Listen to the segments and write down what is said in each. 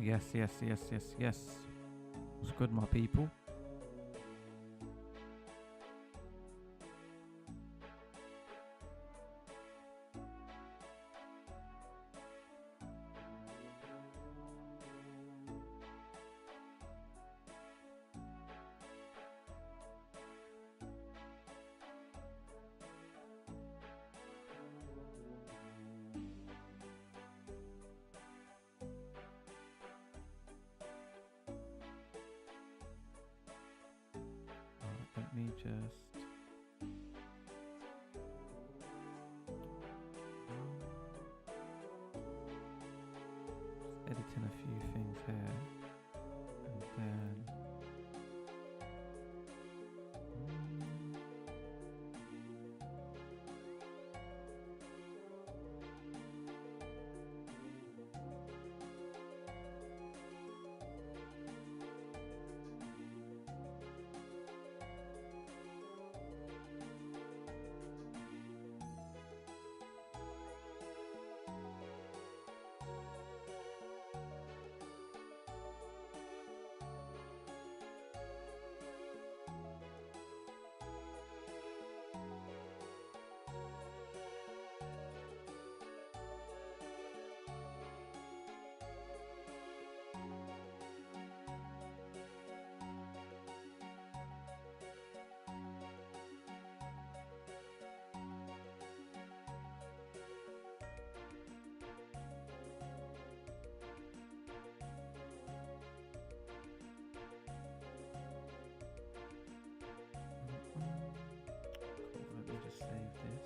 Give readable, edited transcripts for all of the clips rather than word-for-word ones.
Yes, yes, yes, yes, yes. It's good, my people. Let me just editing a few things here, and then cool, let me just save this.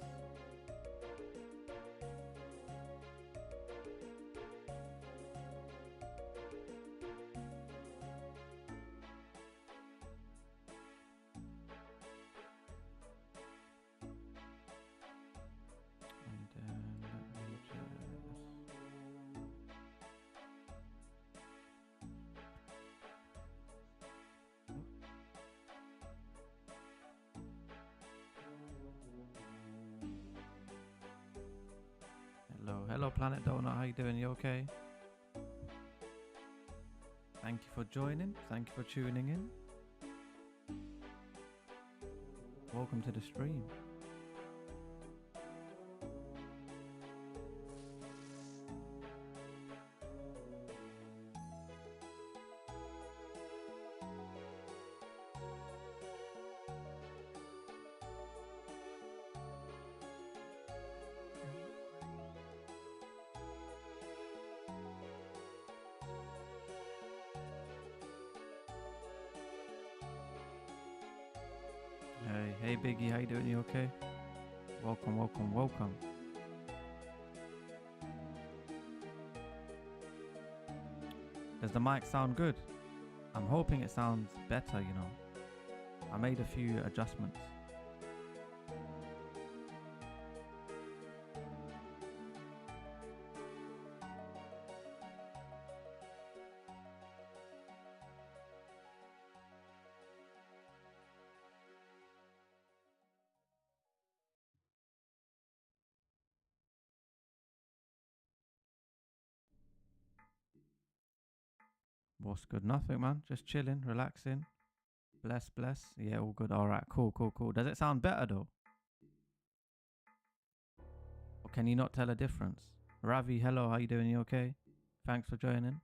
And then let me just hello Planet Donut, how you doing? You okay? Thank you for joining. Thank you for tuning in. Welcome to the stream. Hey Biggie, how you doing? You okay? Welcome, welcome, welcome. Does the mic sound good? I'm hoping it sounds better, you know. I made a few adjustments. What's good? Nothing, man. Just chilling, relaxing. Bless, bless. Yeah, all good. All right, cool, cool, cool. Does it sound better though? Or can you not tell a difference? Ravi, hello. How you doing? You okay? Thanks for joining.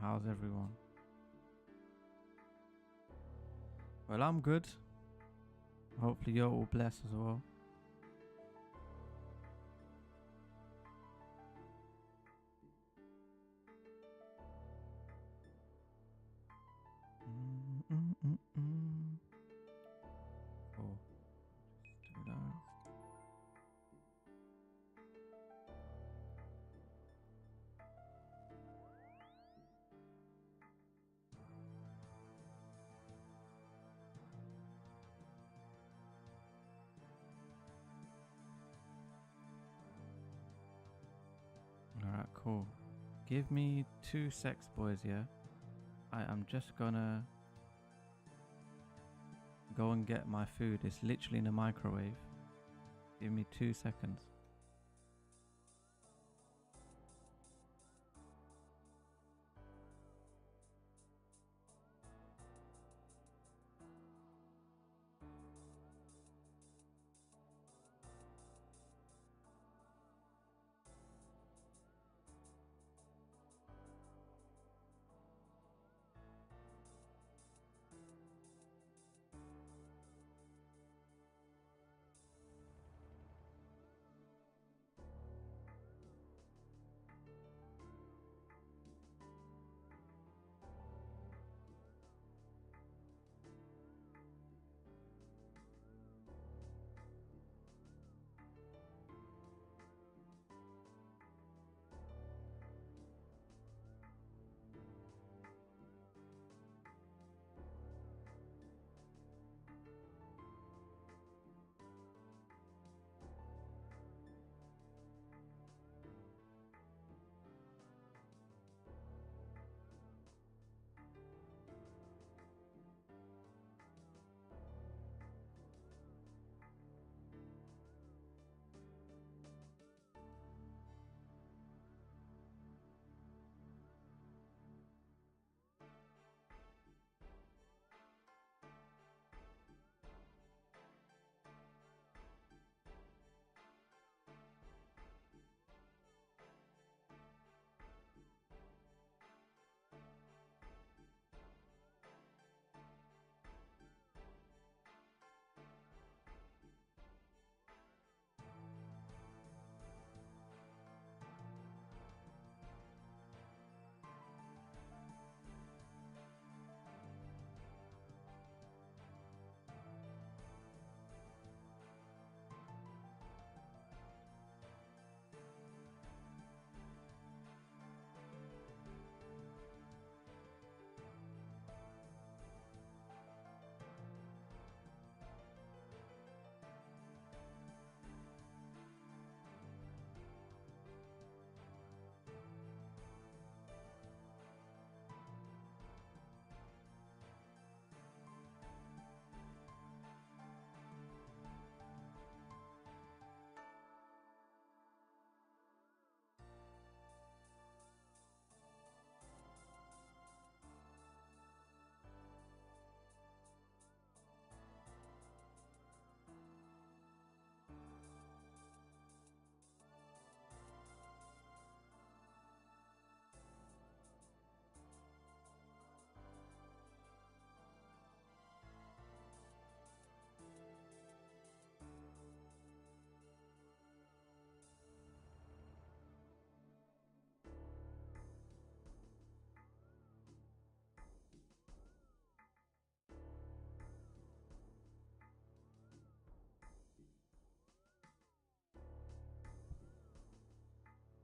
How's everyone? Well, I'm good. Hopefully you're all blessed as well. Cool. Just do that. Alright, cool. Give me 2 secs, boys, yeah? I am just gonna go and get my food. It's literally in the microwave. Give me 2 seconds.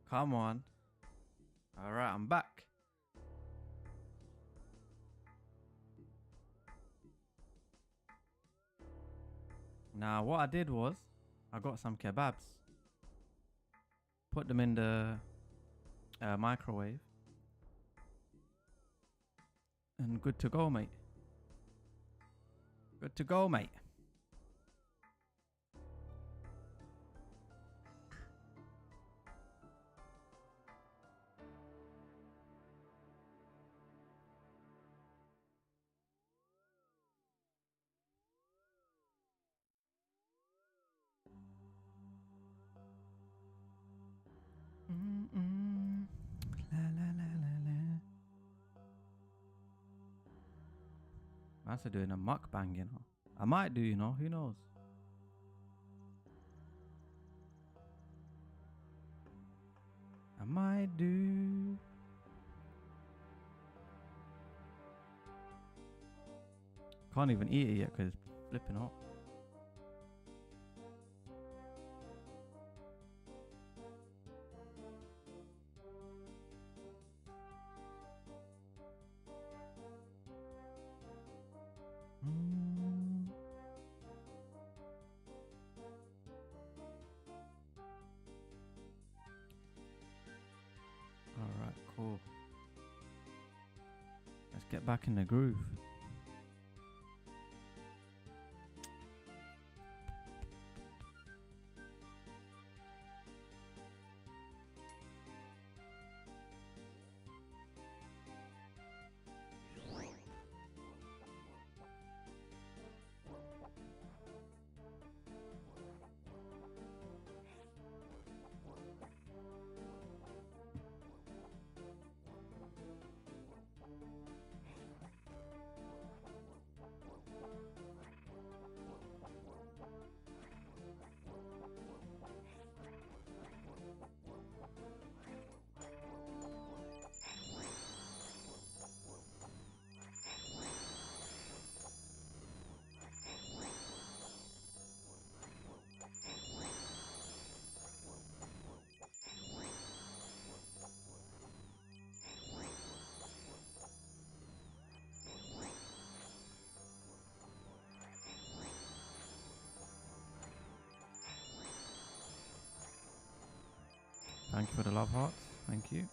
Come on. Alright, I'm back. Now, what I did was, I got some kebabs. Put them in the microwave. And good to go, mate. Good to go, mate. La, la, la, la, la. Man's doing a mukbang, you know. I might do, you know, who knows? I might do. Can't even eat it yet because it's flipping hot. Alright, cool. Let's get back in the groove. Thank you for the love hearts. Thank you.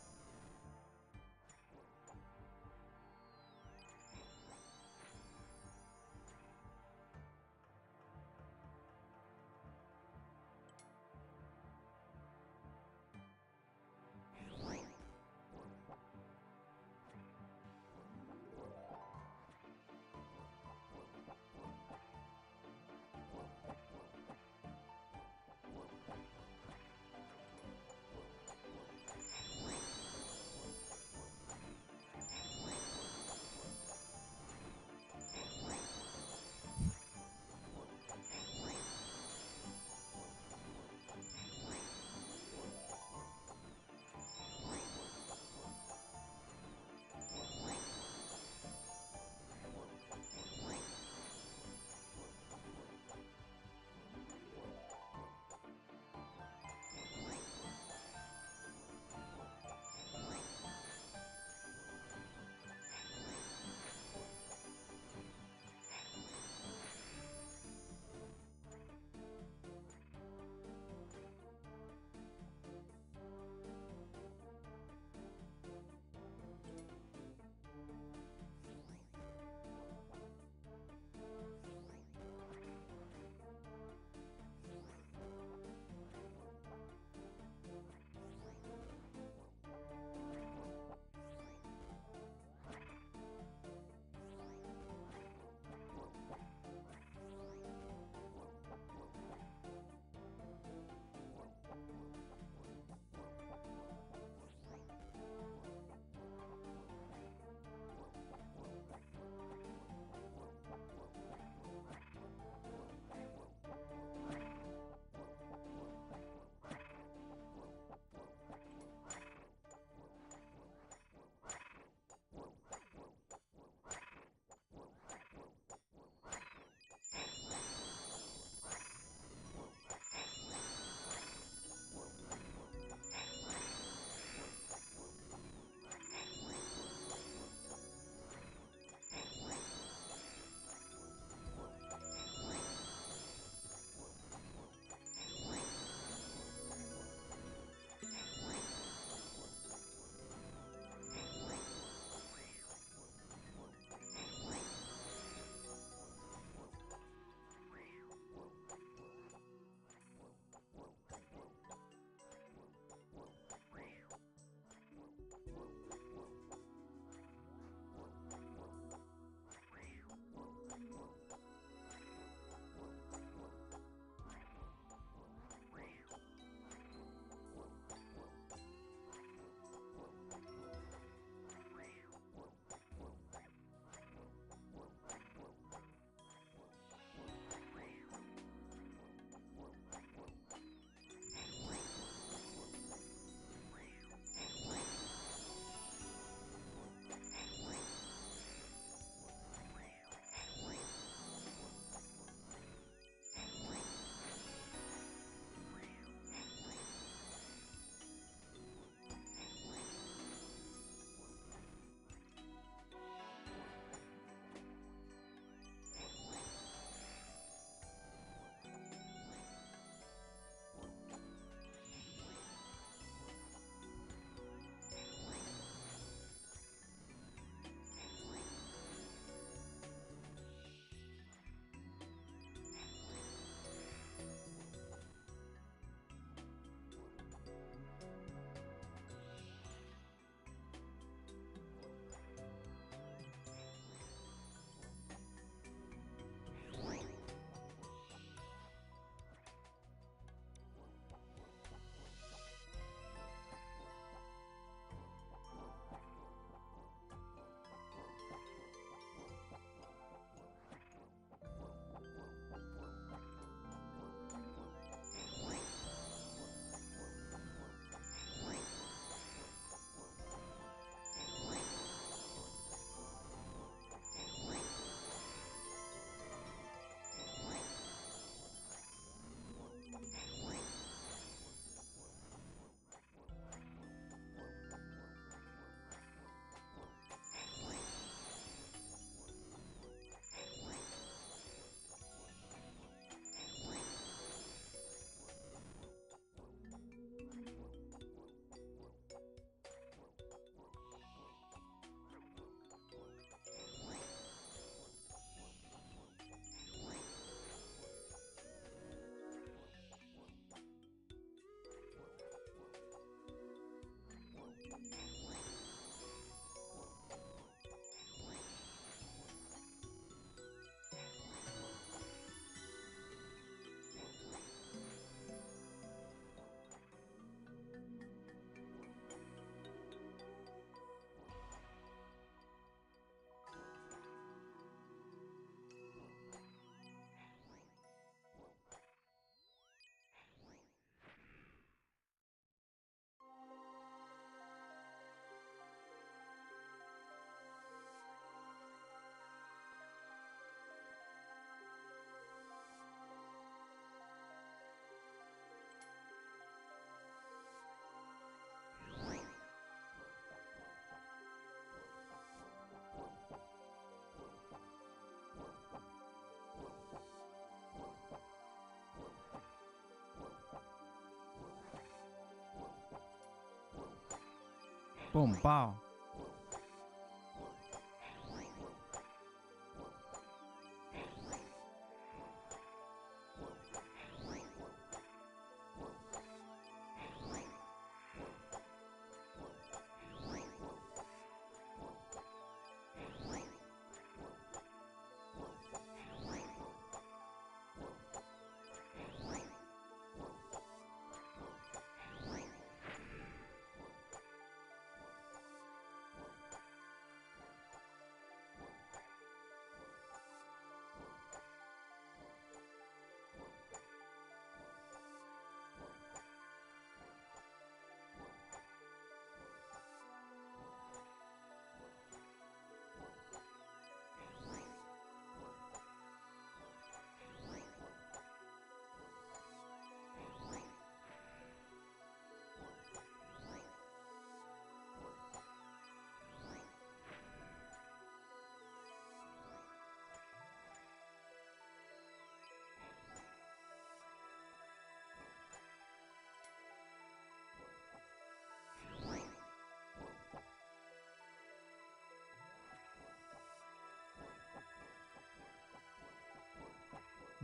Boom, bow.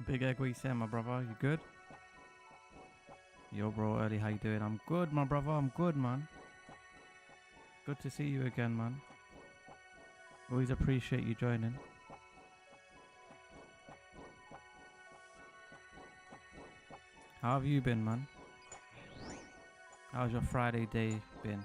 Big Egg, what you saying, my brother? You good? Yo, bro, early, how you doing? I'm good, my brother. I'm good, man. Good to see you again, man. Always appreciate you joining. How have you been, man? How's your Friday day been?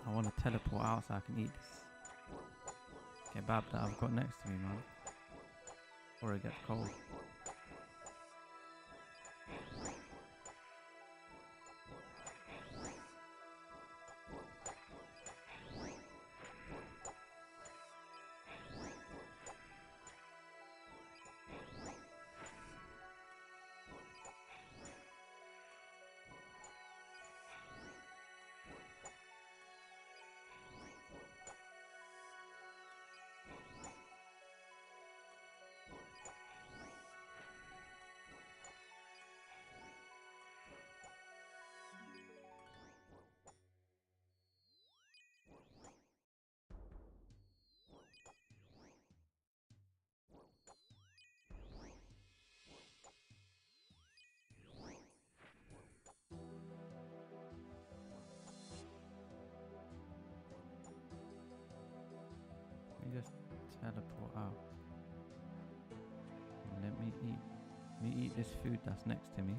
I want to teleport out so I can eat this kebab that I've got next to me, man. Before it gets cold. Let me just teleport out. And let me eat this food that's next to me.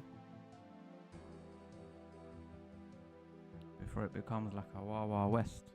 Before it becomes like a Wawa West.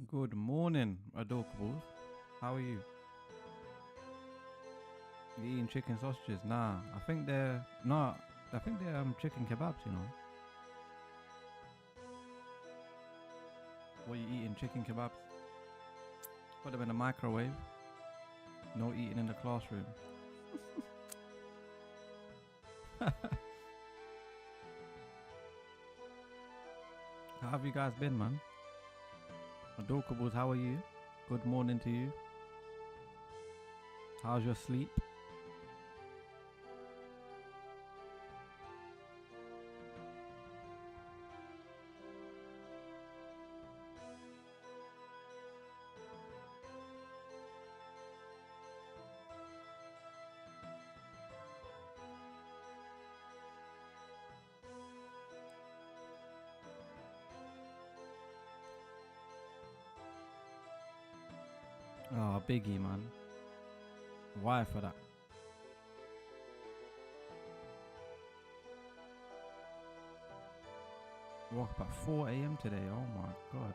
Good morning, adorables. How are you? You eating chicken sausages? Nah, I think they're chicken kebabs. You know. What you eating? Chicken kebabs? Put them in the microwave. No eating in the classroom. How have you guys been, man? Adorables, how are you? Good morning to you. How's your sleep? Oh, biggie, man. Why for that? Woke up at 4 a.m. today. Oh my god.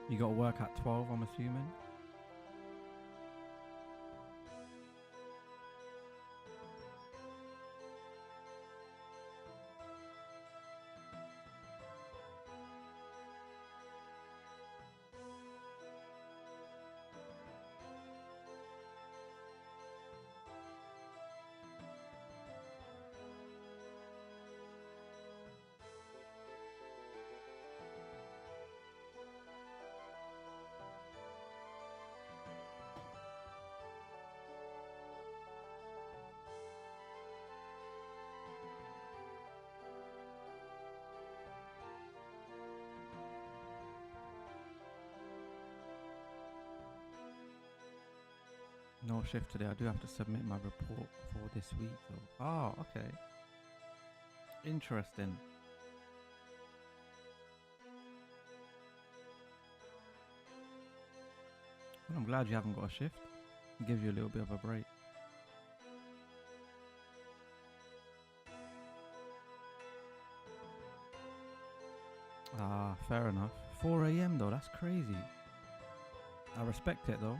You got to work at 12, I'm assuming. No shift today. I do have to submit my report for this week though. Oh, okay. Interesting. Well, I'm glad you haven't got a shift. It gives you a little bit of a break. Ah, fair enough. 4 a.m. though, that's crazy. I respect it though.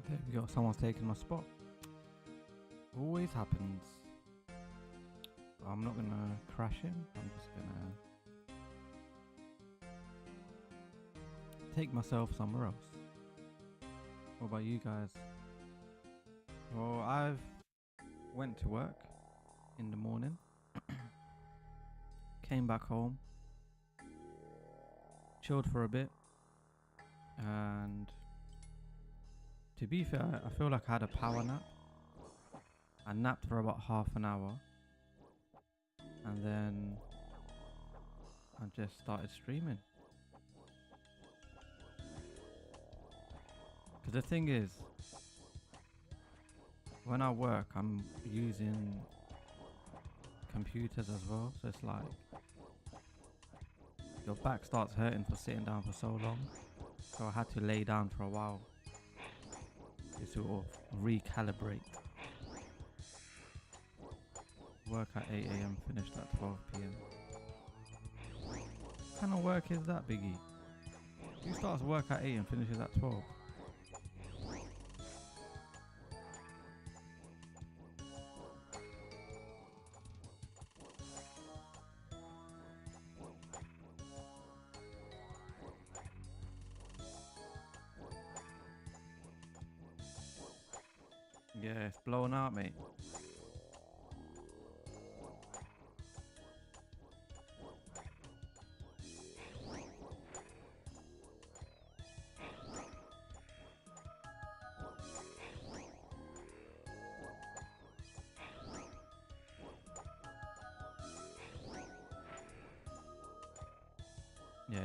There we go. Someone's taking my spot. Always happens. I'm not gonna crash him. I'm just gonna take myself somewhere else. What about you guys? Well, I've went to work in the morning, came back home, chilled for a bit, and to be fair, I feel like I had a power nap. I napped for about half an hour, and then I just started streaming. Because the thing is, when I work, I'm using computers as well, so it's like your back starts hurting for sitting down for so long. So I had to lay down for a while to sort of recalibrate. Work at 8 a.m, finished at 12 p.m. What kind of work is that, Biggie? Who starts work at 8 and finishes at 12? Yeah, it's blown out, mate.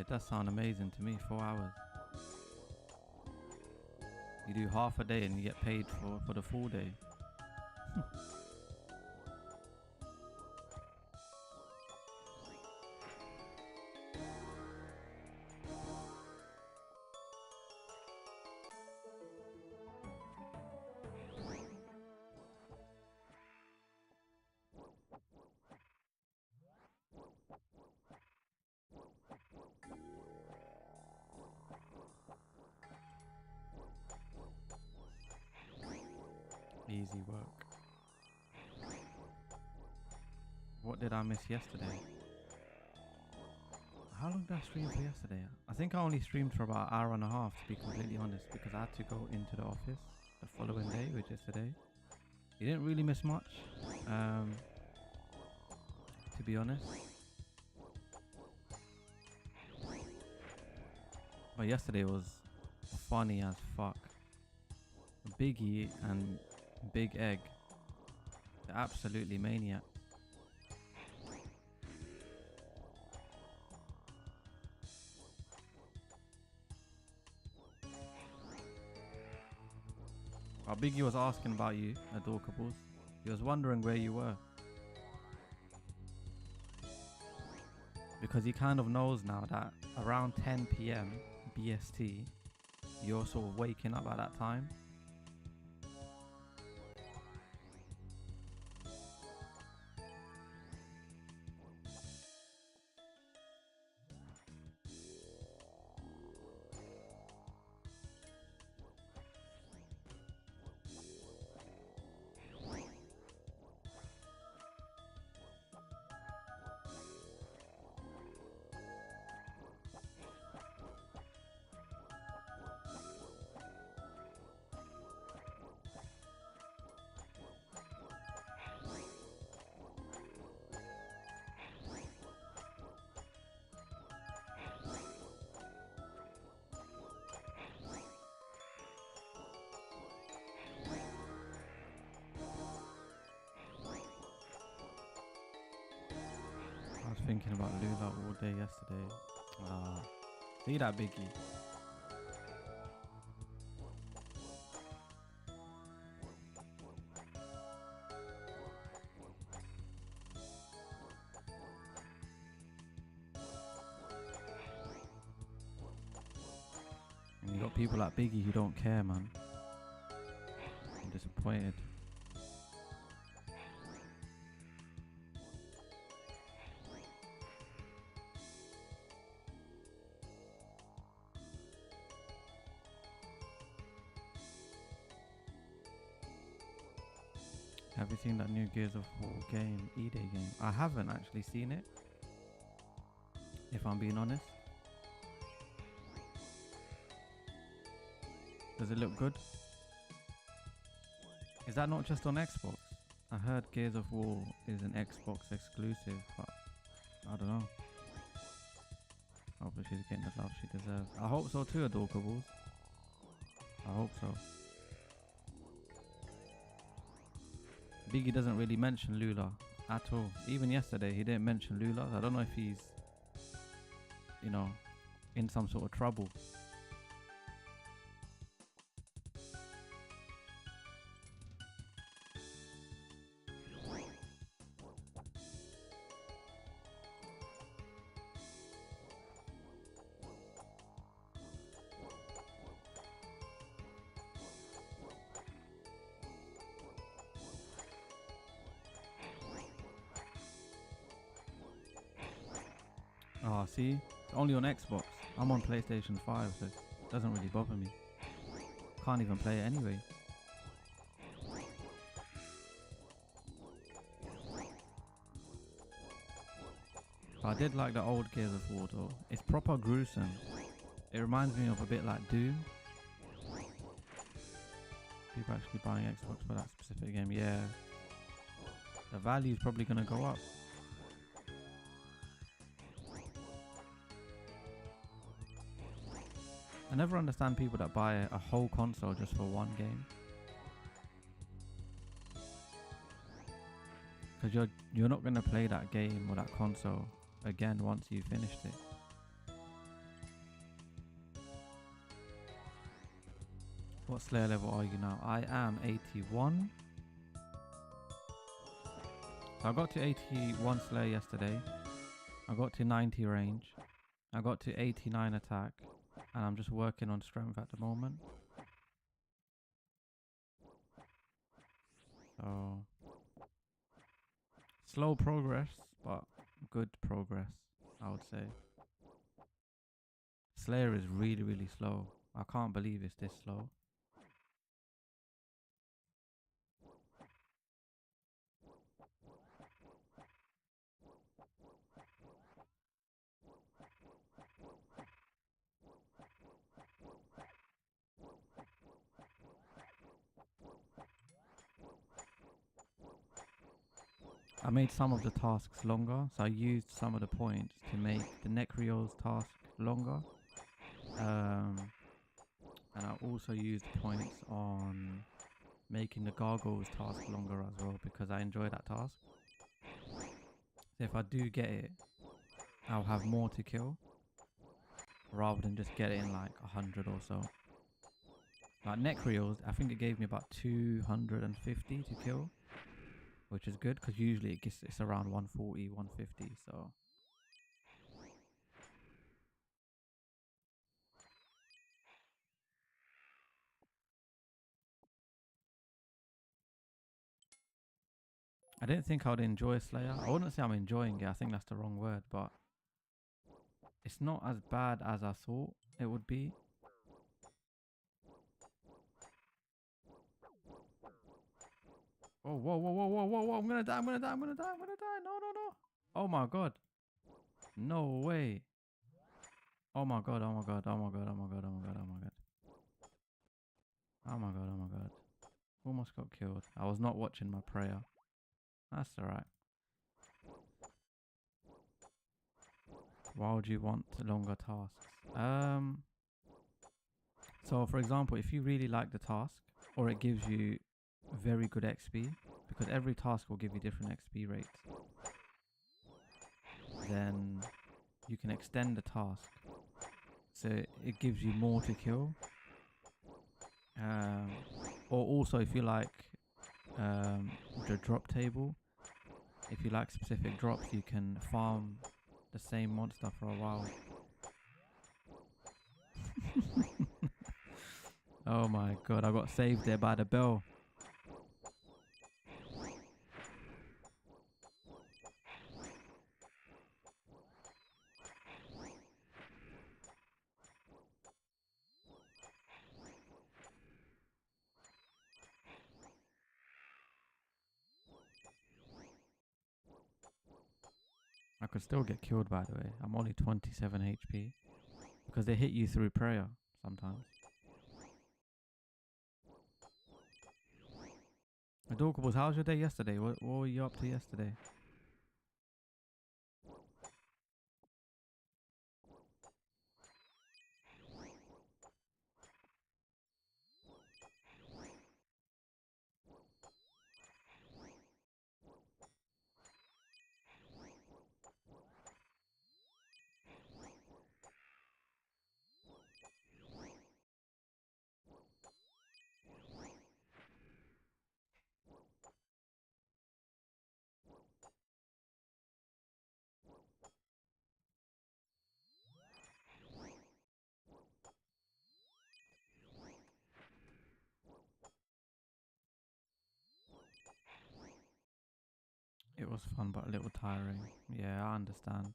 does sound amazing to me. 4 hours. You do half a day and you get paid for the full day. Easy work. What did I miss yesterday? How long did I stream for yesterday? I think I only streamed for about an hour and a half, to be completely honest, because I had to go into the office the following day, which is today. You didn't really miss much, to be honest. But yesterday was funny as fuck. Biggie and Big Egg, they're absolutely maniac. Biggie was asking about you, Adorkables. He was wondering where you were. Because he kind of knows now that around 10 PM BST, you're sort of waking up at that time. I was thinking about Lula all day yesterday. See that, Biggie? And you got people like Biggie who don't care, man. I'm disappointed. Have you seen that new Gears of War game, E-Day game? I haven't actually seen it, if I'm being honest. Does it look good? Is that not just on Xbox? I heard Gears of War is an Xbox exclusive, but I don't know. Hopefully she's getting the love she deserves. I hope so too, Adorkables. I hope so. Biggie doesn't really mention Lula at all. Even yesterday he didn't mention Lula. I don't know if he's, you know, in some sort of trouble. Oh, see? It's only on Xbox. I'm on PlayStation 5, so it doesn't really bother me. Can't even play it anyway. But I did like the old Gears of War though. It's proper gruesome. It reminds me of a bit like Doom. People actually buying Xbox for that specific game. Yeah. The value is probably going to go up. I never understand people that buy a whole console just for one game. Because you're not going to play that game or that console again once you've finished it. What Slayer level are you now? I am 81. So I got to 81 Slayer yesterday. I got to 90 range. I got to 89 attack. And I'm just working on strength at the moment. So slow progress, but good progress, I would say. Slayer is really, really slow. I can't believe it's this slow. I made some of the tasks longer, so I used some of the points to make the Necrio's task longer. And I also used points on making the Gargoyle's task longer as well, because I enjoy that task. So if I do get it, I'll have more to kill, rather than just get it in like 100 or so. Like Necrio's, I think it gave me about 250 to kill, which is good because usually it's around 140, 150. So I didn't think I would enjoy Slayer. I wouldn't say I'm enjoying it. I think that's the wrong word, but it's not as bad as I thought it would be. Oh, whoa, whoa, whoa, whoa, whoa, whoa! I'm gonna die! I'm gonna die! I'm gonna die! I'm gonna die! No, no, no! Oh my god! No way! Oh my god! Oh my god! Oh my god! Oh my god! Oh my god! Oh my god! Oh my god! Oh my god! Almost got killed. I was not watching my prayer. That's alright. Why would you want longer tasks? So for example, if you really like the task, or it gives you very good XP, because every task will give you different XP rates, then you can extend the task so it gives you more to kill. Or also if you like the drop table, if you like specific drops, you can farm the same monster for a while. Oh my god, I got saved there by the bell. I could still get killed, by the way. I'm only 27 HP. Because they hit you through prayer sometimes. Adorkables, how was your day yesterday? What were you up to yesterday? It was fun but a little tiring. Yeah, I understand.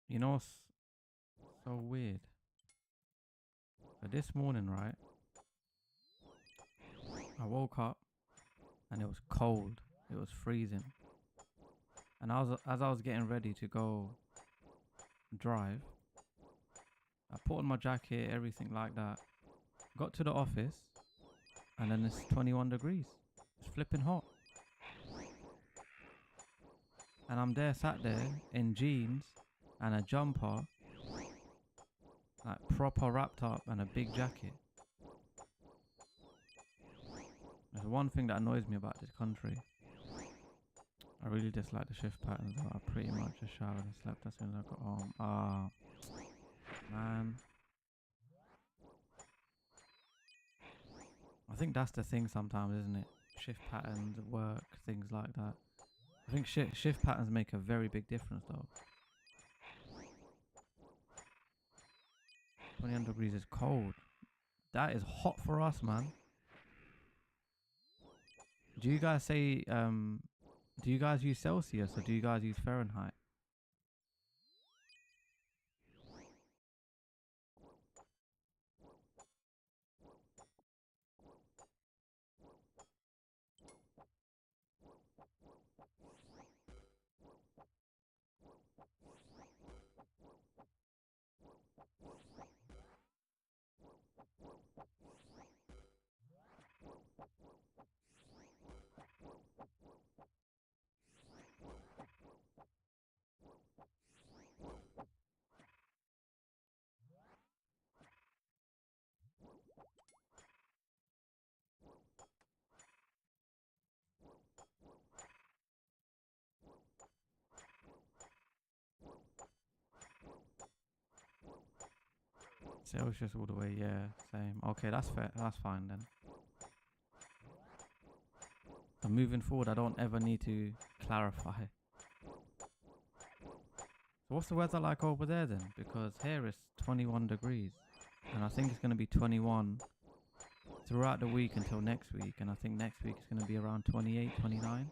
You know what's so weird? So this morning, right, I woke up and it was cold. It was freezing. And as I was getting ready to go drive, I put on my jacket, everything like that. Got to the office and then it's 21 degrees. It's flipping hot. And I'm there, sat there in jeans and a jumper, like proper wrapped up, and a big jacket. There's one thing that annoys me about this country. I really dislike the shift patterns. I pretty much just showered and slept as soon as I got home. Ah, man. I think that's the thing sometimes, isn't it? Shift patterns, work, things like that. I think shift patterns make a very big difference though. 21 degrees is cold. That is hot for us, man. Do you guys say, do you guys use Celsius or do you guys use Fahrenheit? Celsius all the way, yeah, same. Okay, that's fair. That's fine then. So moving forward, I don't ever need to clarify. So what's the weather like over there then? Because here it's 21 degrees. And I think it's going to be 21 throughout the week until next week. And I think next week it's going to be around 28, 29.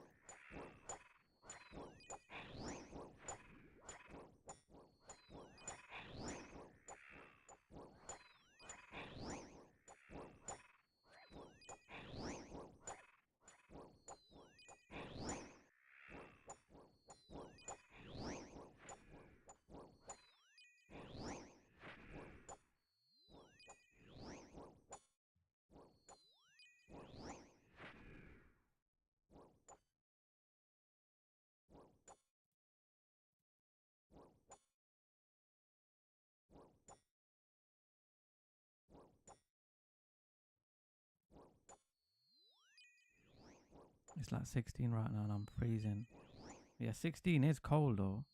It's like 16 right now and I'm freezing. Yeah, 16 is cold though.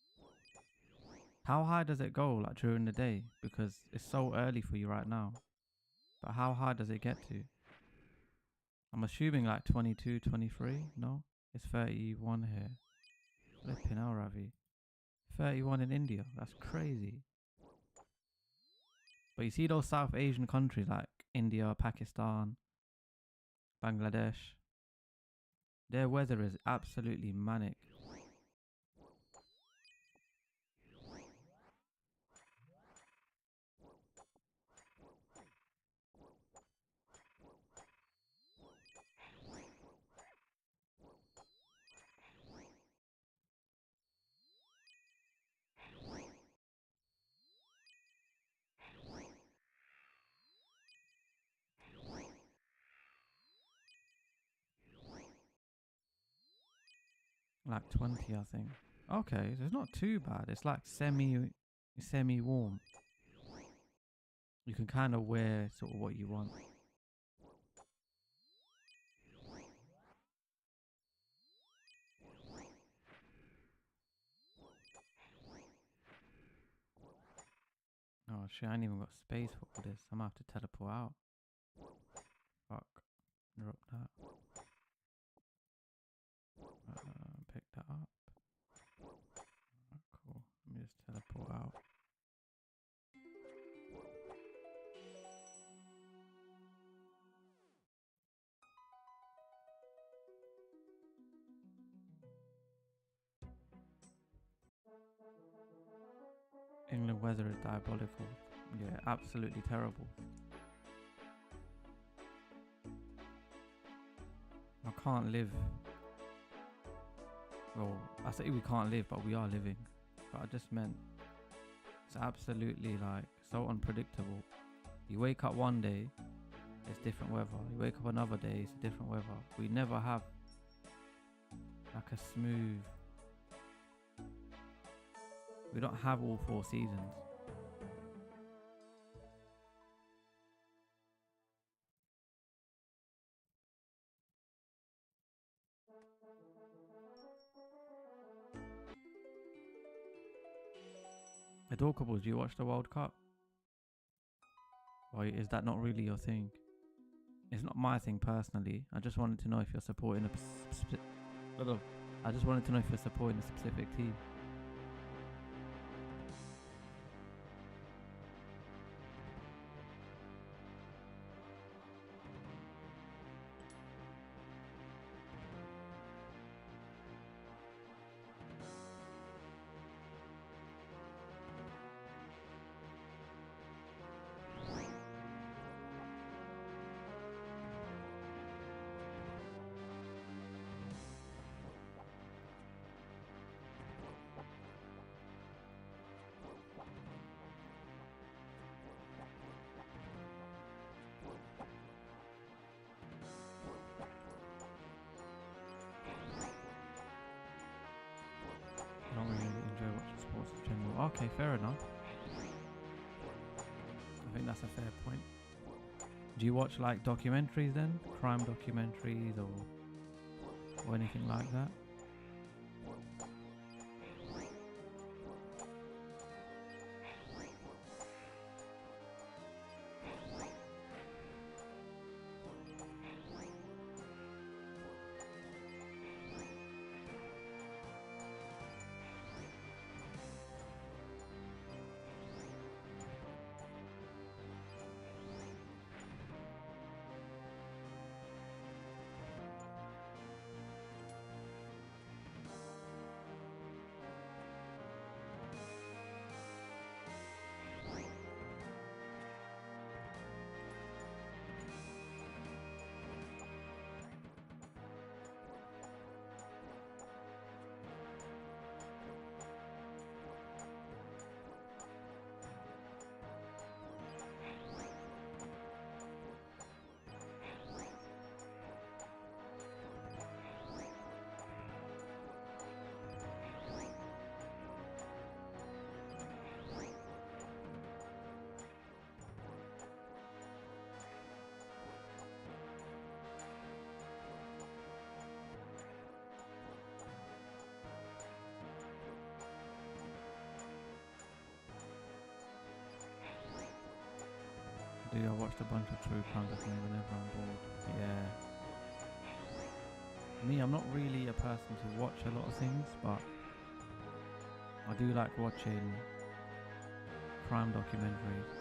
How high does it go like during the day? Because it's so early for you right now. But how high does it get to? I'm assuming like 22, 23. No? It's 31 here. Flipping hell, Ravi. 31 in India. That's crazy. But you see those South Asian countries like India, Pakistan, Bangladesh. Their weather is absolutely manic. Like 20, I think. Okay, so it's not too bad. It's like semi-warm. You can kind of wear sort of what you want. Oh shit, I ain't even got space for all this. I'm gonna have to teleport out. Fuck. Drop that. Pick that up. Cool. Let me just teleport out. England weather is diabolical. Yeah, absolutely terrible. I can't live. Well, I say we can't live, but we are living. But I just meant it's absolutely like so unpredictable. You wake up one day, it's different weather. You wake up another day, it's different weather. We never have like a smooth. We don't have all 4 seasons. Adorkables, do you watch the World Cup? Or is that not really your thing? It's not my thing personally. I just wanted to know if you're supporting I just wanted to know if you're supporting a specific team. I don't really enjoy watching sports in general. Okay, fair enough. I think that's a fair point. Do you watch like documentaries then? Crime documentaries or anything like that? I watched a bunch of true crime documentaries whenever I'm bored. Yeah. Me, I'm not really a person to watch a lot of things, but I do like watching crime documentaries.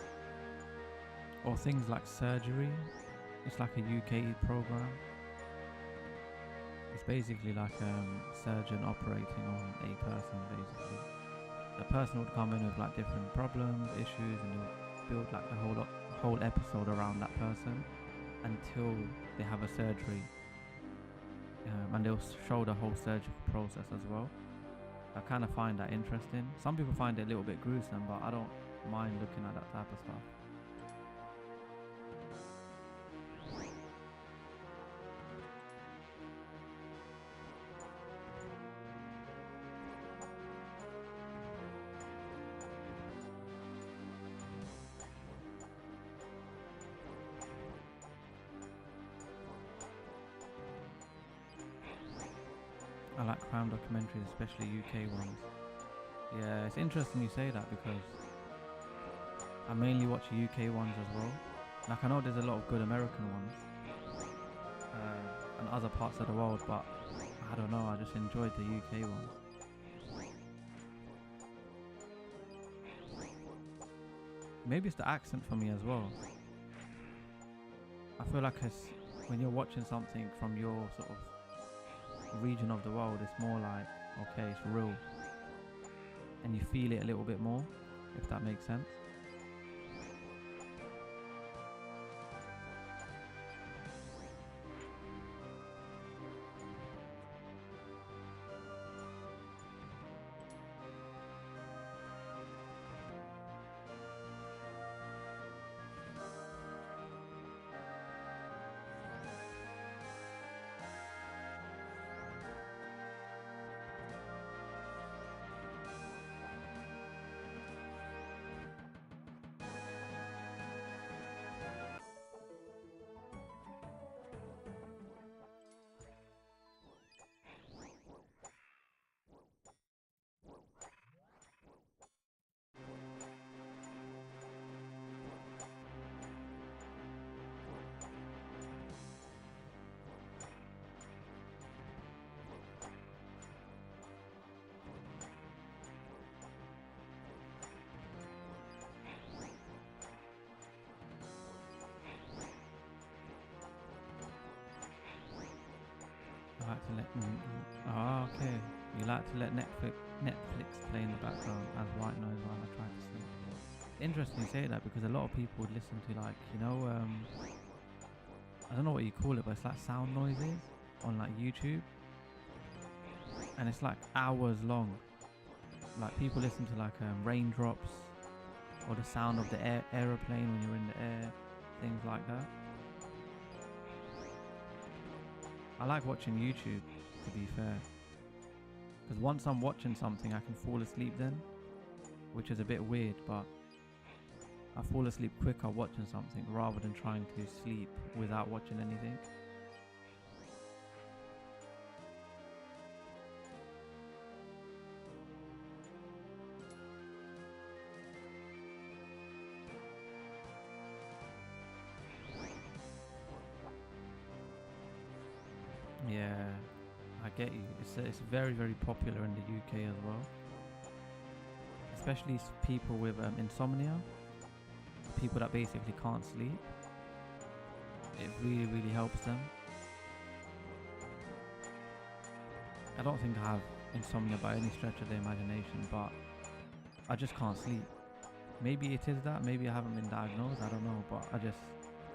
Or things like Surgery. It's like a UK program. It's basically like a surgeon operating on a person, basically. The person would come in with like different problems, issues, and you'll build like the whole episode around that person until they have a surgery, and they'll show the whole surgical process as well. I kind of find that interesting. Some people find it a little bit gruesome, but I don't mind looking at that type of stuff. I like crime documentaries, especially UK ones. Yeah, it's interesting you say that because I mainly watch UK ones as well. Like I know there's a lot of good American ones and other parts of the world, but I don't know, I just enjoyed the UK ones. Maybe it's the accent for me as well. I feel like when you're watching something from your sort of region of the world, it's more like, okay, it's real, and you feel it a little bit more, if that makes sense. to let okay. You like to let Netflix play in the background as white noise while I try to sleep. Interesting you say that, because a lot of people would listen to, like, you know, I don't know what you call it, but it's like sound noises on like YouTube, and it's like hours long. Like people listen to like raindrops or the sound of the aeroplane when you're in the air, things like that. I like watching YouTube, to be fair, because once I'm watching something I can fall asleep then, which is a bit weird, but I fall asleep quicker watching something rather than trying to sleep without watching anything. Yeah, I get you. It's very, very popular in the UK as well. Especially people with insomnia, people that basically can't sleep. It really, really helps them. I don't think I have insomnia by any stretch of the imagination, but I just can't sleep. Maybe it is that, maybe I haven't been diagnosed, I don't know, but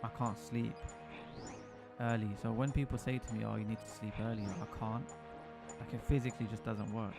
I can't sleep early. So when people say to me, oh, you need to sleep early, I can't. Like, it physically just doesn't work.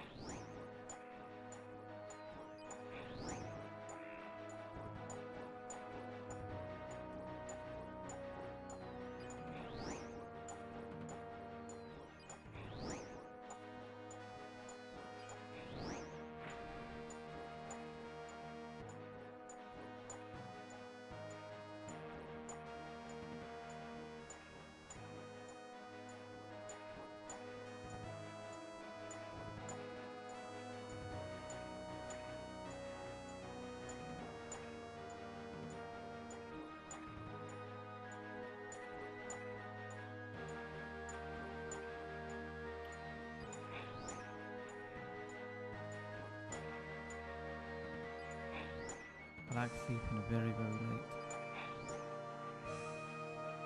I like sleeping very, very late.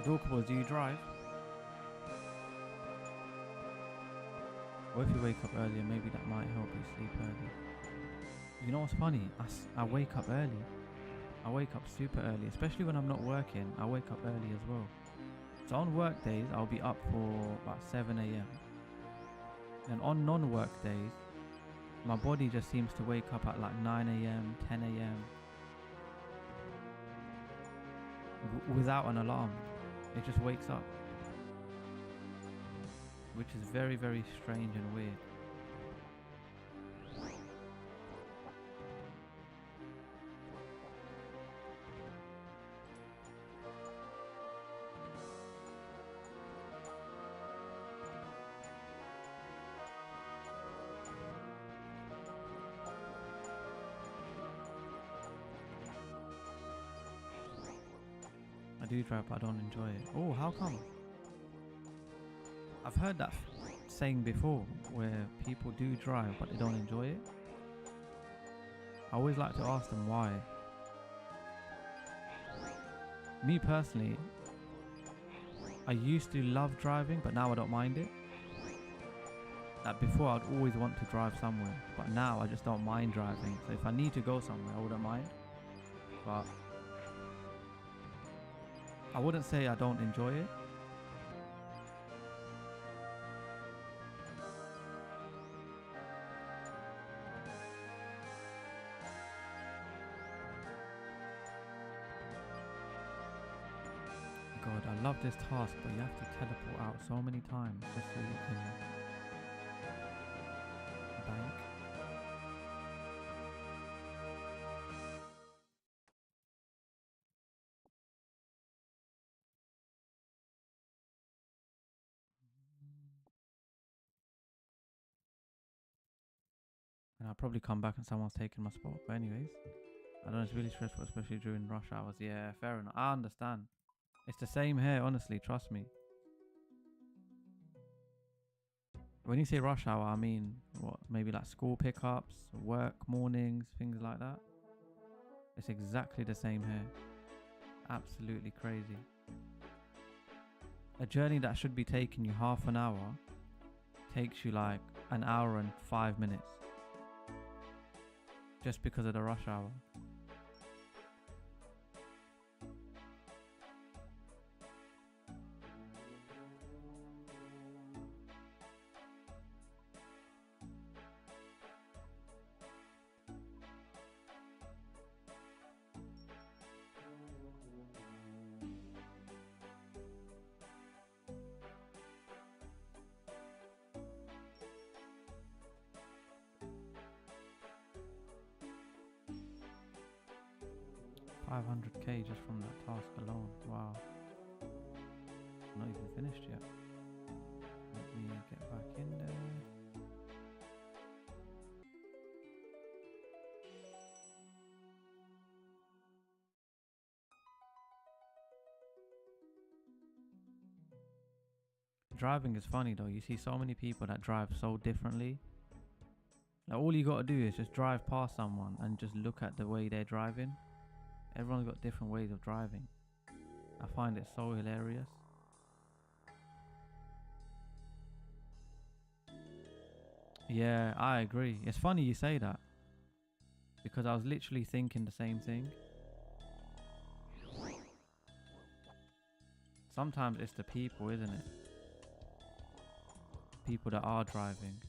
Dorkable, do you drive? Or if you wake up earlier, maybe that might help you sleep early. You know what's funny? I wake up early. I wake up super early, especially when I'm not working. I wake up early as well. So on work days, I'll be up for about 7 a.m. And on non-work days, my body just seems to wake up at like 9 a.m., 10 a.m. Without an alarm. It just wakes up. Which is very, very strange and weird. I do drive, but I don't enjoy it. Oh, how come? I've heard that saying before, where people do drive, but they don't enjoy it. I always like to ask them why. Me personally, I used to love driving, but now I don't mind it. Like before, I'd always want to drive somewhere, but now I just don't mind driving. So if I need to go somewhere, I wouldn't mind. But I wouldn't say I don't enjoy it. God, I love this task, but you have to teleport out so many times just so you can bank. And I'll probably come back and someone's taking my spot. But anyways, I don't know, it's really stressful, especially during rush hours. Yeah, fair enough. I understand. It's the same here, honestly, trust me. When you say rush hour, I mean, what, maybe like school pickups, work, mornings, things like that. It's exactly the same here. Absolutely crazy. A journey that should be taking you half an hour takes you like an hour and 5 minutes just because of the rush hour. $500k just from that task alone. Wow. Not even finished yet. Let me get back in there. Driving is funny though. You see so many people that drive so differently. Like, all you gotta do is just drive past someone and just look at the way they're driving. Everyone's got different ways of driving. I find it so hilarious. Yeah, I agree. It's funny you say that, because I was literally thinking the same thing. Sometimes it's the people, isn't it? People that are driving.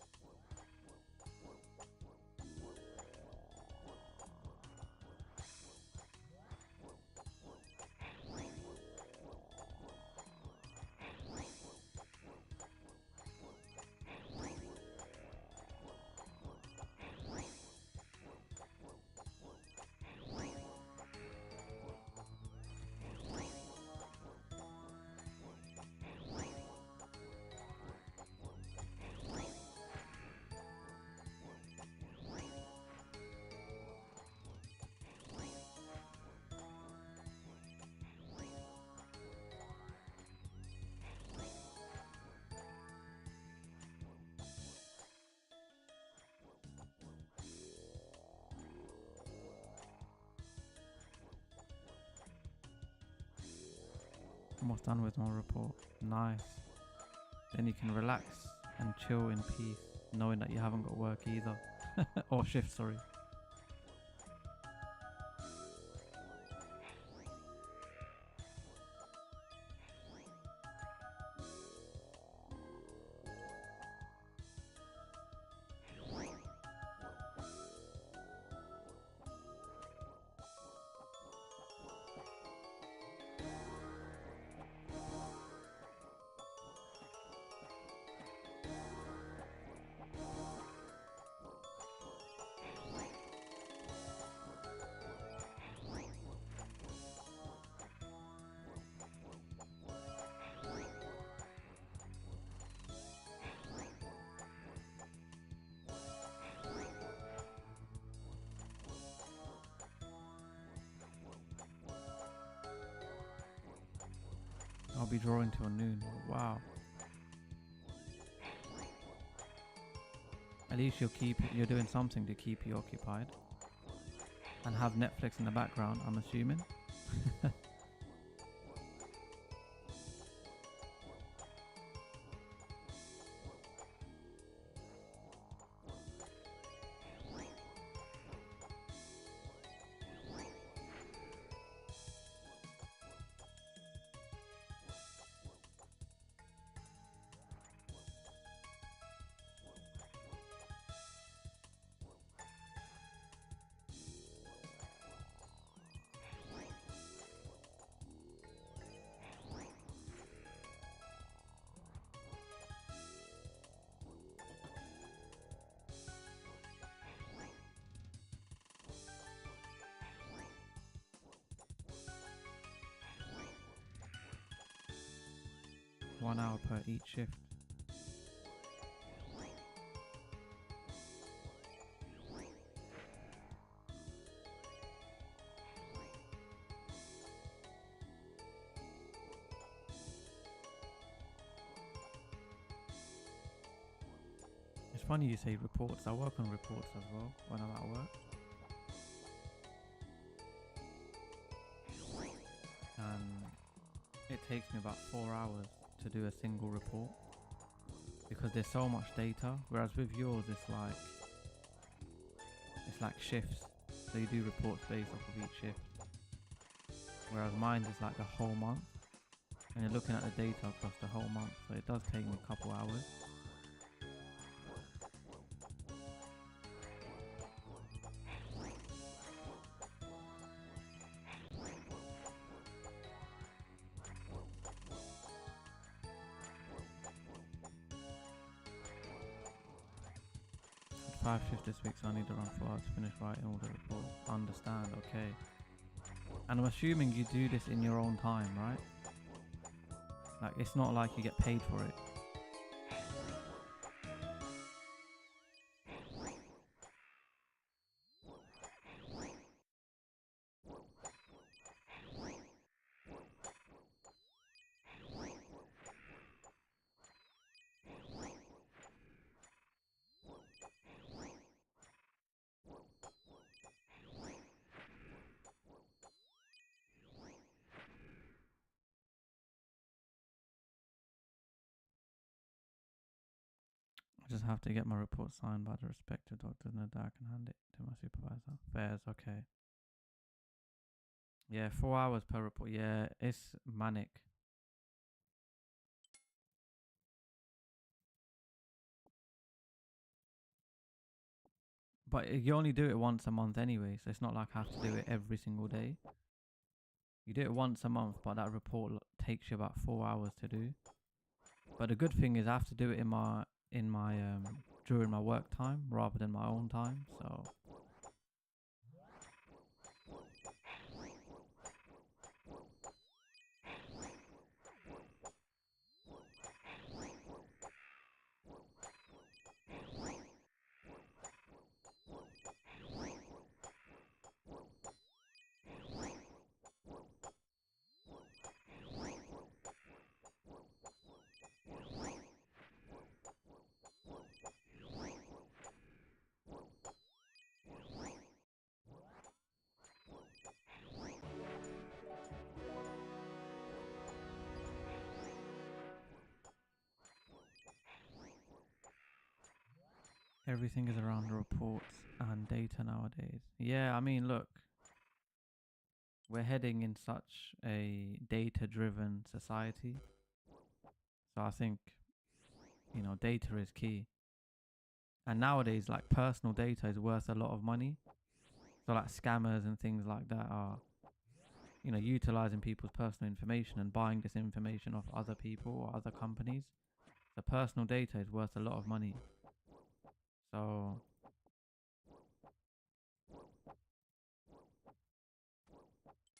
Almost done with my report. Nice. Then you can relax and chill in peace, knowing that you haven't got work either. Or shift, sorry. I'll be drawing till noon. Wow. At least you're doing something to keep you occupied. And have Netflix in the background, I'm assuming. One hour per each shift. It's funny you say reports. I work on reports as well when I'm at work. And it takes me about 4 hours to do a single report. because there's so much data. Whereas with yours, it's like shifts. So you do reports based off of each shift. Whereas mine is like the whole month, and you're looking at the data across the whole month. So it does take me a couple hours. Five shifts this week, so I need to run 4 hours to finish writing all the reports. Understand, okay. And I'm assuming you do this in your own time, right? Like, it's not like you get paid for it. I just have to get my report signed by the respective doctors and that I can hand it to my supervisor. Fairs, okay. Yeah, 4 hours per report. Yeah, it's manic. But you only do it once a month anyway, so it's not like I have to do it every single day. You do it once a month, but that report takes you about 4 hours to do. But the good thing is I have to do it in my during my work time rather than my own time. So everything is around reports and data nowadays. Yeah, I mean, look, we're heading in such a data-driven society. So I think, data is key. And nowadays, like, personal data is worth a lot of money. So like scammers and things like that are, utilizing people's personal information and buying this information off other people or other companies. The personal data is worth a lot of money. So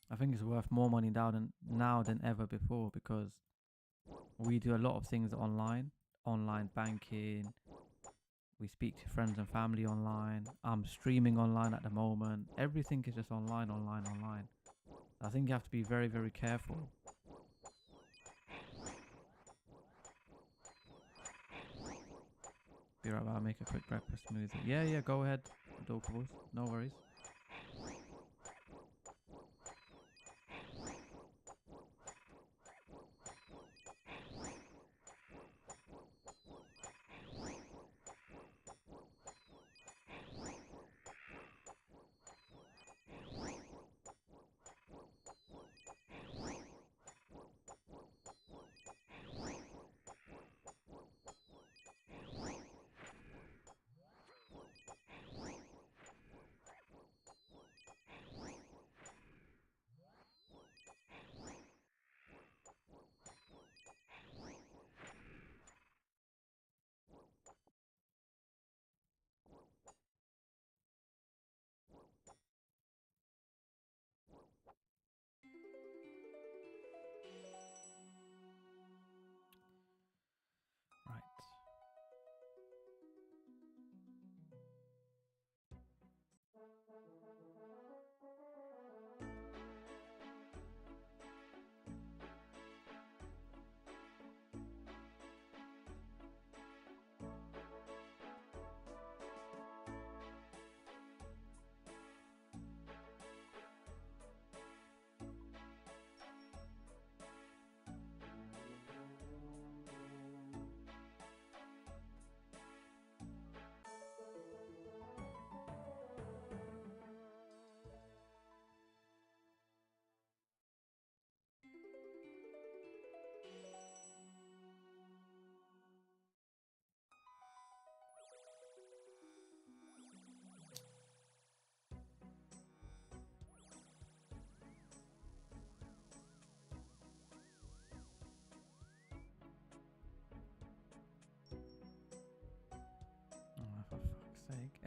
I think it's worth more money now than ever before, because we do a lot of things online banking. We speak to friends and family online. I'm streaming online at the moment. Everything is just online. I think you have to be very, very careful. Be right back. I'll make a quick breakfast smoothie. Yeah, go ahead, Adokables. No worries.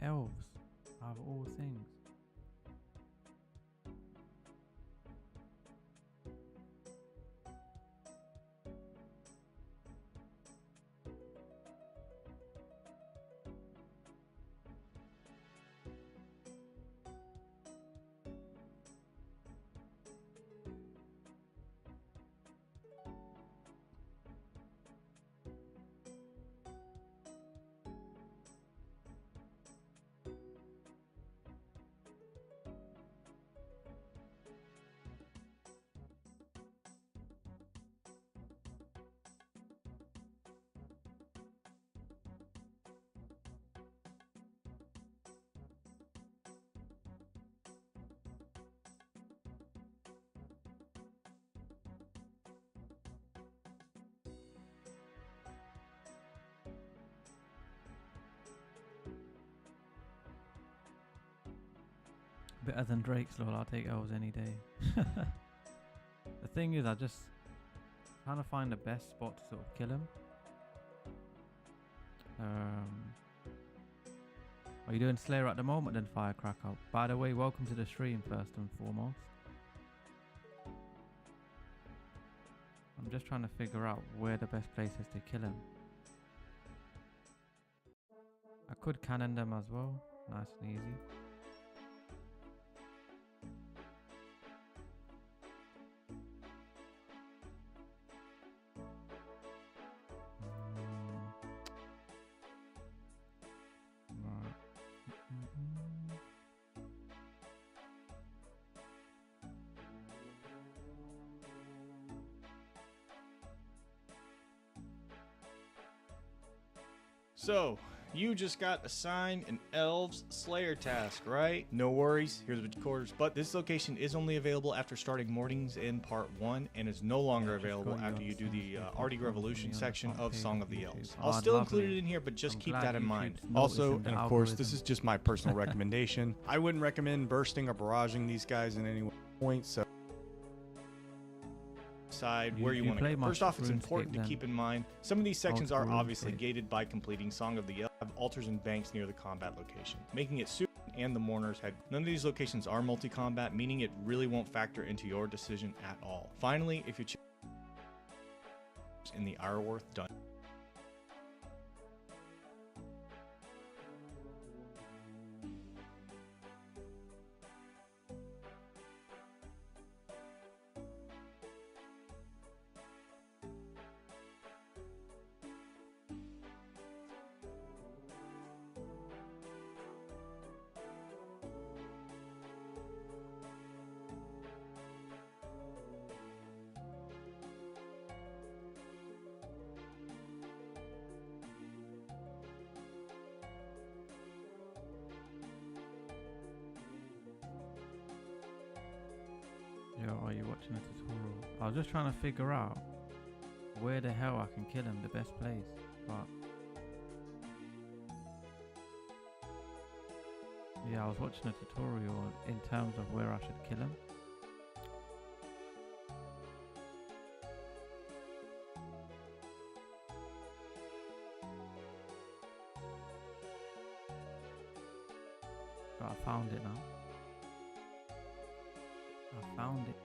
Elves, out of all things. Better than Drake's lol, I'll take elves any day. The thing is, I just trying to find the best spot to sort of kill him. Are you doing Slayer at the moment then, Firecracker? By the way, welcome to the stream first and foremost. I'm just trying to figure out where the best place is to kill him. I could cannon them as well, nice and easy. So, you just got assigned an Elves Slayer task, right? No worries, here's the quarters, but this location is only available after starting mornings in part 1 and is no longer available after you do the Arctic Revolution section of Song of the Elves. I'll still include it in here, but just keep that in mind. Also, and of course, this is just my personal recommendation. I wouldn't recommend bursting or barraging these guys in any point, so where you want to go. First off, it's important to keep in mind some of these sections are obviously gated by completing Song of the Elves, have altars and banks near the combat location, making it super and the Mourner's Head. None of these locations are multi-combat, meaning it really won't factor into your decision at all. Finally, if you choose in the Ironworth Dungeon, Yo, are you watching a tutorial? I was just trying to figure out where the hell I can kill him, the best place, but yeah, I was watching a tutorial in terms of where I should kill him. But I found it now. I found it.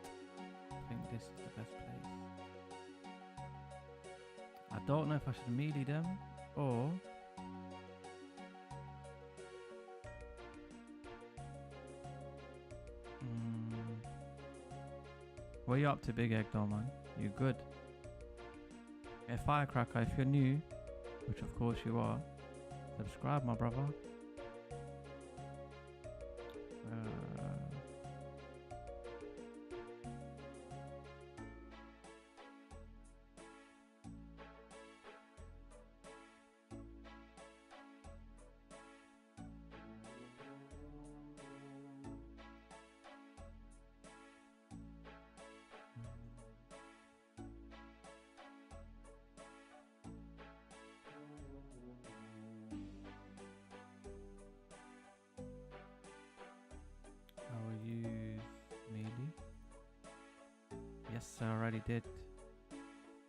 I think this is the best place. I don't know if I should melee them or what are you up to, Big Egg though, man? You good? Hey, Firecracker, if you're new, which of course you are, subscribe, my brother. I will use melee. Yes, I already did.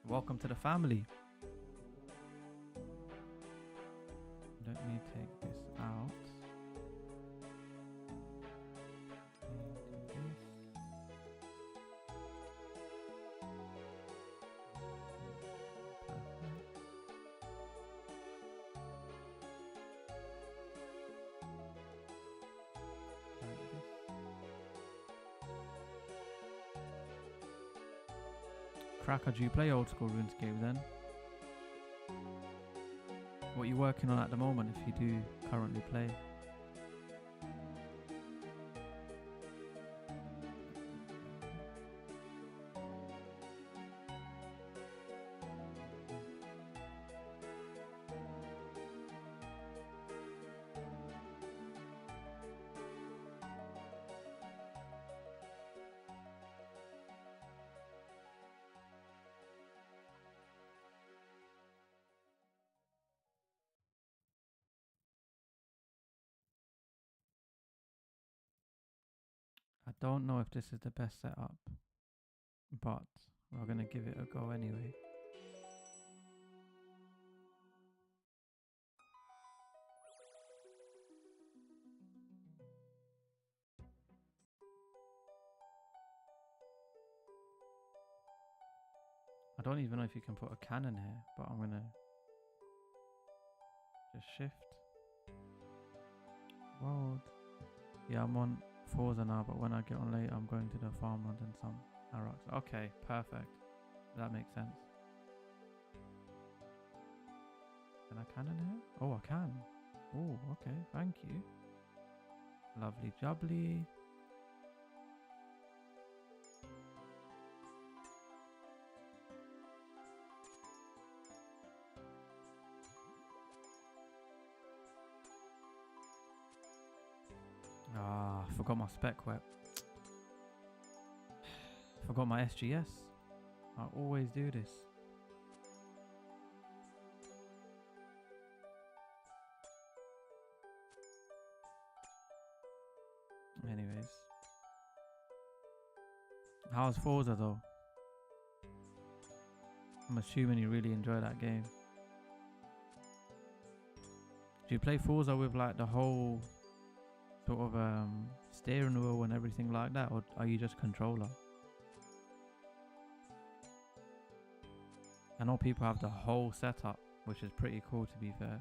Welcome to the family. Let me take this out. Cracker, do you play old school RuneScape then? What are you working on at the moment if you do currently play? I don't know if this is the best setup, but we're gonna give it a go anyway. I don't even know if you can put a cannon here, but I'm gonna just shift. World. Yeah, I'm on Forza now, but when I get on later, I'm going to the farmland and some arrows. Okay, perfect. That makes sense. Can I cannon here? Oh, I can. Oh, okay. Thank you. Lovely jubbly. Ah, forgot my spec web. Forgot my SGS. I always do this. Anyways. How's Forza though? I'm assuming you really enjoy that game. Do you play Forza with like the whole sort of steering wheel and everything like that, or are you just controller? I know people have the whole setup, which is pretty cool to be fair.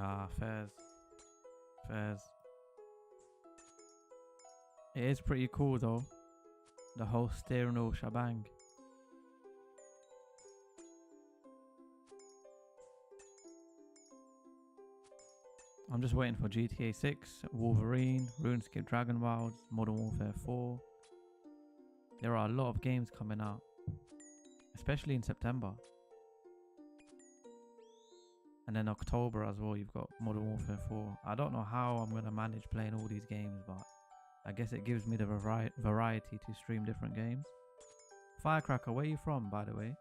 Ah, fairs. Fairs. It is pretty cool though. The whole steering wheel shebang. I'm just waiting for GTA 6, Wolverine, RuneScape Dragon Wilds, Modern Warfare 4. There are a lot of games coming out, especially in September. And then October as well, you've got Modern Warfare 4. I don't know how I'm going to manage playing all these games, but I guess it gives me the variety to stream different games. Firecracker, where are you from, by the way?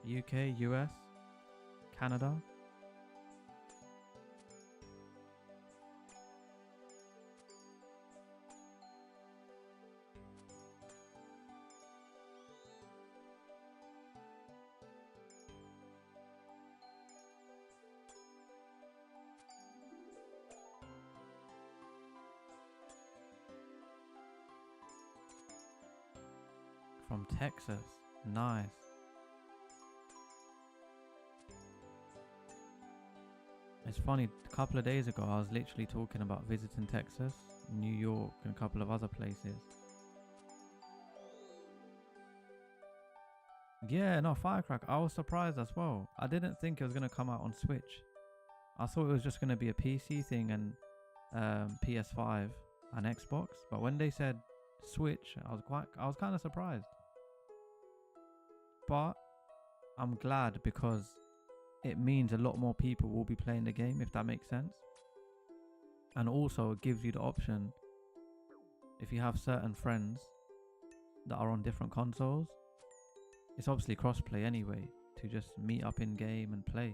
UK, US, Canada? From Texas. Nice. It's funny, a couple of days ago I was literally talking about visiting Texas, New York and a couple of other places. Yeah, no, Firecracker. I was surprised as well. I didn't think it was going to come out on Switch. I thought it was just going to be a PC thing and PS5 and Xbox. But when they said Switch, I was kind of surprised. But I'm glad because it means a lot more people will be playing the game, if that makes sense. And also it gives you the option, if you have certain friends that are on different consoles, it's obviously crossplay anyway, to just meet up in game and play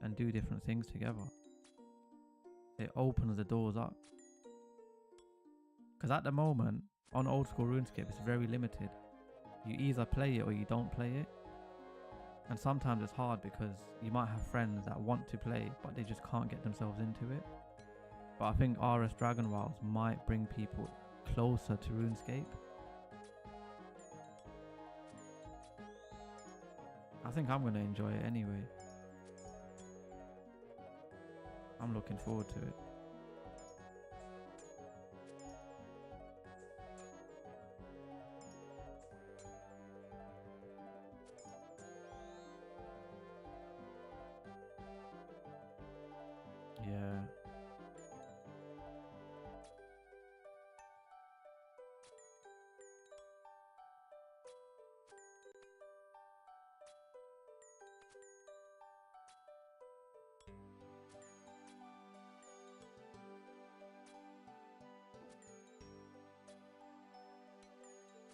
and do different things together. It opens the doors up. Because at the moment, on old school RuneScape, it's very limited. You either play it or you don't play it. And sometimes it's hard because you might have friends that want to play, but they just can't get themselves into it. But I think RS Dragon Wilds might bring people closer to RuneScape. I think I'm going to enjoy it anyway. I'm looking forward to it. Yeah.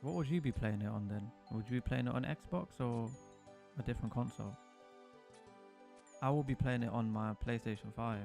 What would you be playing it on then? Would you be playing it on Xbox or a different console? I will be playing it on my PlayStation 5.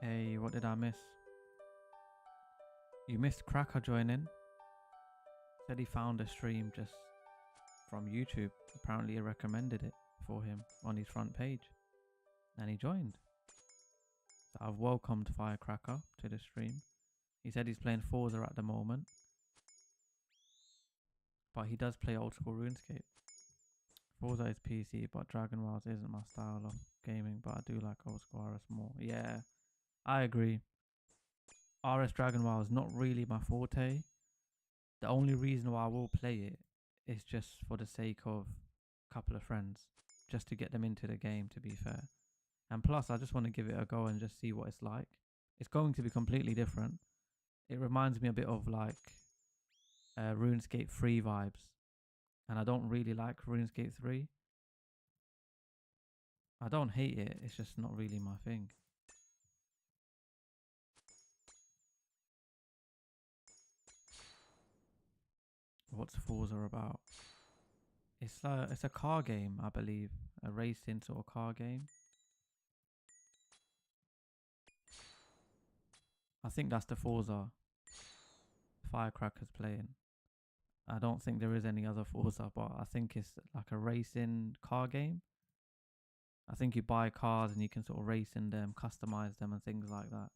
Hey, what did I miss? You missed Cracker joining. Said he found a stream just from YouTube. Apparently, he recommended it for him on his front page. And he joined. So I've welcomed Firecracker to the stream. He said he's playing Forza at the moment. But he does play old school RuneScape. Forza is PC, but Dragon Wilds isn't my style of gaming. But I do like old school RS more. Yeah, I agree. RS Dragon Wilds is not really my forte. The only reason why I will play it is just for the sake of a couple of friends. Just to get them into the game, to be fair. And plus, I just want to give it a go and just see what it's like. It's going to be completely different. It reminds me a bit of like RuneScape 3 vibes. And I don't really like RuneScape 3. I don't hate it, it's just not really my thing. What's Forza about? It's a car game, I believe. A racing sort of car game. I think that's the Forza Firecracker's playing. I don't think there is any other Forza, but I think it's like a racing car game. I think you buy cars and you can sort of race in them, customize them and things like that.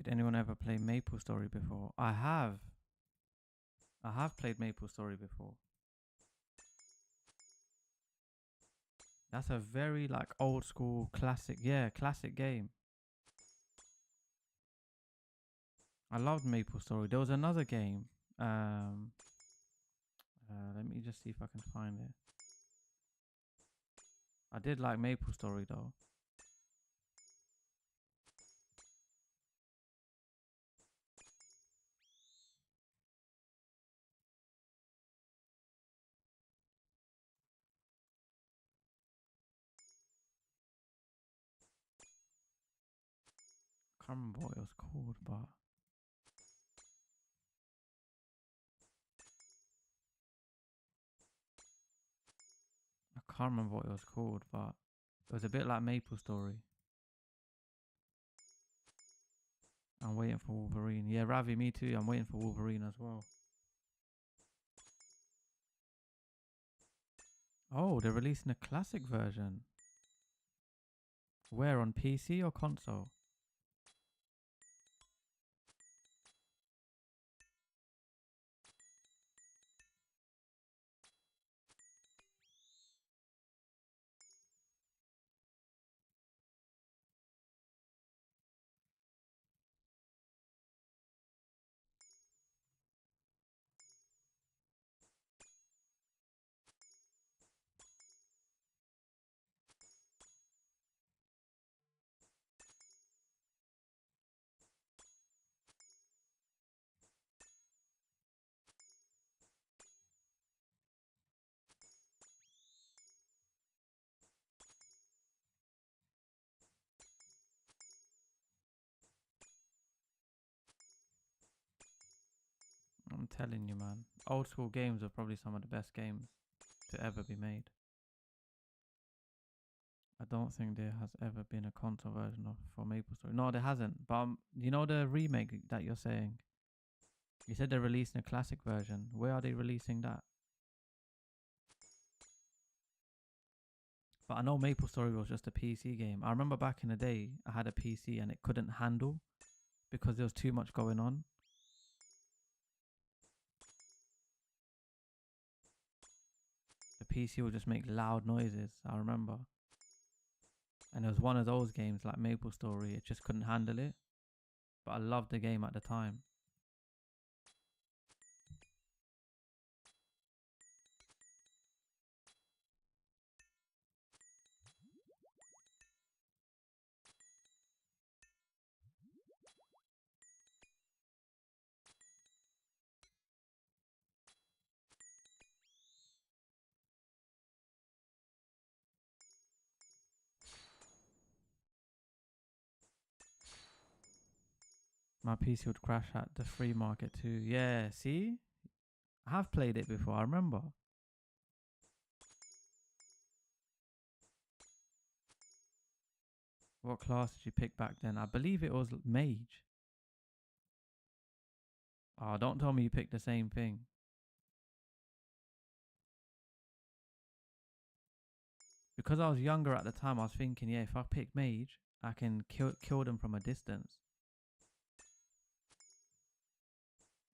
Did anyone ever play Maple Story before? I have. I have played Maple Story before. That's a very like old school classic. Yeah, classic game. I loved Maple Story. There was another game. Let me just see if I can find it. I did like Maple Story though. Can't remember what it was called, but I can't remember what it was called, but it was a bit like Maple Story. I'm waiting for Wolverine. Yeah, Ravi, me too. I'm waiting for Wolverine as well. Oh, they're releasing a classic version. Where, on PC or console? I'm telling you, man. Old school games are probably some of the best games to ever be made. I don't think there has ever been a console version of for Maple Story. No, there hasn't. But you know the remake that you're saying? You said they're releasing a classic version. Where are they releasing that? But I know Maple Story was just a PC game. I remember back in the day, I had a PC and it couldn't handle because there was too much going on. The PC would just make loud noises, I remember. And it was one of those games like Maple Story, it just couldn't handle it. But I loved the game at the time. My PC would crash at the free market too. Yeah, see? I have played it before, I remember. What class did you pick back then? I believe it was Mage. Oh, don't tell me you picked the same thing. Because I was younger at the time, I was thinking, yeah, if I pick Mage, I can kill them from a distance.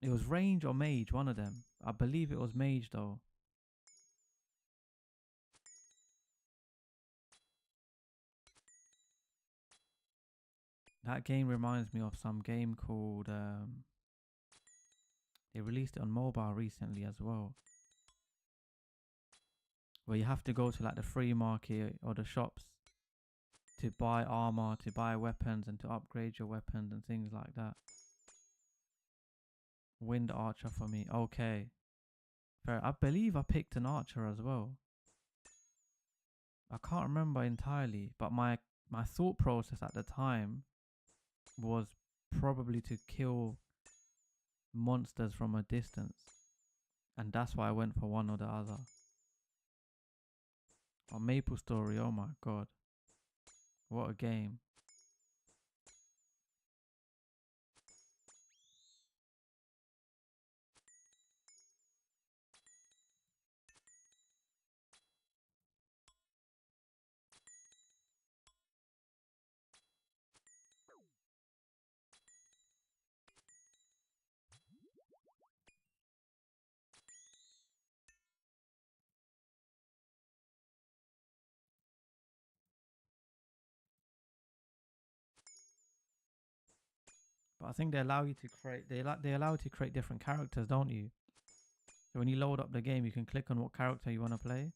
It was Range or Mage, one of them. I believe it was Mage though. That game reminds me of some game called they released it on mobile recently as well, where you have to go to like the free market or the shops to buy armor, to buy weapons, and to upgrade your weapons and things like that. Wind Archer for me. Okay. Fair. I believe I picked an Archer as well. I can't remember entirely, but my thought process at the time was probably to kill monsters from a distance. And that's why I went for one or the other. Oh, Maple Story, oh my god. What a game. But I think they allow you to create. They allow you to create different characters, don't you? So when you load up the game, you can click on what character you want to play.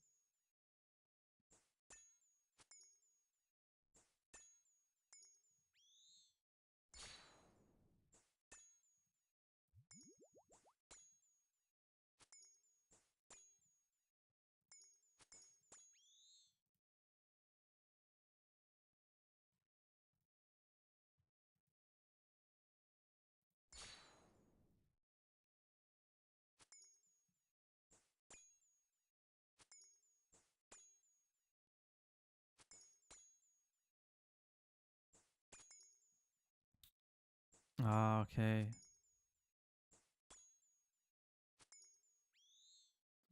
Ah, okay.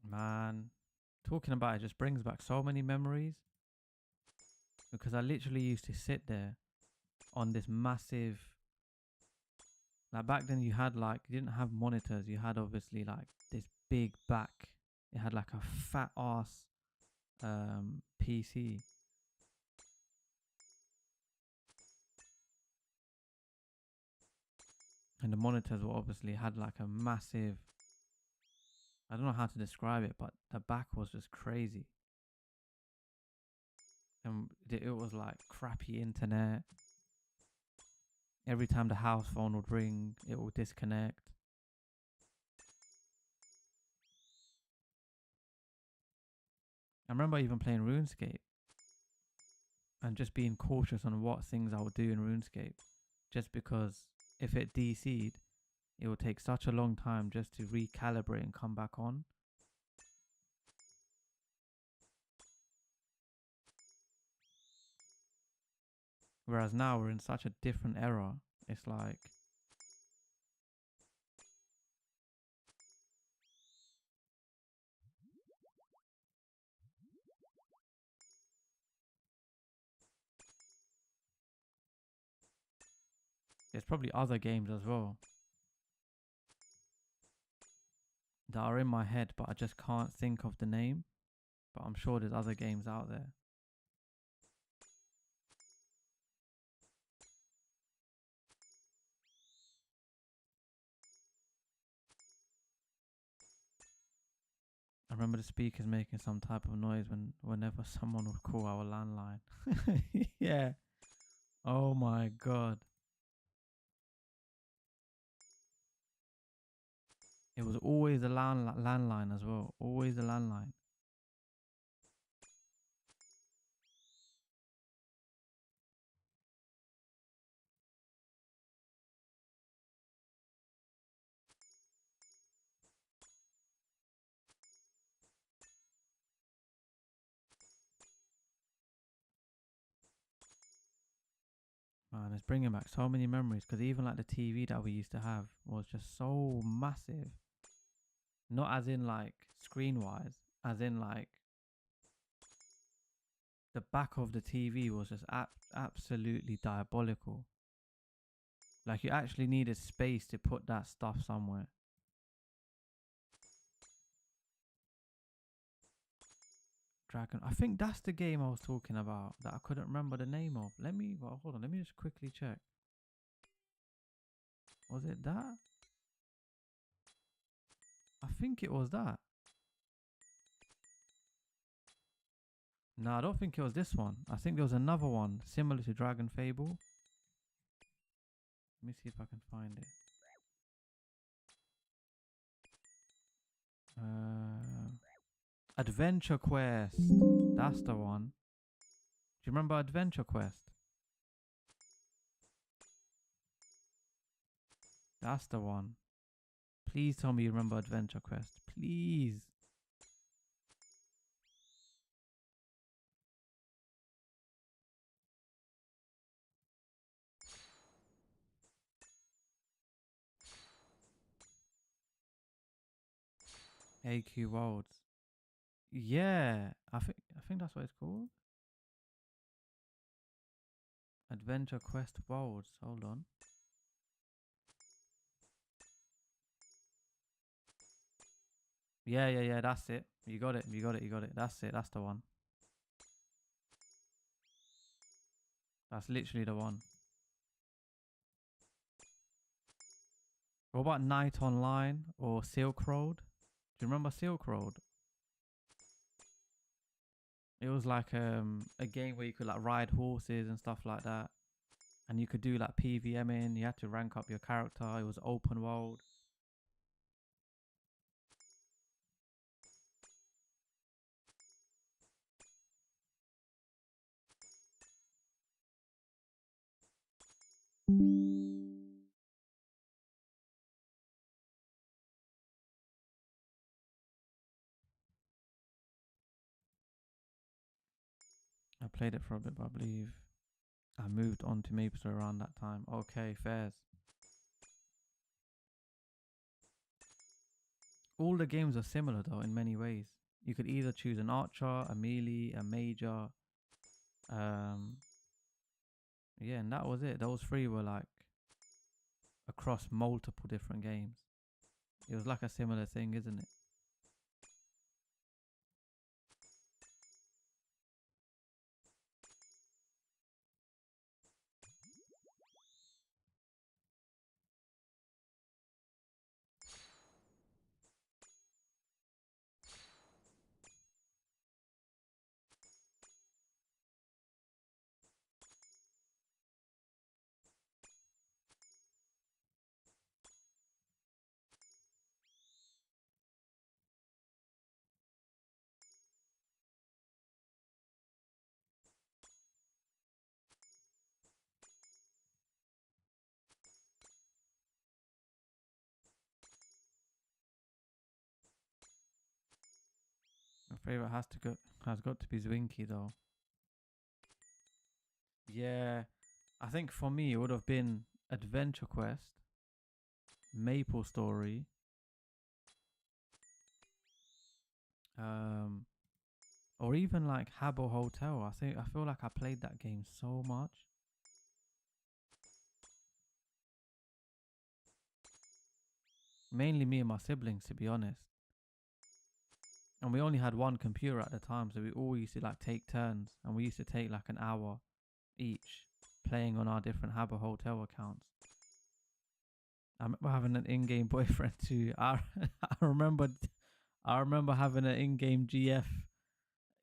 Man, talking about it just brings back so many memories. Because I literally used to sit there on this massive. Like back then, you had like you didn't have monitors. You had obviously like this big back. It had like a fat ass PC. And the monitors were obviously had like a massive. I don't know how to describe it, but the back was just crazy. And it was like crappy internet. Every time the house phone would ring, it would disconnect. I remember even playing RuneScape and just being cautious on what things I would do in RuneScape, just because if it DC'd, it would take such a long time just to recalibrate and come back on. Whereas now we're in such a different era. It's like there's probably other games as well that are in my head, but I just can't think of the name. But I'm sure there's other games out there. I remember the speakers making some type of noise whenever someone would call our landline. Yeah. Oh my god. It was always a landline as well. Always a landline. Man, it's bringing back so many memories because even like the TV that we used to have was just so massive. Not as in like screen wise, as in like the back of the TV was just absolutely diabolical. Like you actually needed space to put that stuff somewhere. Dragon. I think that's the game I was talking about that I couldn't remember the name of. Hold on, let me just quickly check. Was it that? I think it was that. No, I don't think it was this one. I think there was another one similar to Dragon Fable. Let me see if I can find it. Adventure Quest. That's the one. Do you remember Adventure Quest? That's the one. Please tell me you remember Adventure Quest. Please. AQ Worlds. Yeah, I think that's what it's called. Adventure Quest Worlds. Hold on. Yeah. That's it. You got it. That's it. That's the one. That's literally the one. What about Night Online or Silk Road? Do you remember Silk Road? It was like a game where you could like ride horses and stuff like that. And you could do like PVMing, you had to rank up your character, it was open world. I played it for a bit, but I believe I moved on to Maple around that time. Okay, fairs. All the games are similar though in many ways. You could either choose an archer, a melee, a major. Yeah, and that was it. Those three were like across multiple different games. It was like a similar thing, isn't it? My favorite has got to be Zwinky though. Yeah, I think for me it would have been Adventure Quest, Maple Story, um, or even like Habbo Hotel. I feel like I played that game so much. Mainly me and my siblings, to be honest. And we only had one computer at the time, so we all used to like take turns, and we used to take like an hour each playing on our different Habbo Hotel accounts. I remember having an in-game boyfriend too. I remember having an in-game GF.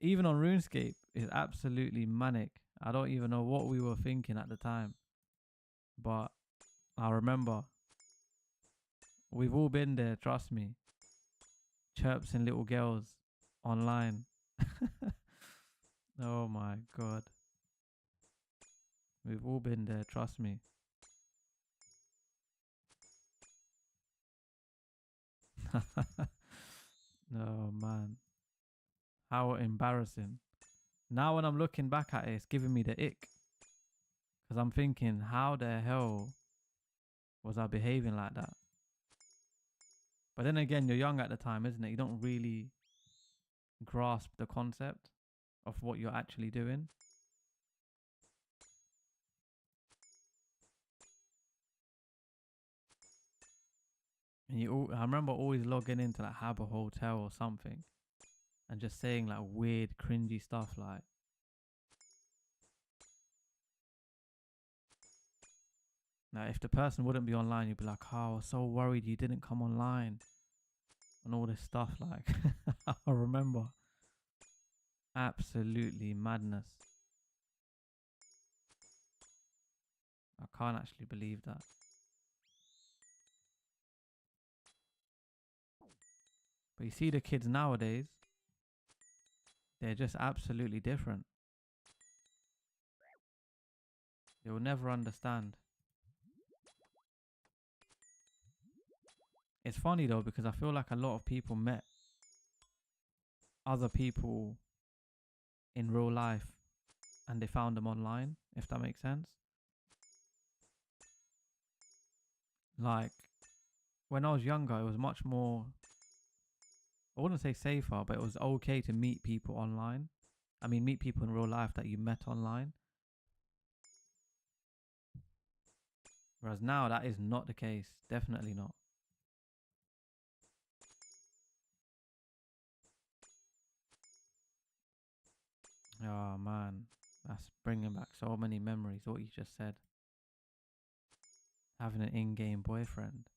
Even on RuneScape, it's absolutely manic. I don't even know what we were thinking at the time, but I remember we've all been there. Trust me. Chirps and little girls online. Oh my god, we've all been there. Trust me. Oh man, how embarrassing. Now when I'm looking back at it, it's giving me the ick. Because I'm thinking, how the hell was I behaving like that? But then again, you're young at the time, isn't it? You don't really grasp the concept of what you're actually doing. And I remember always logging into like Habbo Hotel or something and just saying like weird, cringy stuff like, now, if the person wouldn't be online, you'd be like, oh, I was so worried you didn't come online. And all this stuff, like, I remember. Absolutely madness. I can't actually believe that. But you see the kids nowadays, they're just absolutely different. They will never understand. It's funny though, because I feel like a lot of people met other people in real life and they found them online, if that makes sense. Like, when I was younger, it was much more, I wouldn't say safer, but it was okay to meet people online. I mean, meet people in real life that you met online. Whereas now, that is not the case. Definitely not. Oh, man. That's bringing back so many memories, what you just said. Having an in-game boyfriend.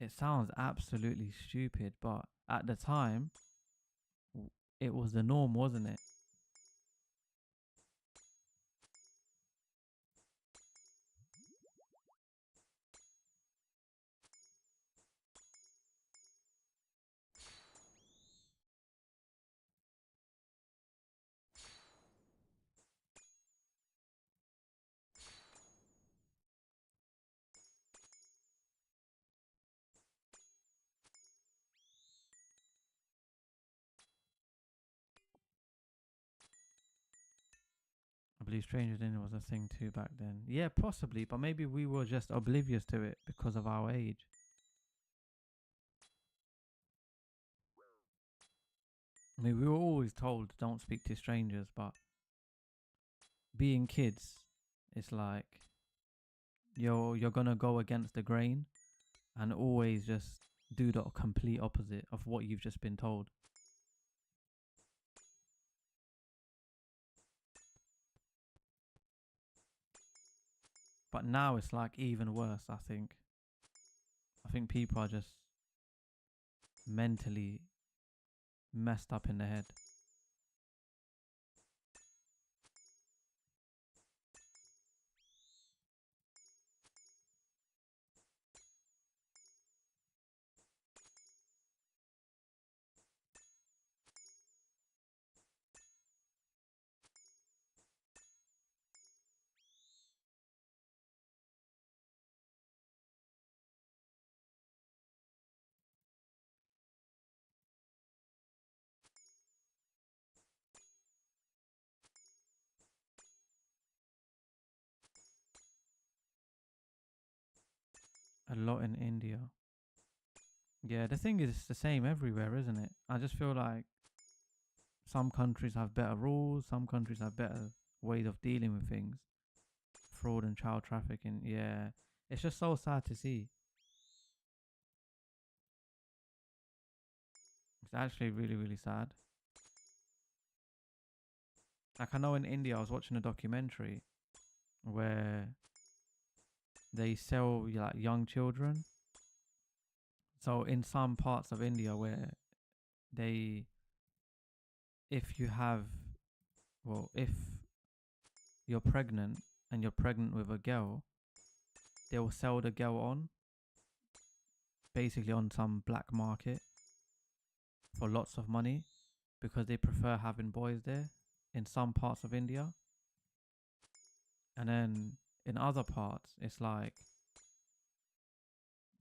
It sounds absolutely stupid, but at the time, it was the norm, wasn't it? I believe Stranger Danger was a thing too back then. Yeah, possibly, but maybe we were just oblivious to it because of our age. I mean, we were always told don't speak to strangers, but being kids, it's like you're gonna go against the grain and always just do the complete opposite of what you've just been told. But now it's like even worse, I think. I think people are just mentally messed up in the head. A lot in India. Yeah, the thing is, it's the same everywhere, isn't it? I just feel like some countries have better rules, some countries have better ways of dealing with things. Fraud and child trafficking, yeah. It's just so sad to see. It's actually really, really sad. Like, I know in India, I was watching a documentary where they sell like young children. So in some parts of India where they, if you have, well, if you're pregnant and you're pregnant with a girl, they will sell the girl on, basically on some black market for lots of money because they prefer having boys there in some parts of India. And then in other parts, it's like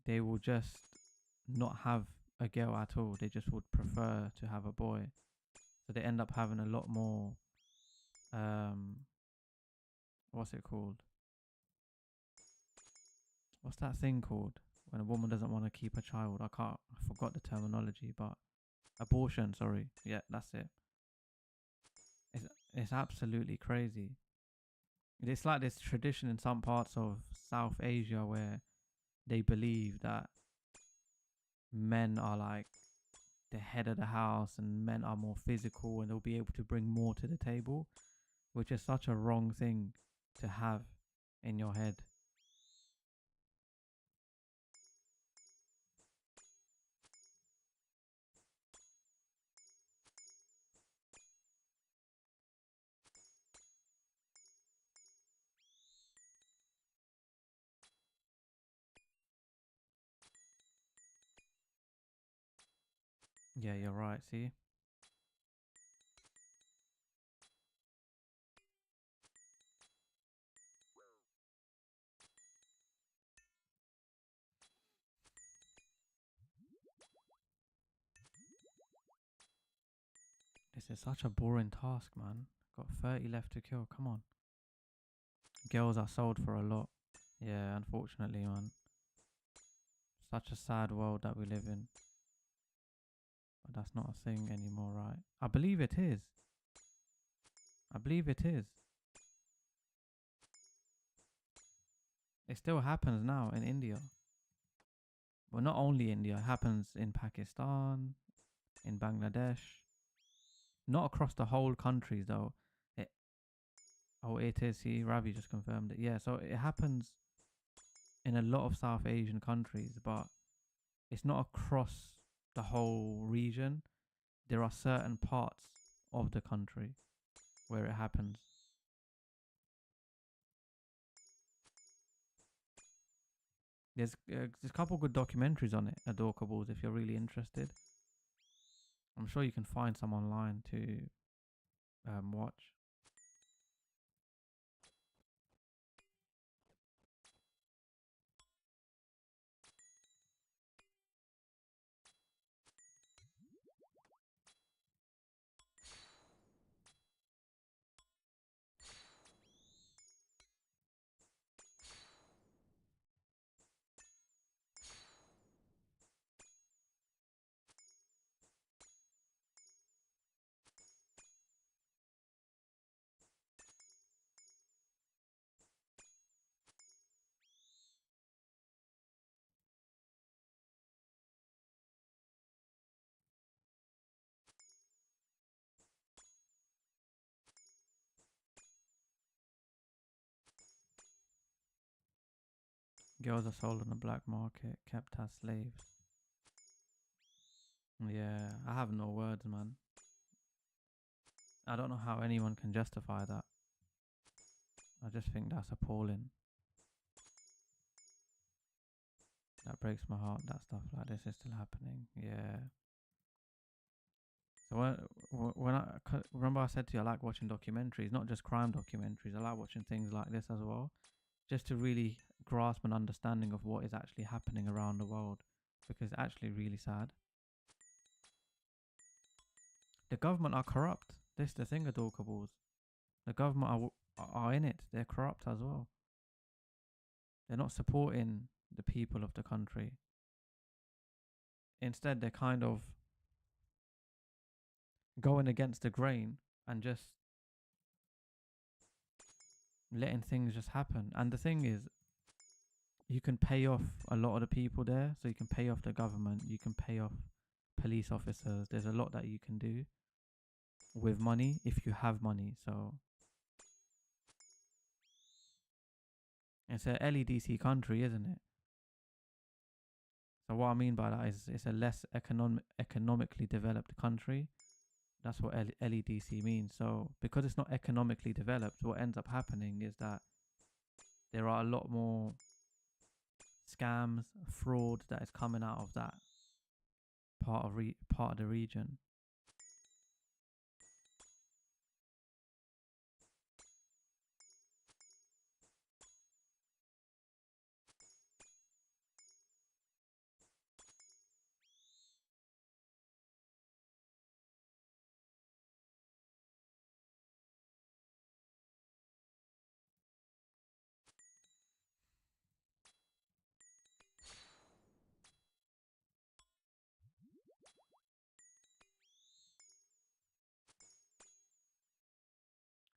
they will just not have a girl at all. They just would prefer to have a boy. So they end up having a lot more, what's it called? What's that thing called? When a woman doesn't want to keep a child. I forgot the terminology, but abortion, sorry. Yeah, that's it. It's absolutely crazy. It's like this tradition in some parts of South Asia where they believe that men are like the head of the house and men are more physical and they'll be able to bring more to the table, which is such a wrong thing to have in your head. Yeah, you're right. See, this is such a boring task, man. Got 30 left to kill. Come on. Girls are sold for a lot. Yeah, unfortunately, man. Such a sad world that we live in. But that's not a thing anymore, right? I believe it is. I believe it is. It still happens now in India. Well, not only India, it happens in Pakistan, in Bangladesh. Not across the whole countries though. It, oh, it is. See, Ravi just confirmed it. Yeah, so it happens in a lot of South Asian countries, but it's not across the whole region. There are certain parts of the country where it happens. There's a couple good documentaries on it, Adorkables, if you're really interested. I'm sure you can find some online to watch. Girls are sold on the black market, kept as slaves. Yeah, I have no words, man. I don't know how anyone can justify that. I just think that's appalling. That breaks my heart that stuff like this is still happening. Yeah. So when remember I said to you I like watching documentaries, not just crime documentaries. I like watching things like this as well, just to really grasp an understanding of what is actually happening around the world, because it's actually really sad. The government are corrupt. This is the thing, Adorkables. The government are in it. They're corrupt as well. They're not supporting the people of the country. Instead, they're kind of going against the grain and just letting things just happen. And the thing is, you can pay off a lot of the people there. So you can pay off the government. You can pay off police officers. There's a lot that you can do with money if you have money. So it's a LEDC country, isn't it? So what I mean by that is it's a less economically developed country. That's what LEDC means. So because it's not economically developed, what ends up happening is that there are a lot more scams, fraud that is coming out of that part of the region.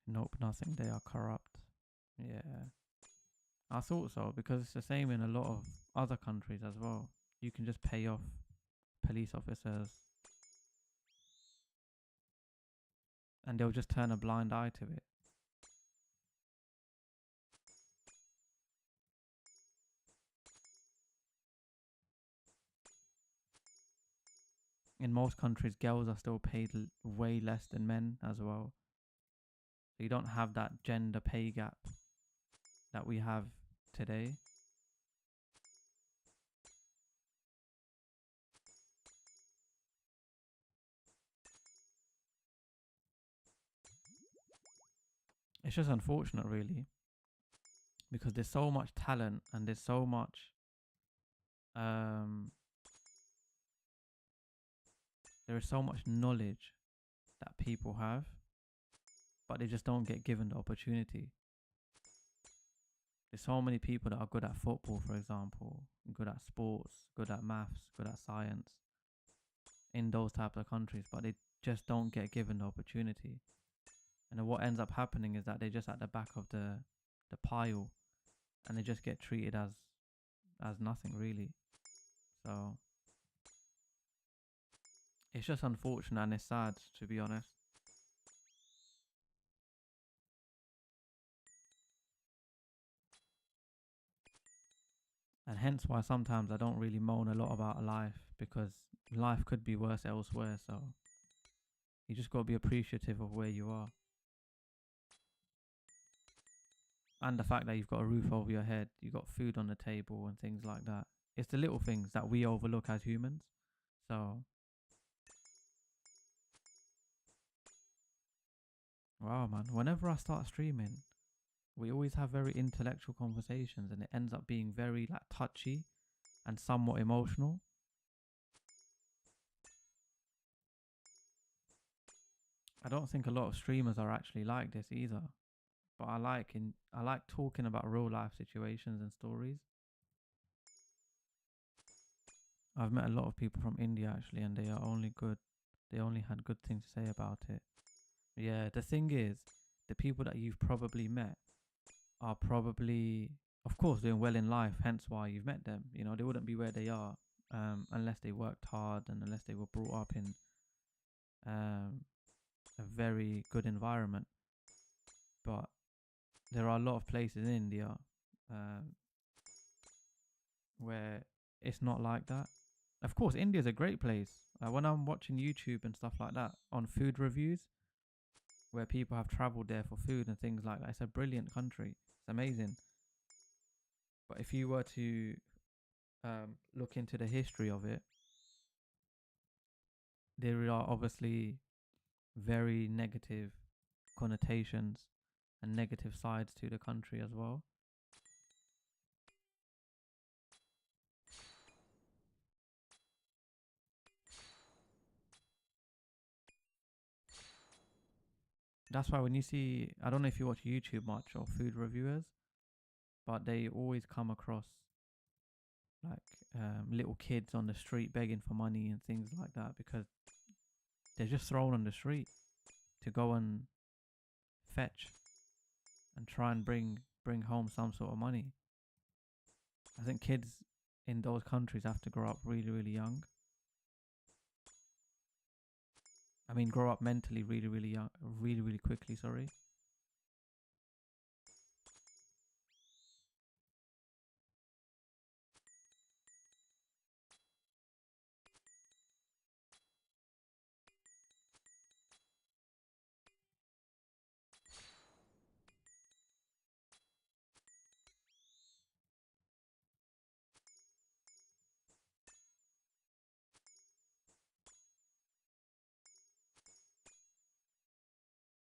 Nope, nothing. They are corrupt. Yeah. I thought so because it's the same in a lot of other countries as well. You can just pay off police officers and they'll just turn a blind eye to it. In most countries, girls are still paid way less than men as well. So you don't have that gender pay gap that we have today. It's just unfortunate, really, because there's so much talent and there's so much there is so much knowledge that people have, but they just don't get given the opportunity. There's so many people that are good at football, for example, good at sports, good at maths, good at science in those types of countries, but they just don't get given the opportunity. And then what ends up happening is that they're just at the back of the pile and they just get treated as nothing, really. So it's just unfortunate and it's sad, to be honest. And hence why sometimes I don't really moan a lot about life, because life could be worse elsewhere. So you just got to be appreciative of where you are. And the fact that you've got a roof over your head, you've got food on the table and things like that. It's the little things that we overlook as humans. So, wow, man, whenever I start streaming, we always have very intellectual conversations, and it ends up being very like touchy and somewhat emotional. I don't think a lot of streamers are actually like this either. But I like talking about real life situations and stories. I've met a lot of people from India actually, and they are only good. They only had good things to say about it. Yeah, the thing is, the people that you've probably met are probably, of course, doing well in life. Hence why you've met them. You know, they wouldn't be where they are unless they worked hard and unless they were brought up in a very good environment. But there are a lot of places in India where it's not like that. Of course, India is a great place. When I'm watching YouTube and stuff like that on food reviews, where people have traveled there for food and things like that, it's a brilliant country. It's amazing. But if you were to look into the history of it, there are obviously very negative connotations and negative sides to the country as well. That's why when you see, I don't know if you watch YouTube much or food reviewers, but they always come across like little kids on the street begging for money and things like that, because they're just thrown on the street to go and fetch and try and bring home some sort of money. I think kids in those countries have to grow up really, really young. I mean, grow up mentally really, really young, really, really quickly, sorry.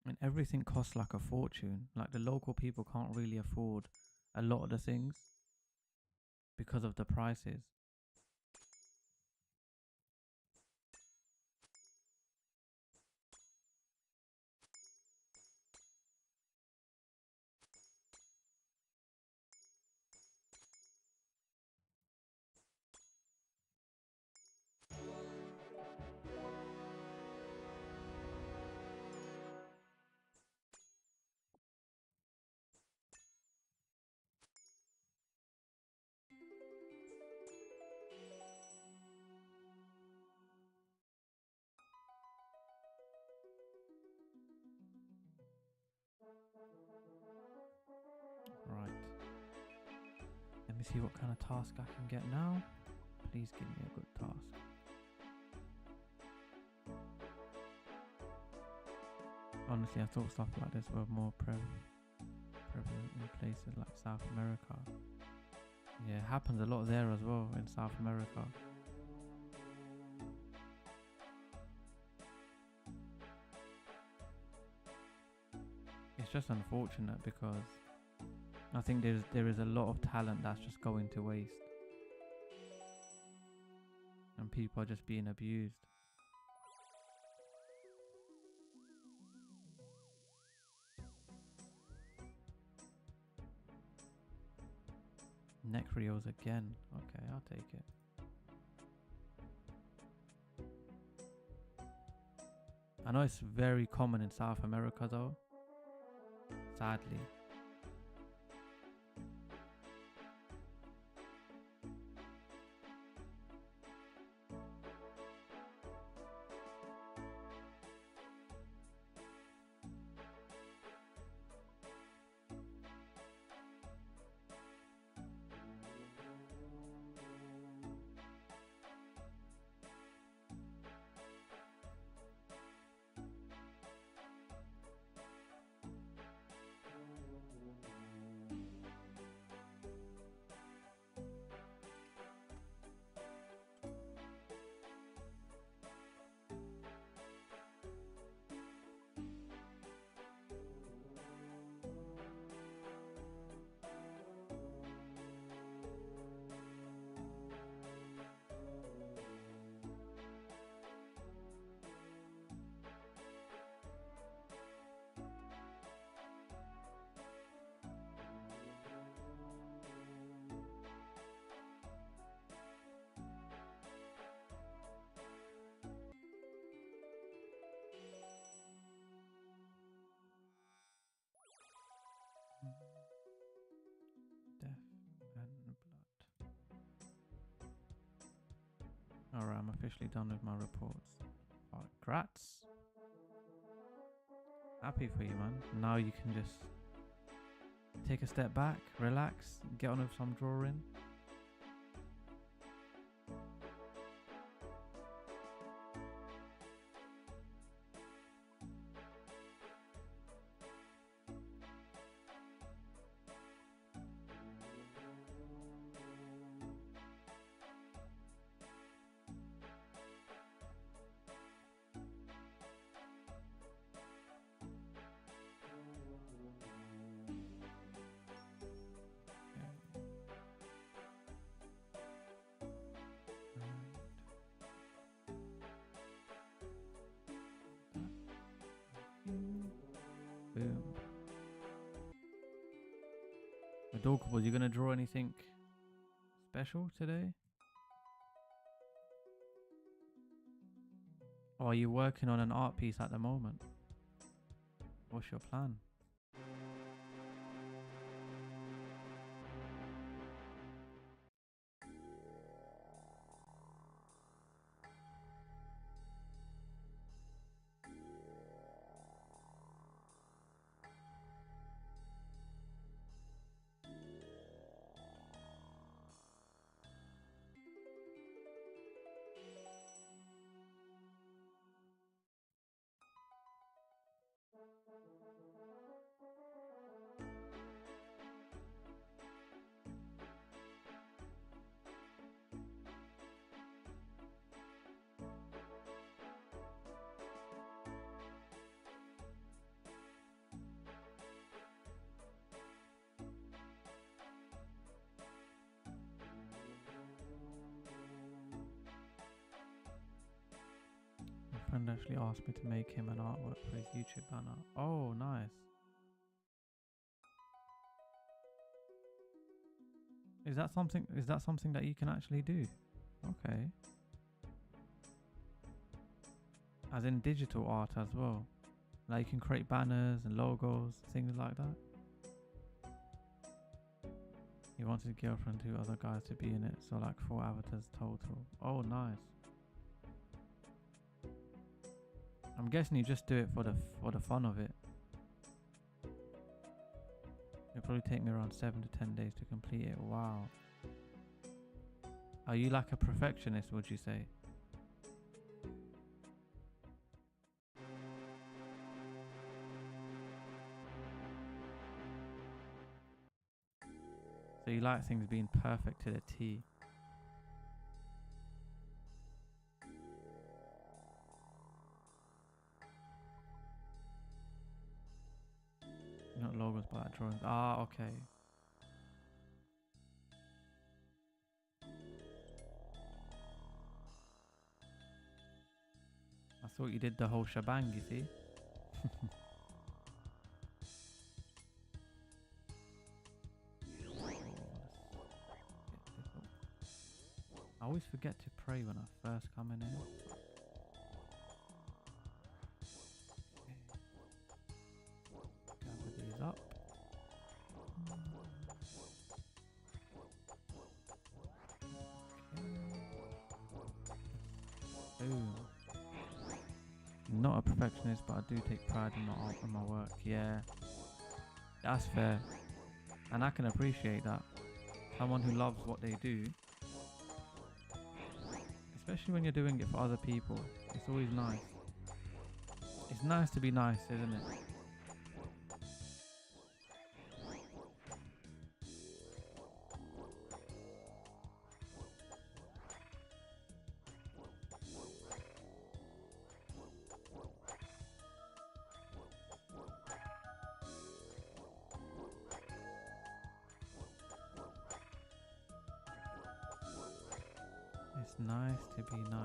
And everything costs like a fortune. Like the local people can't really afford a lot of the things because of the prices. Right. Let me see what kind of task I can get now. Please give me a good task. Honestly, I thought stuff like this were more prevalent in places like South America. Yeah, it happens a lot there as well in South America. It's just unfortunate because I think there is a lot of talent that's just going to waste. And people are just being abused. Neck reels again. Okay, I'll take it. I know it's very common in South America though. Sadly. I'm officially done with my reports. Oh, grats. Happy for you, man. Now you can just take a step back, relax, get on with some drawing. Boom. Adorkable, you gonna draw anything special today? Or are you working on an art piece at the moment? What's your plan? Friend actually asked me to make him an artwork for his YouTube banner. Oh, nice. Is that something that you can actually do? Okay. As in digital art as well. Like you can create banners and logos, things like that. He wanted a girlfriend, 2 other guys to be in it, so like 4 avatars total. Oh, nice. I'm guessing you just do it for the fun of it. It'll probably take me around 7 to 10 days to complete it. Wow. Are you like a perfectionist, would you say? So you like things being perfect to the T. Not logos, but like drawings. Ah, okay. I thought you did the whole shebang, you see. I always forget to pray when I first come in here. Gather these up. Boom. Not a perfectionist, but I do take pride in my work. Yeah, that's fair, and I can appreciate that. Someone who loves what they do, especially when you're doing it for other people, it's always nice. It's nice to be nice, isn't it? It's nice to be nice.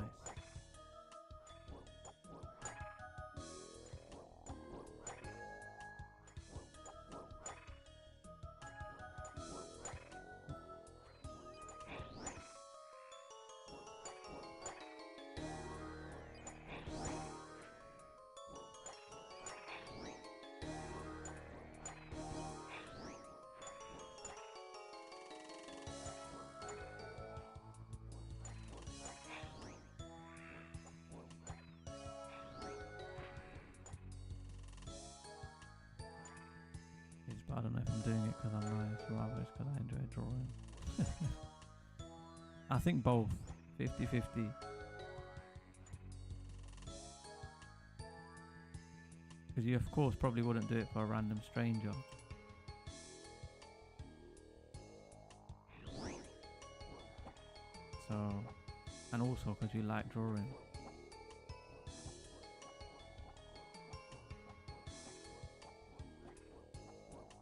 But I don't know if I'm doing it because I'm nice or rather it's because I enjoy drawing. I think both. 50-50. Because you of course probably wouldn't do it for a random stranger. So, and also because you like drawing.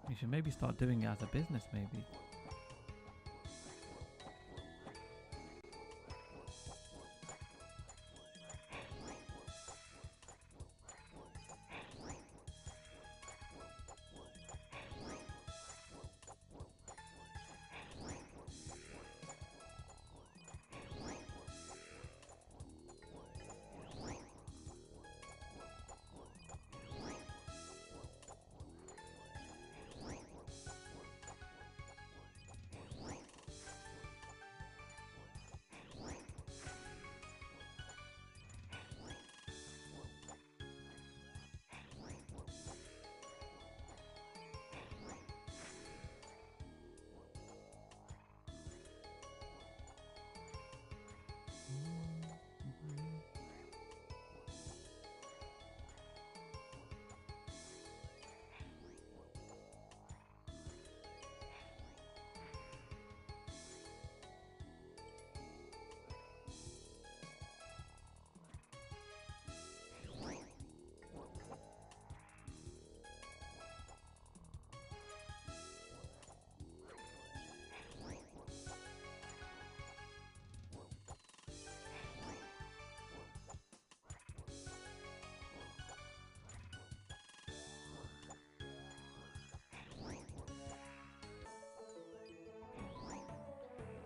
You should maybe start doing it as a business maybe.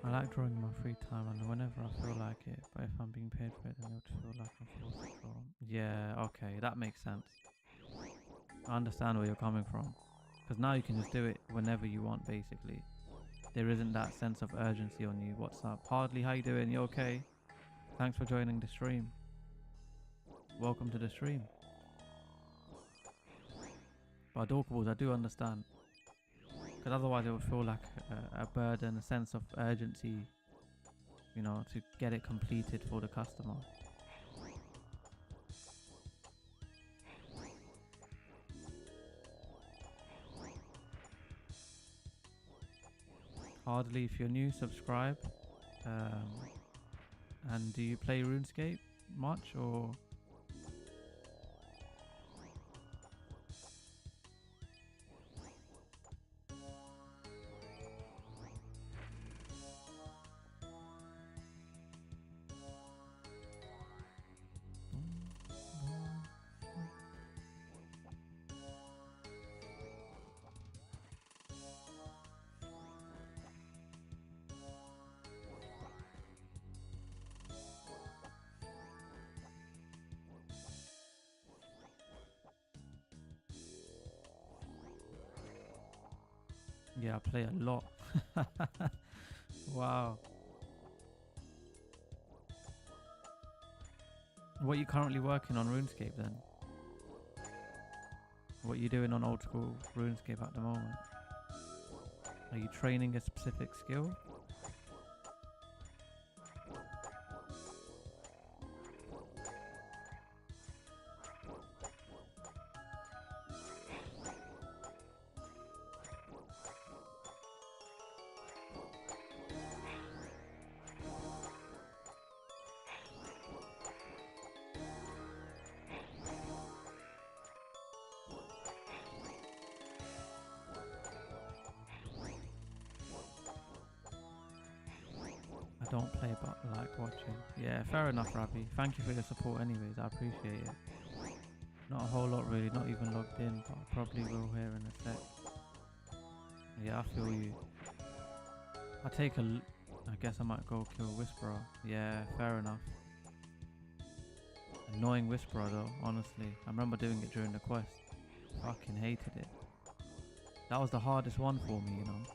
I like drawing in my free time and whenever I feel like it, but if I'm being paid for it then it would feel like I'm forced to draw. Yeah, okay, that makes sense. I understand where you're coming from. Because now you can just do it whenever you want basically. There isn't that sense of urgency on you. What's up? Hardly, how you doing? You okay? Thanks for joining the stream. Welcome to the stream. But Dorkables, I do understand. Because otherwise it would feel like a burden, a sense of urgency, you know, to get it completed for the customer. Hardly, if you're new, subscribe. And do you play RuneScape much or? Yeah, I play a lot. Wow. What are you currently working on RuneScape then? What are you doing on old school RuneScape at the moment? Are you training a specific skill? I don't play but like watching. Yeah, fair enough, Rabbi. Thank you for your support anyways, I appreciate it. Not a whole lot really, not even logged in, but I probably will here in a sec. Yeah, I feel you. I guess I might go kill Whisperer. Yeah, fair enough. Annoying Whisperer though, honestly. I remember doing it during the quest. Fucking hated it. That was the hardest one for me, you know.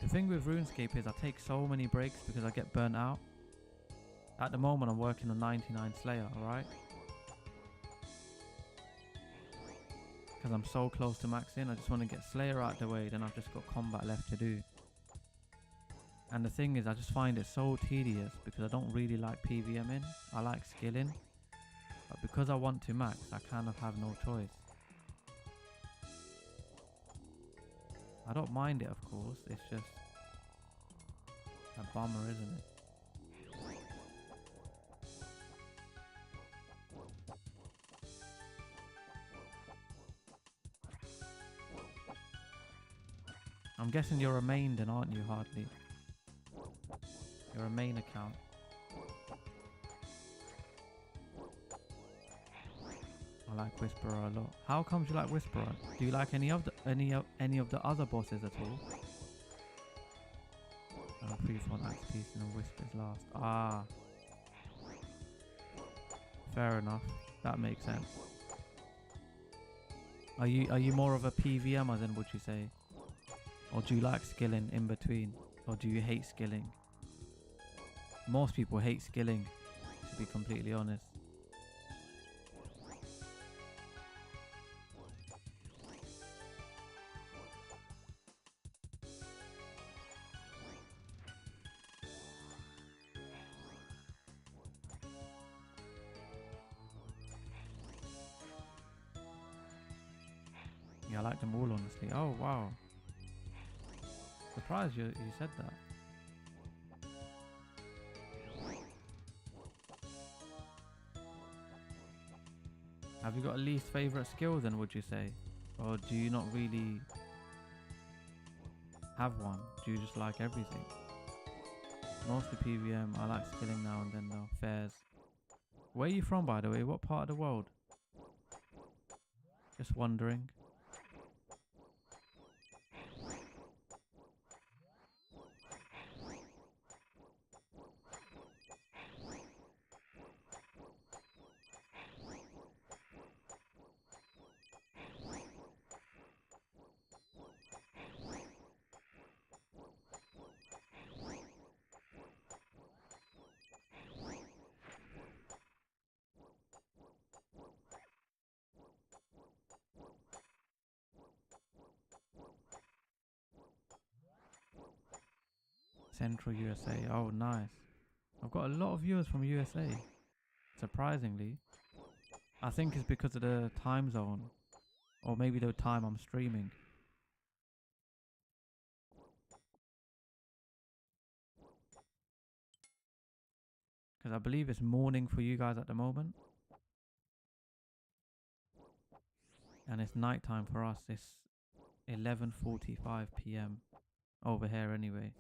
The thing with RuneScape is I take so many breaks because I get burnt out. At the moment I'm working on 99 Slayer, alright? Because I'm so close to maxing. I just want to get Slayer out the way. Then I've just got combat left to do. And the thing is, I just find it so tedious because I don't really like PVMing. I like skilling. But because I want to max, I kind of have no choice. I don't mind it, of course. It's just a bummer, isn't it? I'm guessing you're a main then, aren't you, Hardly? You're a main account. I like Whisperer a lot. How comes you like Whisperer? Do you like any of the other bosses at all? Brief on Axe Piece and Whispers last. Ah, fair enough. That makes sense. Are you more of a PVMer then, would you say? Or do you like skilling in between? Or do you hate skilling? Most people hate skilling, to be completely honest. Yeah, I like them all, honestly. Oh, wow. Surprised you said that. Have you got a least favourite skill then, would you say? Or do you not really have one? Do you just like everything? Mostly PVM. I like skilling now and then though. Fairs. Where are you from, by the way? What part of the world? Just wondering. Central USA. Oh, nice. I've got a lot of viewers from USA. Surprisingly. I think it's because of the time zone. Or maybe the time I'm streaming. Because I believe it's morning for you guys at the moment. And it's nighttime for us. It's 11:45 p.m. over here anyway.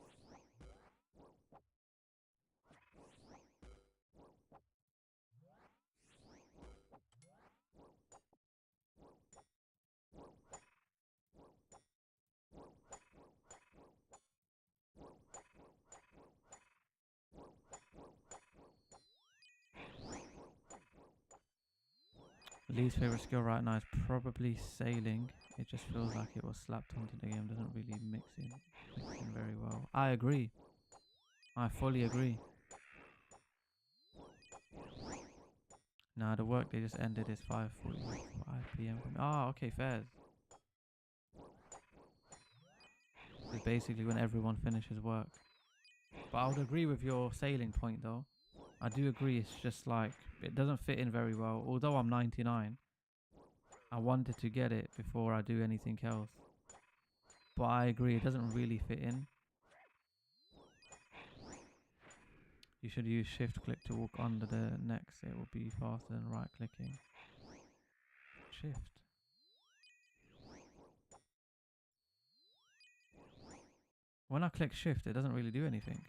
Least favorite skill right now is probably sailing. It just feels like it was slapped onto the game. Doesn't really mix in very well. I agree. I fully agree. Nah, the work they just ended is 5:45 p.m. Ah, okay, fairs. It's basically when everyone finishes work. But I would agree with your sailing point though. I do agree, it's just like, it doesn't fit in very well. Although I'm 99, I wanted to get it before I do anything else. But I agree, it doesn't really fit in. You should use shift click to walk under the necks. It will be faster than right clicking. Shift. When I click shift, it doesn't really do anything.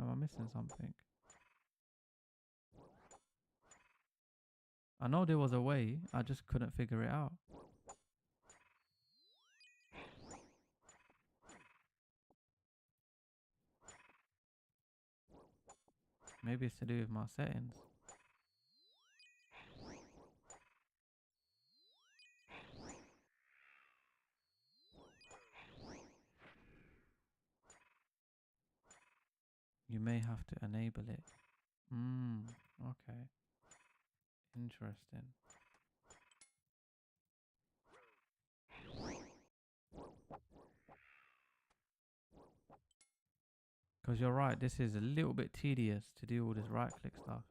Am I missing something? I know there was a way, I just couldn't figure it out. Maybe it's to do with my settings. You may have to enable it. Okay. Interesting. Because you're right, this is a little bit tedious to do all this right click stuff.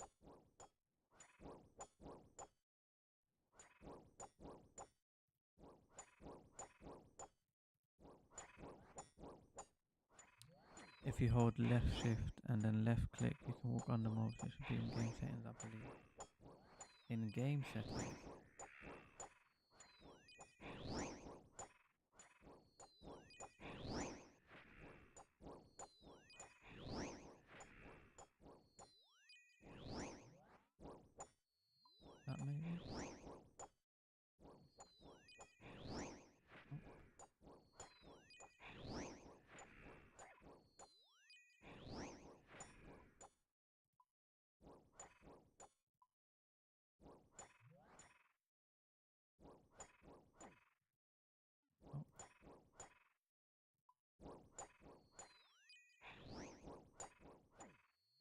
If you hold left shift and then left click, you can walk under mobs. It should be in game settings, I believe. In game settings. That maybe?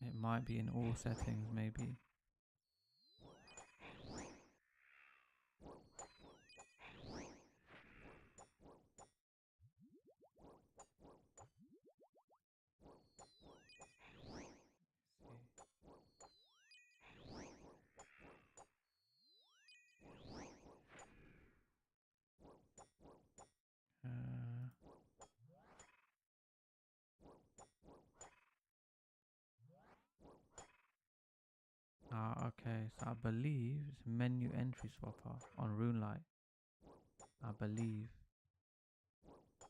It might be in all settings, maybe. Okay, so I believe it's menu entry swapper on RuneLite. I believe,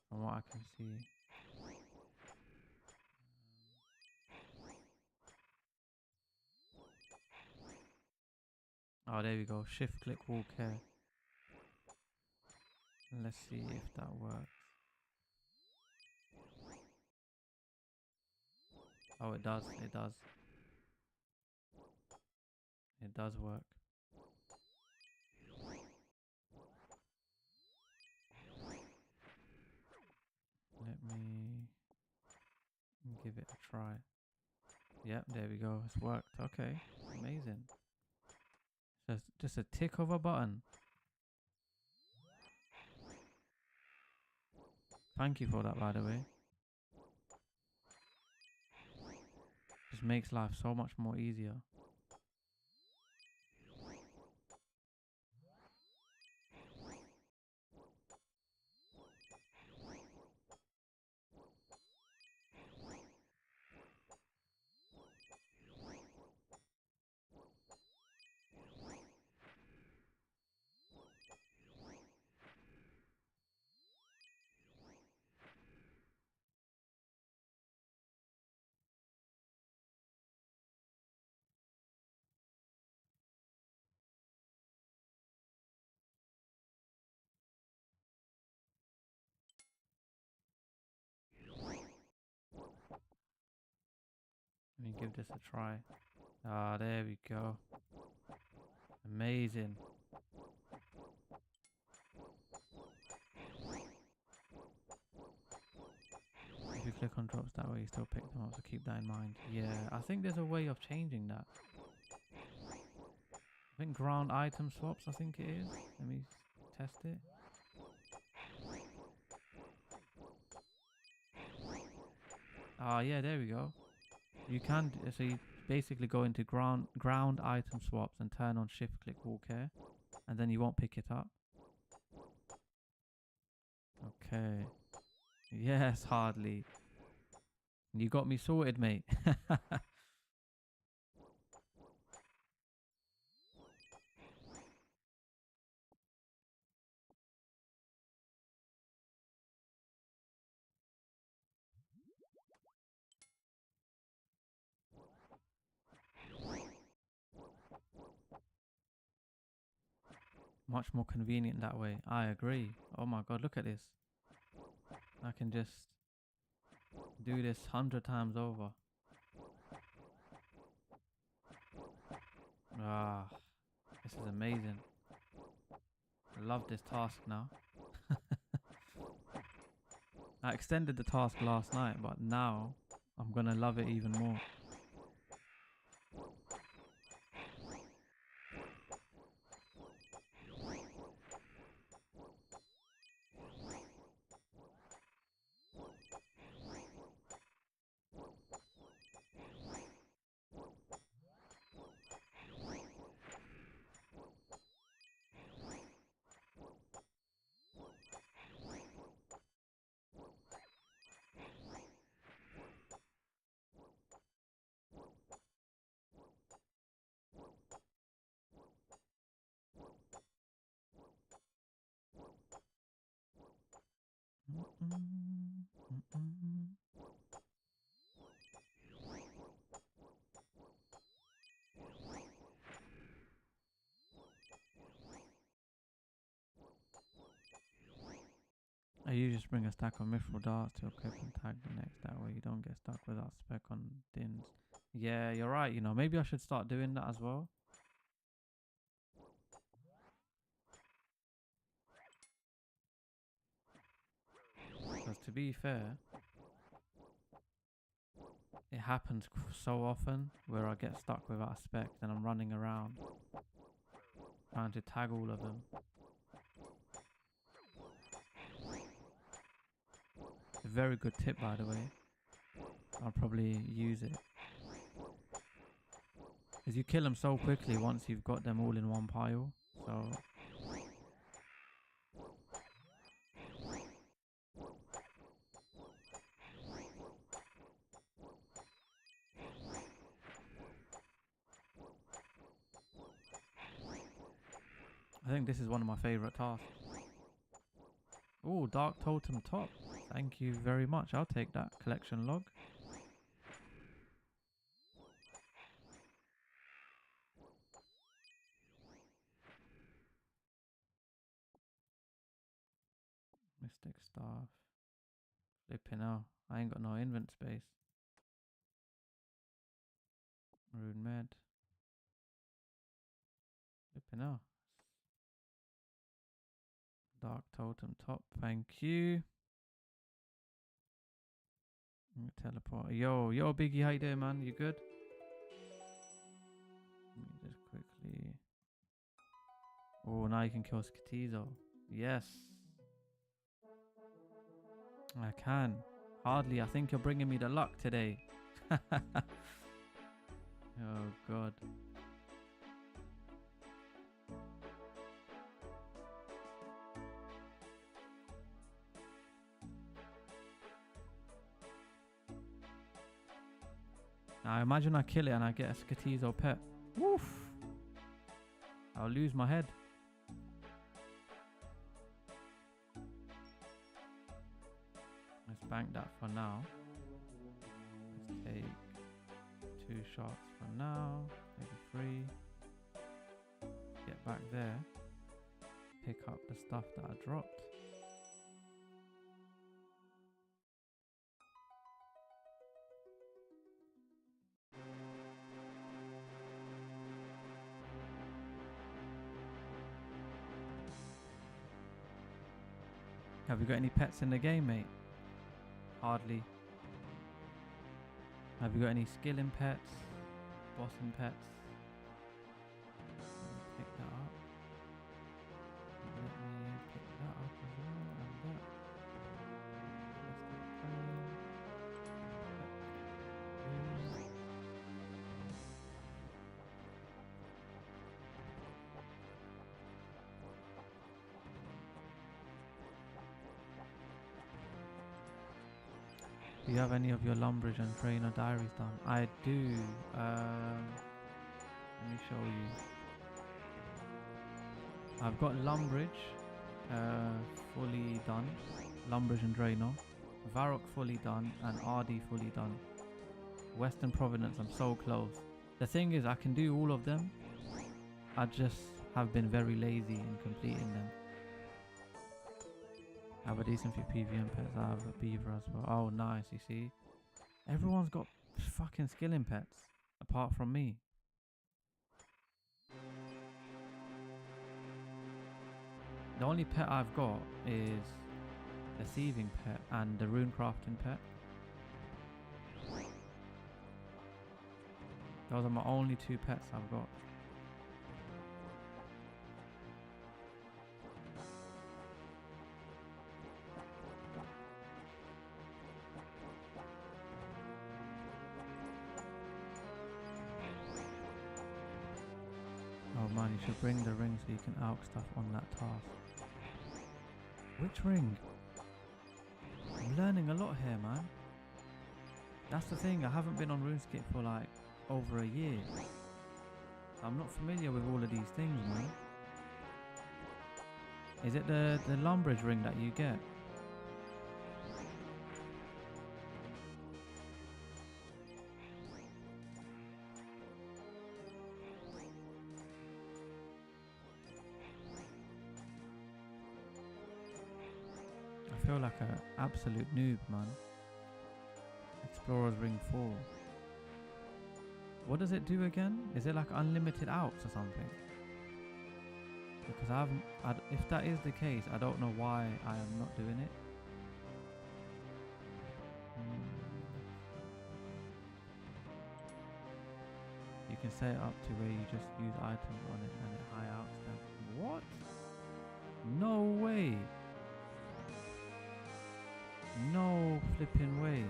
from what I can see. Oh, there we go. Shift click walk here. Let's see if that works. Oh, it does. It does. It does work. Let me give it a try. Yep, there we go. It's worked. Okay, amazing. Just a tick of a button. Thank you for that, by the way. Just makes life so much more easier. Let me give this a try. Ah, there we go. Amazing. If you click on drops that way, you still pick them up, so keep that in mind. Yeah, I think there's a way of changing that. I think ground item swaps, I think it is. Let me test it. Ah, yeah, there we go. You can, so you basically go into ground item swaps and turn on shift click walk here, and then you won't pick it up. Okay. Yes, hardly. You got me sorted, mate. Much more convenient that way. I agree. Oh my god, look at this. I can just do this 100 times over. Ah, this is amazing. I love this task now. I extended the task last night, but now I'm gonna love it even more. You just bring a stack of mithril darts to equip and tag the next. That way you don't get stuck without spec on dins. Yeah, you're right. You know, maybe I should start doing that as well. Because to be fair, it happens so often where I get stuck without a spec, then I'm running around trying to tag all of them. A very good tip, by the way. I'll probably use it. Because you kill them so quickly once you've got them all in one pile. So I think this is one of my favorite tasks. Oh, Dark Totem top. Thank you very much. I'll take that. Collection log. Mystic staff. Flipping out. I ain't got no invent space. Rune med. Flipping out. Dark Totem top. Thank you. Teleport. Yo, Biggie, how you doing, man? You good? Let me just quickly. Oh, now you can kill Skatizo. Yes. I can. Hardly. I think you're bringing me the luck today. Oh, God. Now imagine I kill it and I get a Skatizo pet. Woof! I'll lose my head. Let's bank that for now. Let's take 2 shots for now. Maybe 3. Get back there. Pick up the stuff that I dropped. Have you got any pets in the game, mate? Hardly. Have you got any skilling pets? Bossing pets? Pick that up. Let me pick that up as well, and that. Do you have any of your Lumbridge and Trainer diaries done? I do. Let me show you. I've got Lumbridge fully done. Lumbridge and Draenor. Varrock fully done. And RD fully done. Western Providence, I'm so close. The thing is, I can do all of them. I just have been very lazy in completing them. I have a decent few PVM pets. I have a beaver as well. Oh, nice. You see, everyone's got fucking skilling pets apart from me. The only pet I've got is the thieving pet and the rune crafting pet. Those are my only 2 pets I've got. Oh man, you should bring the ring so you can alch stuff on that task. Which ring? I'm learning a lot here, man. That's the thing, I haven't been on RuneScape for like over a year. I'm not familiar with all of these things, man. Is it the Lumbridge ring that you get? feel like an absolute noob, man. Explorer's Ring 4. What does it do again? Is it like unlimited outs or something? Because if that is the case, I don't know why I am not doing it. You can set it up to where you just use items on it and it high outs them. What? No way. No flipping way.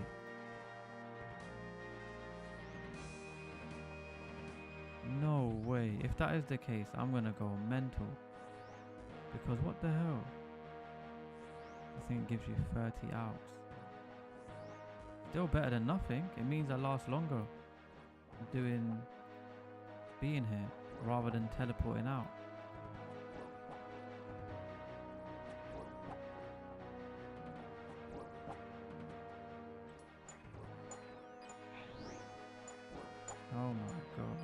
No way. If that is the case, I'm gonna go mental. Because what the hell? I think it gives you 30 outs. Still better than nothing. It means I last longer being here rather than teleporting out. Oh my god.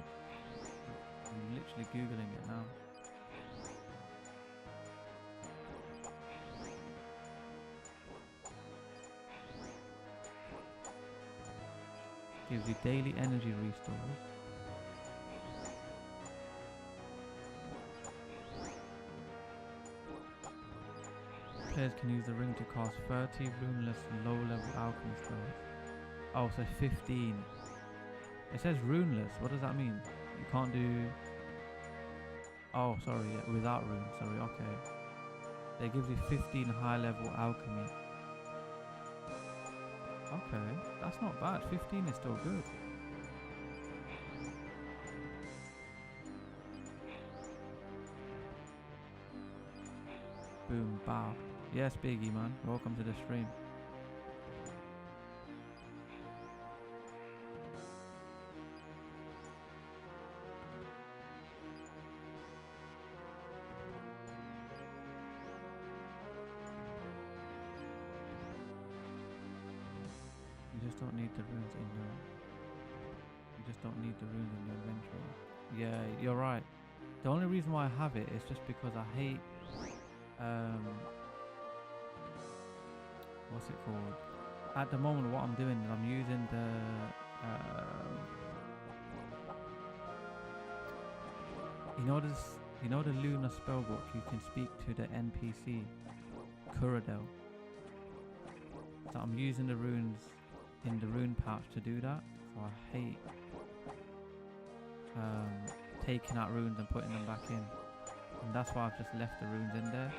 I'm literally googling it now. Gives you daily energy restores. Players can use the ring to cast 30 runeless low-level alchemy spells. Oh, so 15. It says runeless. What does that mean? You can't do... Oh, sorry, yeah, without rune. Sorry, okay. It gives you 15 high-level alchemy. Okay, that's not bad. 15 is still good. Boom, bow. Yes, Biggie, man. Welcome to the stream. You just don't need the runes in your... You just don't need the runes in your inventory. Yeah, you're right. The only reason why I have it is just because I hate... what's it called? At the moment, what I'm doing is I'm using the you know the Lunar spellbook. You can speak to the NPC Kuradel. So I'm using the runes in the rune pouch to do that. So I hate taking out runes and putting them back in, and that's why I've just left the runes in there.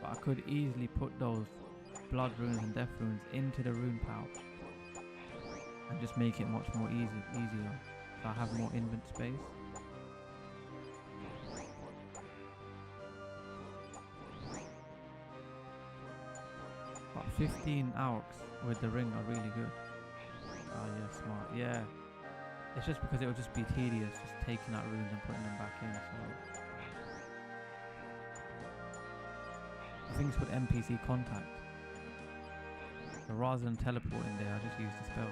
But I could easily put those blood runes and death runes into the rune pouch and just make it much more easier, so I have more invent space. But 15 alks with the ring are really good. Oh yeah, smart. Yeah, it's just because it would just be tedious just taking out runes and putting them back in. So I think it's called NPC contact. So rather than teleporting there, I just use the spell.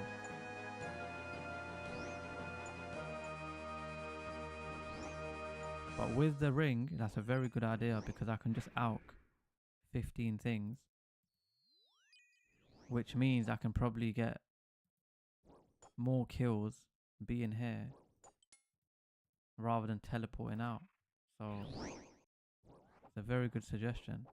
But with the ring, that's a very good idea because I can just alch 15 things, which means I can probably get more kills being here rather than teleporting out. So it's a very good suggestion.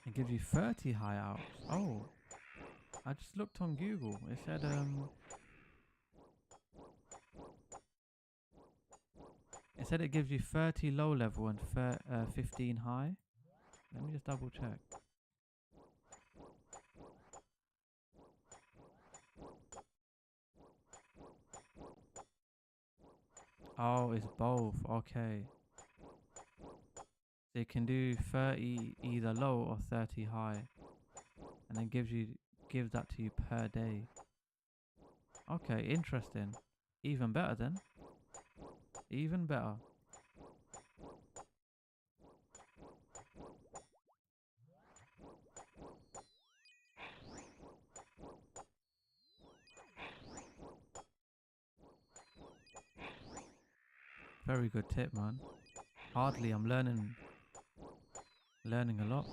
It gives you 30 high outs. Oh, I just looked on Google. It said it gives you 30 low level and 15 high. Let me just double check. Oh, it's both. Okay. So it can do 30 either low or 30 high, and then gives that to you per day. Okay, interesting. Even better then. Even better. Very good tip, man. Hardly, I'm learning a lot.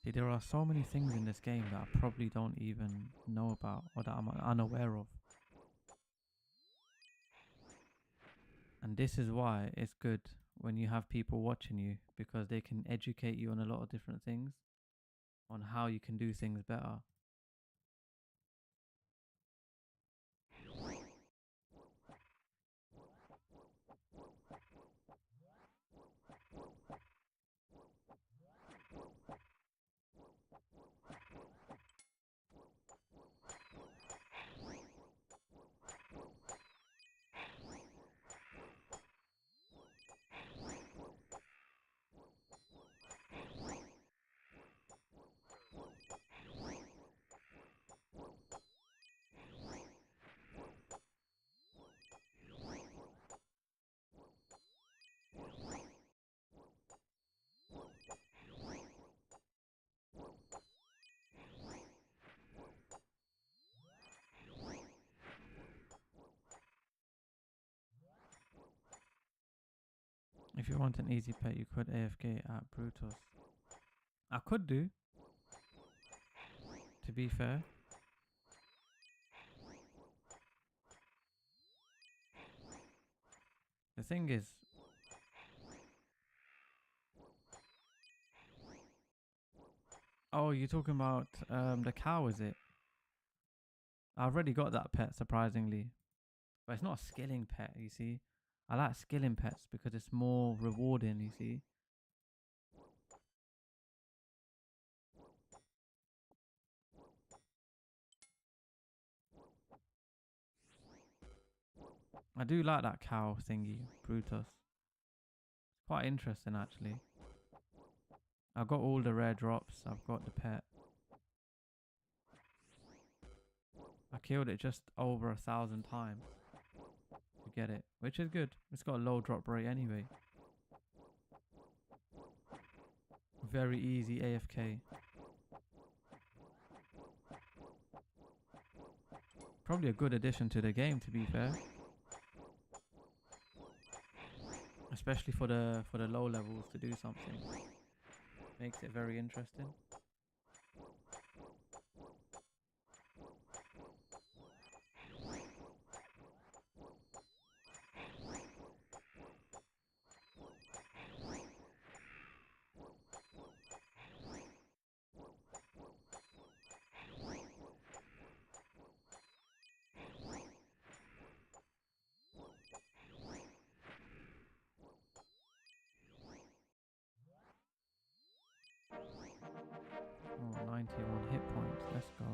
See, there are so many things in this game that I probably don't even know about or that I'm unaware of. And this is why it's good when you have people watching you, because they can educate you on a lot of different things, on how you can do things better. If you want an easy pet, you could AFK at Brutus. I could do, to be fair. The thing is, oh, you're talking about the cow, is it? I've already got that pet, surprisingly. But it's not a skilling pet, you see. I like skilling pets because it's more rewarding, you see. I do like that cow thingy, Brutus. Quite interesting, actually. I've got all the rare drops. I've got the pet. I killed it just over 1,000 times to get it, which is good. It's got a low drop rate anyway. Very easy AFK. Probably a good addition to the game, to be fair. Especially for the low levels to do something. Makes it very interesting. Oh, 91 hit points. Let's go.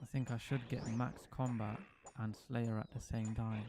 I think I should get max combat and Slayer at the same time.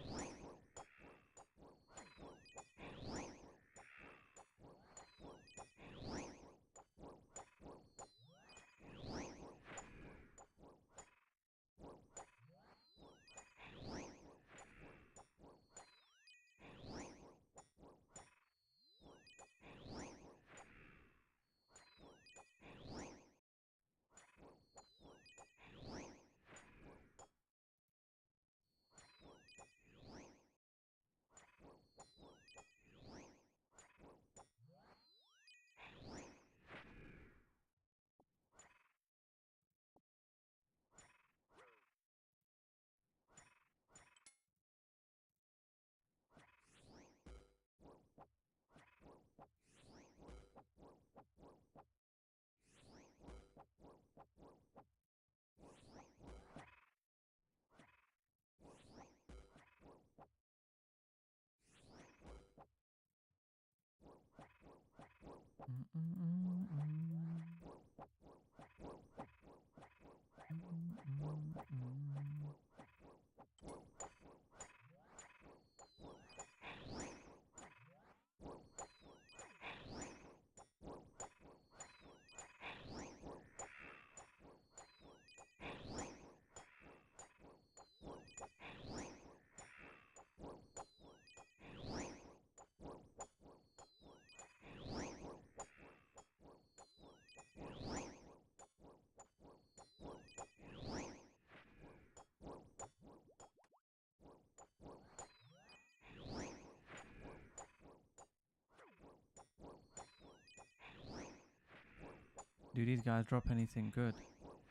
Do these guys drop anything good?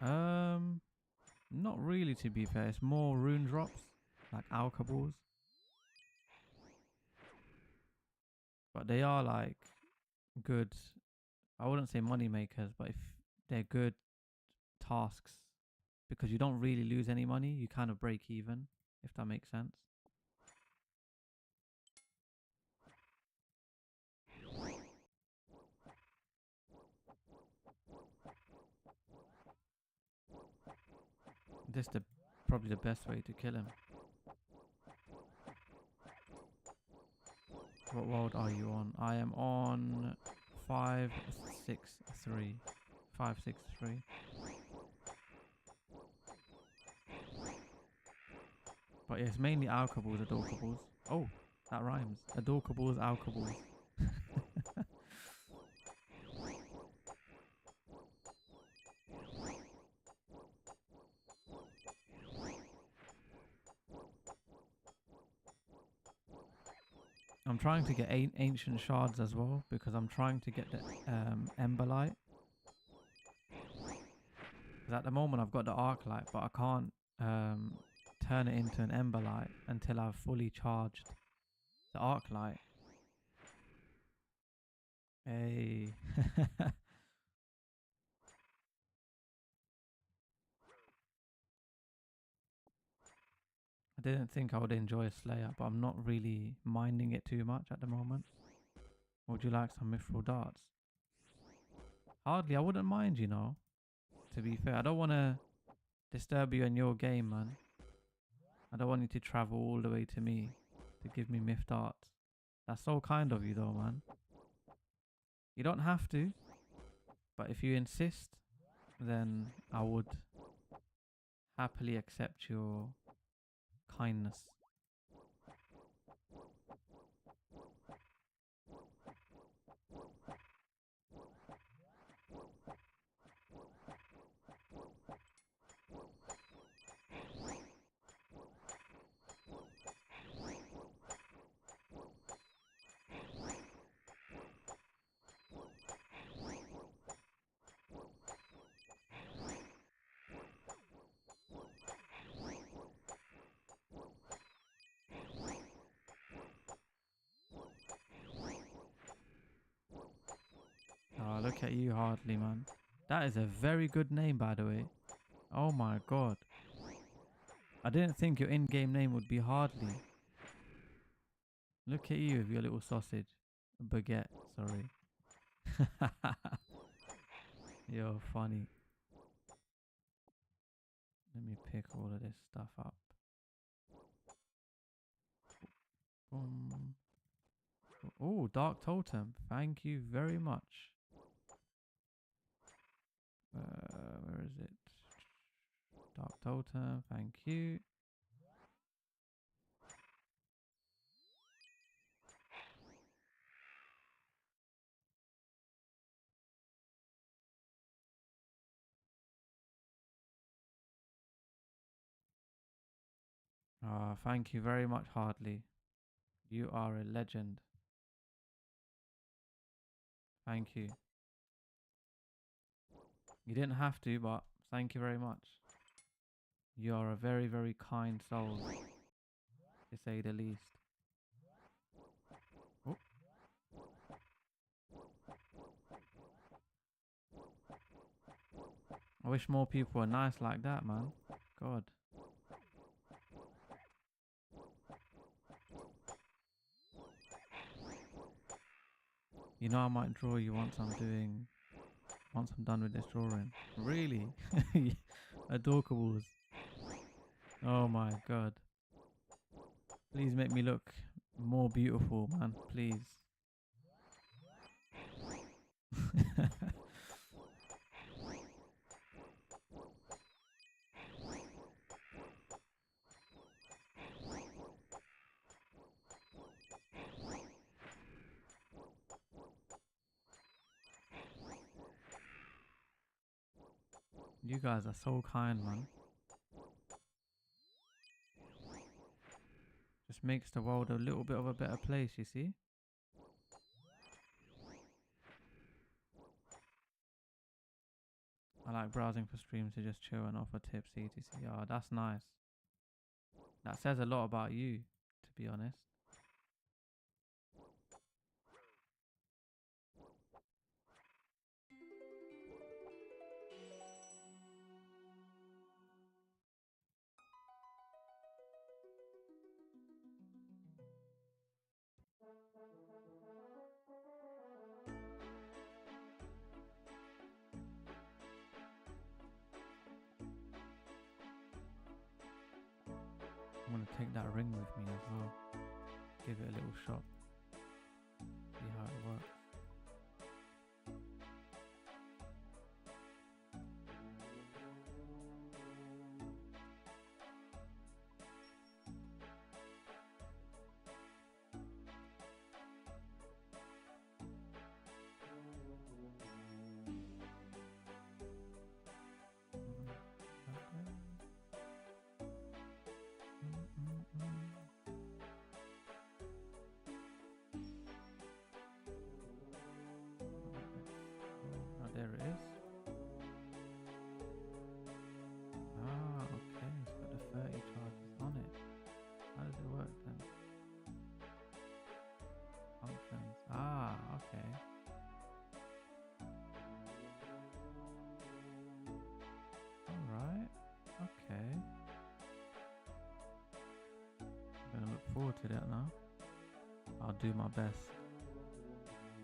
Not really, to be fair. It's more rune drops, like alkaballs. But they are like good. I wouldn't say money makers, but if they're good tasks, because you don't really lose any money, you kind of break even, if that makes sense. This is probably the best way to kill him. What world are you on? I am on 563. 563. But yeah, it's mainly alkaballs, adorkables. Oh, that rhymes. Adorkables, alkaballs. I'm trying to get ancient shards as well, because I'm trying to get the emberlight. Because at the moment I've got the arc light, but I can't turn it into an emberlight until I've fully charged the arc light. Hey. I didn't think I would enjoy a Slayer, but I'm not really minding it too much at the moment. Would you like some mithril darts? Hardly, I wouldn't mind, you know. To be fair, I don't want to disturb you in your game, man. I don't want you to travel all the way to me to give me myth darts. That's so kind of you though, man. You don't have to, but if you insist, then I would happily accept your kindness. Oh, look at you, Hardly, man. That is a very good name, by the way. Oh my god. I didn't think your in-game name would be Hardly. Look at you with your little sausage. Baguette, sorry. You're funny. Let me pick all of this stuff up. Boom. Oh, Dark Totem. Thank you very much. Where is it? Dark Totem. Thank you. Thank you very much, Hardly. You are a legend. Thank you. You didn't have to, but thank you very much. You are a very, very kind soul, to say the least. Oh. I wish more people were nice like that, man. God. You know I might draw you once I'm done with this drawing. Really? Adorkables. Oh my god. Please make me look more beautiful, man. Please. You guys are so kind, man. Just makes the world a little bit of a better place, you see? I like browsing for streams to just chill and offer tips, etc. Oh, that's nice. That says a lot about you, to be honest. I'm gonna take that ring with me as well. Give it a little shot. See how it works. Oh, there it is. Ah, okay. It's got the 30 charges on it. How does it work then? Functions. Ah, okay. Alright. Okay. I'm gonna look forward to that now. I'll do my best.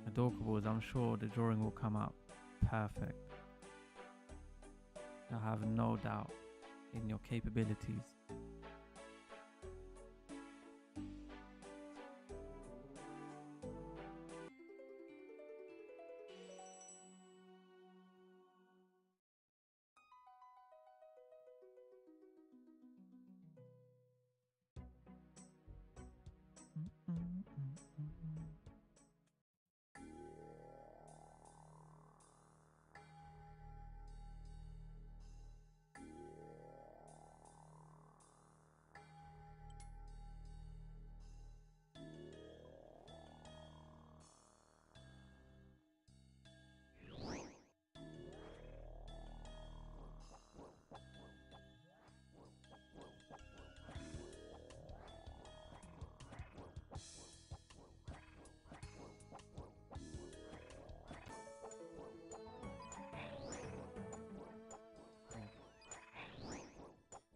Adorkables, I'm sure the drawing will come out perfect. I have no doubt in your capabilities.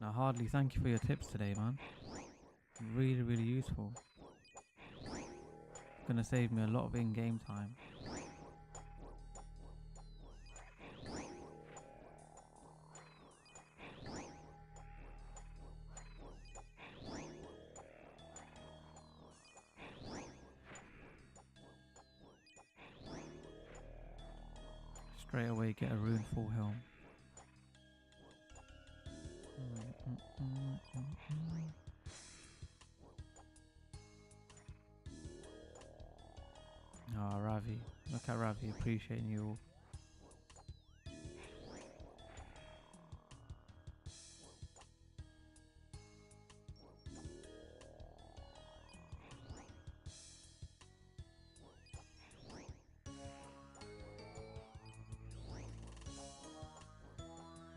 Now, Hardly, thank you for your tips today, man. Really, really useful. Gonna save me a lot of in-game time. Straight away get a rune full helm. Oh, Ravi. Look at Ravi appreciating you all.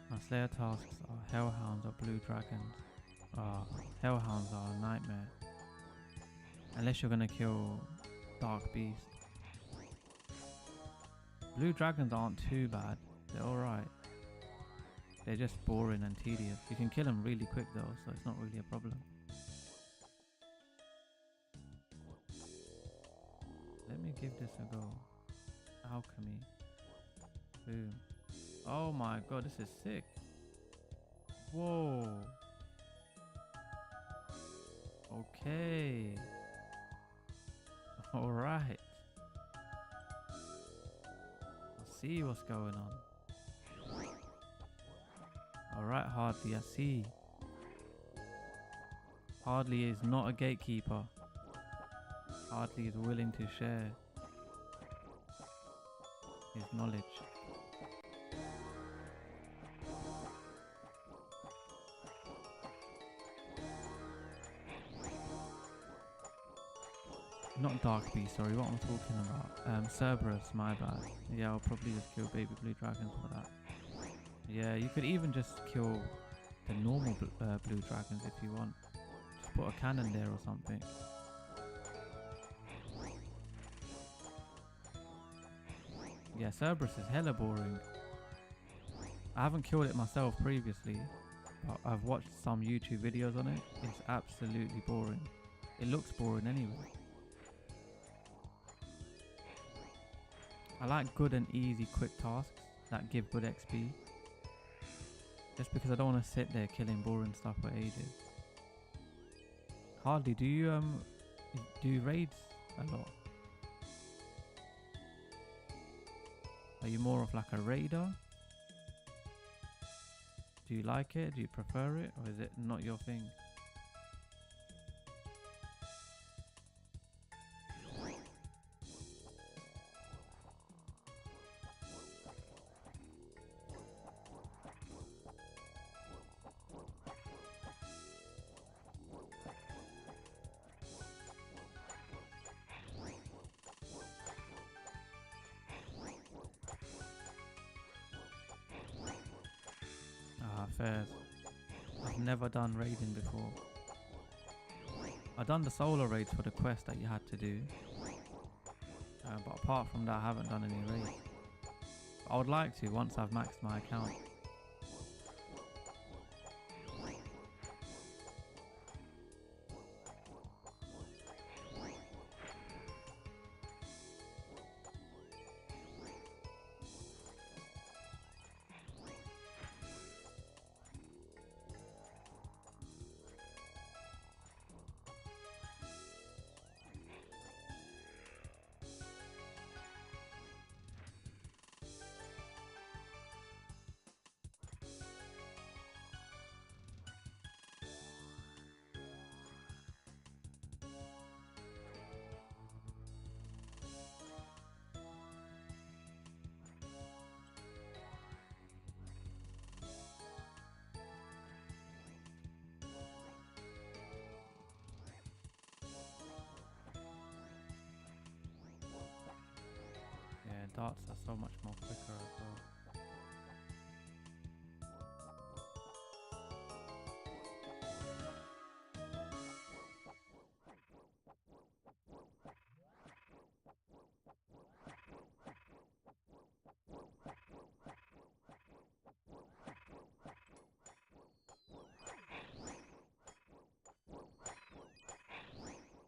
My Slayer tasks are Hellhounds or Blue Dragons. Hellhounds are a nightmare. Unless you're gonna kill Dark Beast. Blue Dragons aren't too bad. They're alright. They're just boring and tedious. You can kill them really quick though, so it's not really a problem. Let me give this a go. Alchemy. Boom. Oh my god, this is sick. Whoa. Okay. Alright. I see what's going on. Alright, Hardly, I see. Hardly is not a gatekeeper. Hardly is willing to share his knowledge. Not Dark Beast, sorry, what I'm talking about. Cerberus, my bad. Yeah, I'll probably just kill baby blue dragons for that. Yeah, you could even just kill the normal blue dragons if you want. Just put a cannon there or something. Yeah, Cerberus is hella boring. I haven't killed it myself previously, but I've watched some YouTube videos on it. It's absolutely boring. It looks boring anyway. I like good and easy quick tasks that give good XP. Just because I don't want to sit there killing boring stuff for ages. Hardly, do you do raids a lot? Are you more of like a raider? Do you like it? Do you prefer it? Or is it not your thing? Fairs. I've never done raiding before. I've done the solo raids for the quest that you had to do. But apart from that, I haven't done any raids. I would like to once I've maxed my account. Darts are so much more quicker as well.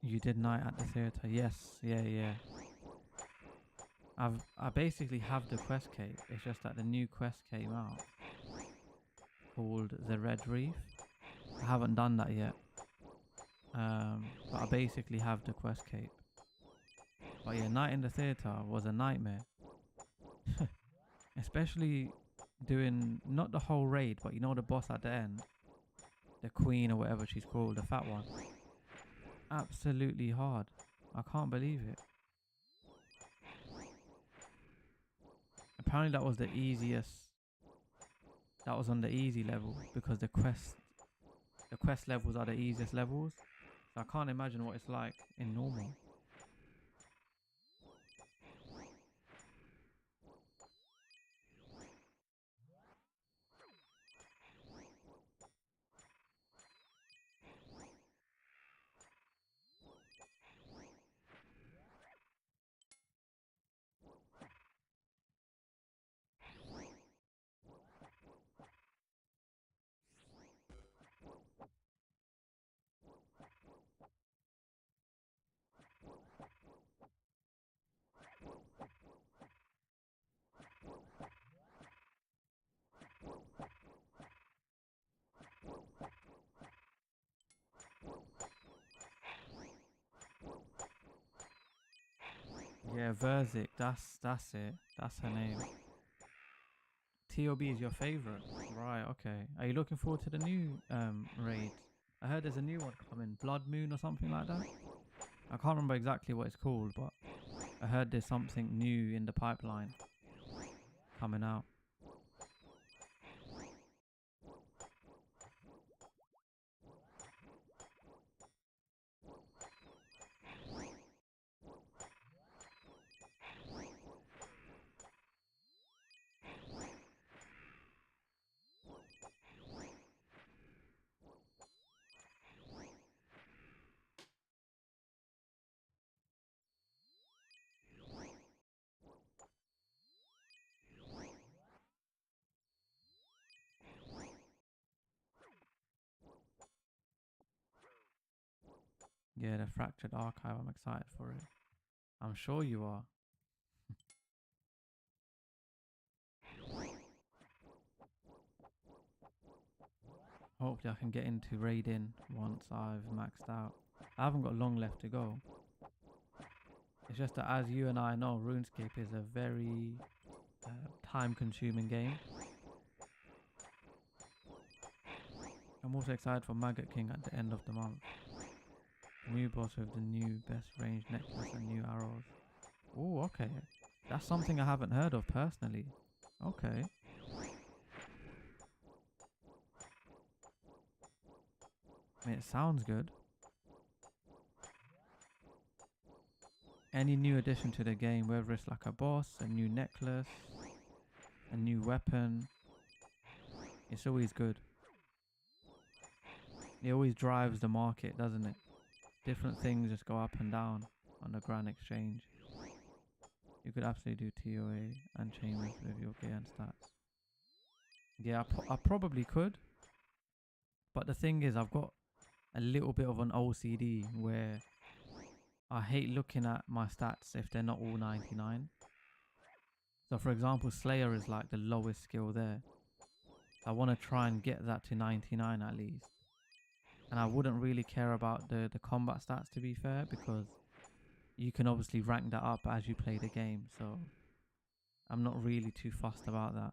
You did night at the theatre? Yes, yeah. I basically have the quest cape. It's just that the new quest came out called the Red Reef. I haven't done that yet. But I basically have the quest cape. But yeah, night in the theatre was a nightmare. Especially doing not the whole raid, but you know the boss at the end, the queen or whatever she's called, the fat one. Absolutely hard. I can't believe it. Apparently that was the easiest. That was on the easy level because the quest levels are the easiest levels. So I can't imagine what it's like in normal. Yeah, Verzik. That's it. That's her name. TOB is your favorite, right? Okay. Are you looking forward to the new raid? I heard there's a new one coming, Blood Moon or something like that. I can't remember exactly what it's called, but I heard there's something new in the pipeline coming out. Yeah, the Fractured Archive. I'm excited for it. I'm sure you are. Hopefully I can get into raiding once I've maxed out. I haven't got long left to go. It's just that, as you and I know, RuneScape is a very time-consuming game. I'm also excited for Maggot King at the end of the month. New boss with the new best range necklace and new arrows. Oh, okay. That's something I haven't heard of personally. Okay. I mean, it sounds good. Any new addition to the game, whether it's like a boss, a new necklace, a new weapon, it's always good. It always drives the market, doesn't it? Different things just go up and down on the Grand Exchange. You could absolutely do TOA and chambers with your gear and stats. Yeah, I probably could. But the thing is, I've got a little bit of an OCD where I hate looking at my stats if they're not all 99. So for example, Slayer is like the lowest skill there. I want to try and get that to 99 at least. And I wouldn't really care about the combat stats, to be fair, because you can obviously rank that up as you play the game. So I'm not really too fussed about that.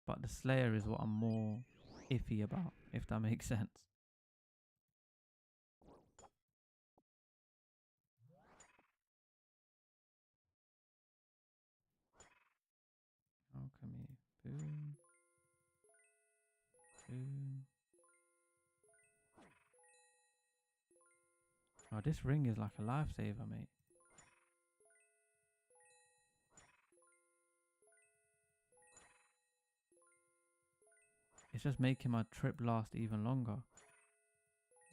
But the Slayer is what I'm more iffy about, if that makes sense. Alchemy. Boom. Boom. Oh, this ring is like a lifesaver, mate. It's just making my trip last even longer,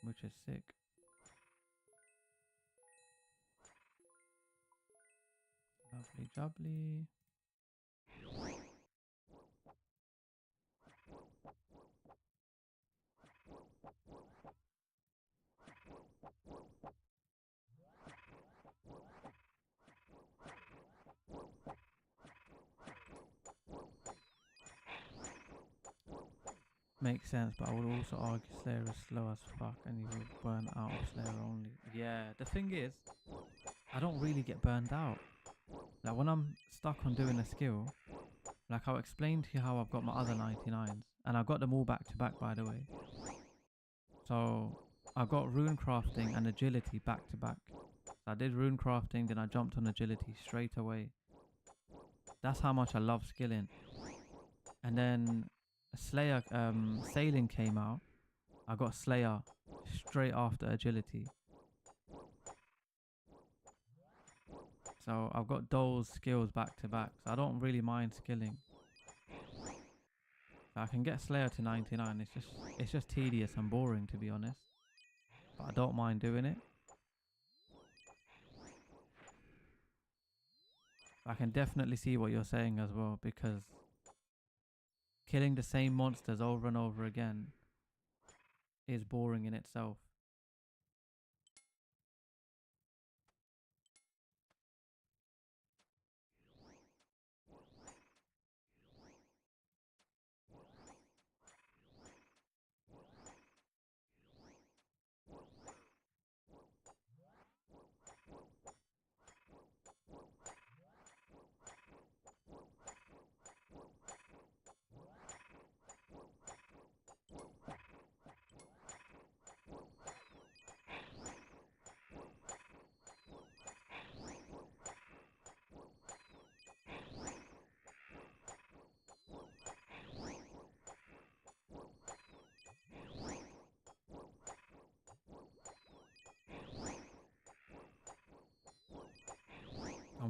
which is sick. Lovely jubbly. Makes sense, but I would also argue Slayer is slow as fuck and you will burn out of Slayer only. Yeah, the thing is, I don't really get burned out. Like when I'm stuck on doing a skill, like I'll explain to you how I've got my other 99s. And I got them all back to back, by the way. So I got rune crafting and agility back to back. So I did rune crafting, then I jumped on agility straight away. That's how much I love skilling. And then Slayer sailing came out. I got Slayer straight after agility. So I've got those skills back to back. So I don't really mind skilling. I can get Slayer to 99. It's just tedious and boring, to be honest. But I don't mind doing it. I can definitely see what you're saying as well, because killing the same monsters over and over again is boring in itself.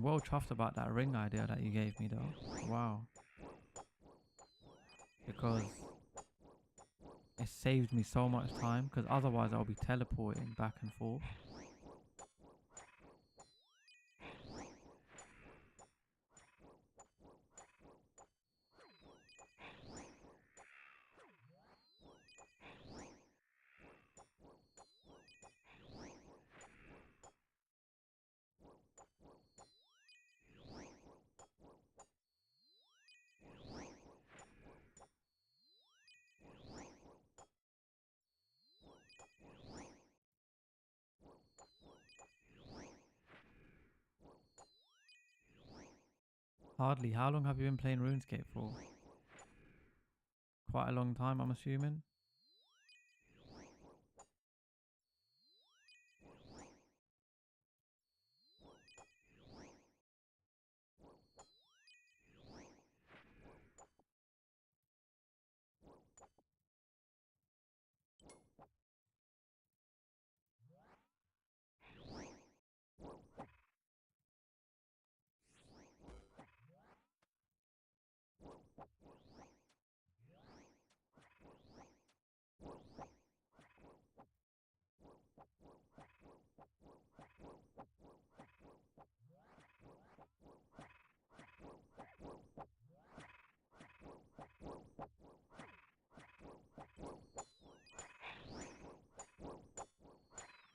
I'm well chuffed about that ring idea that you gave me though. Wow. Because it saved me so much time, because otherwise I'll be teleporting back and forth. Hardly. How long have you been playing RuneScape for? Quite a long time, I'm assuming.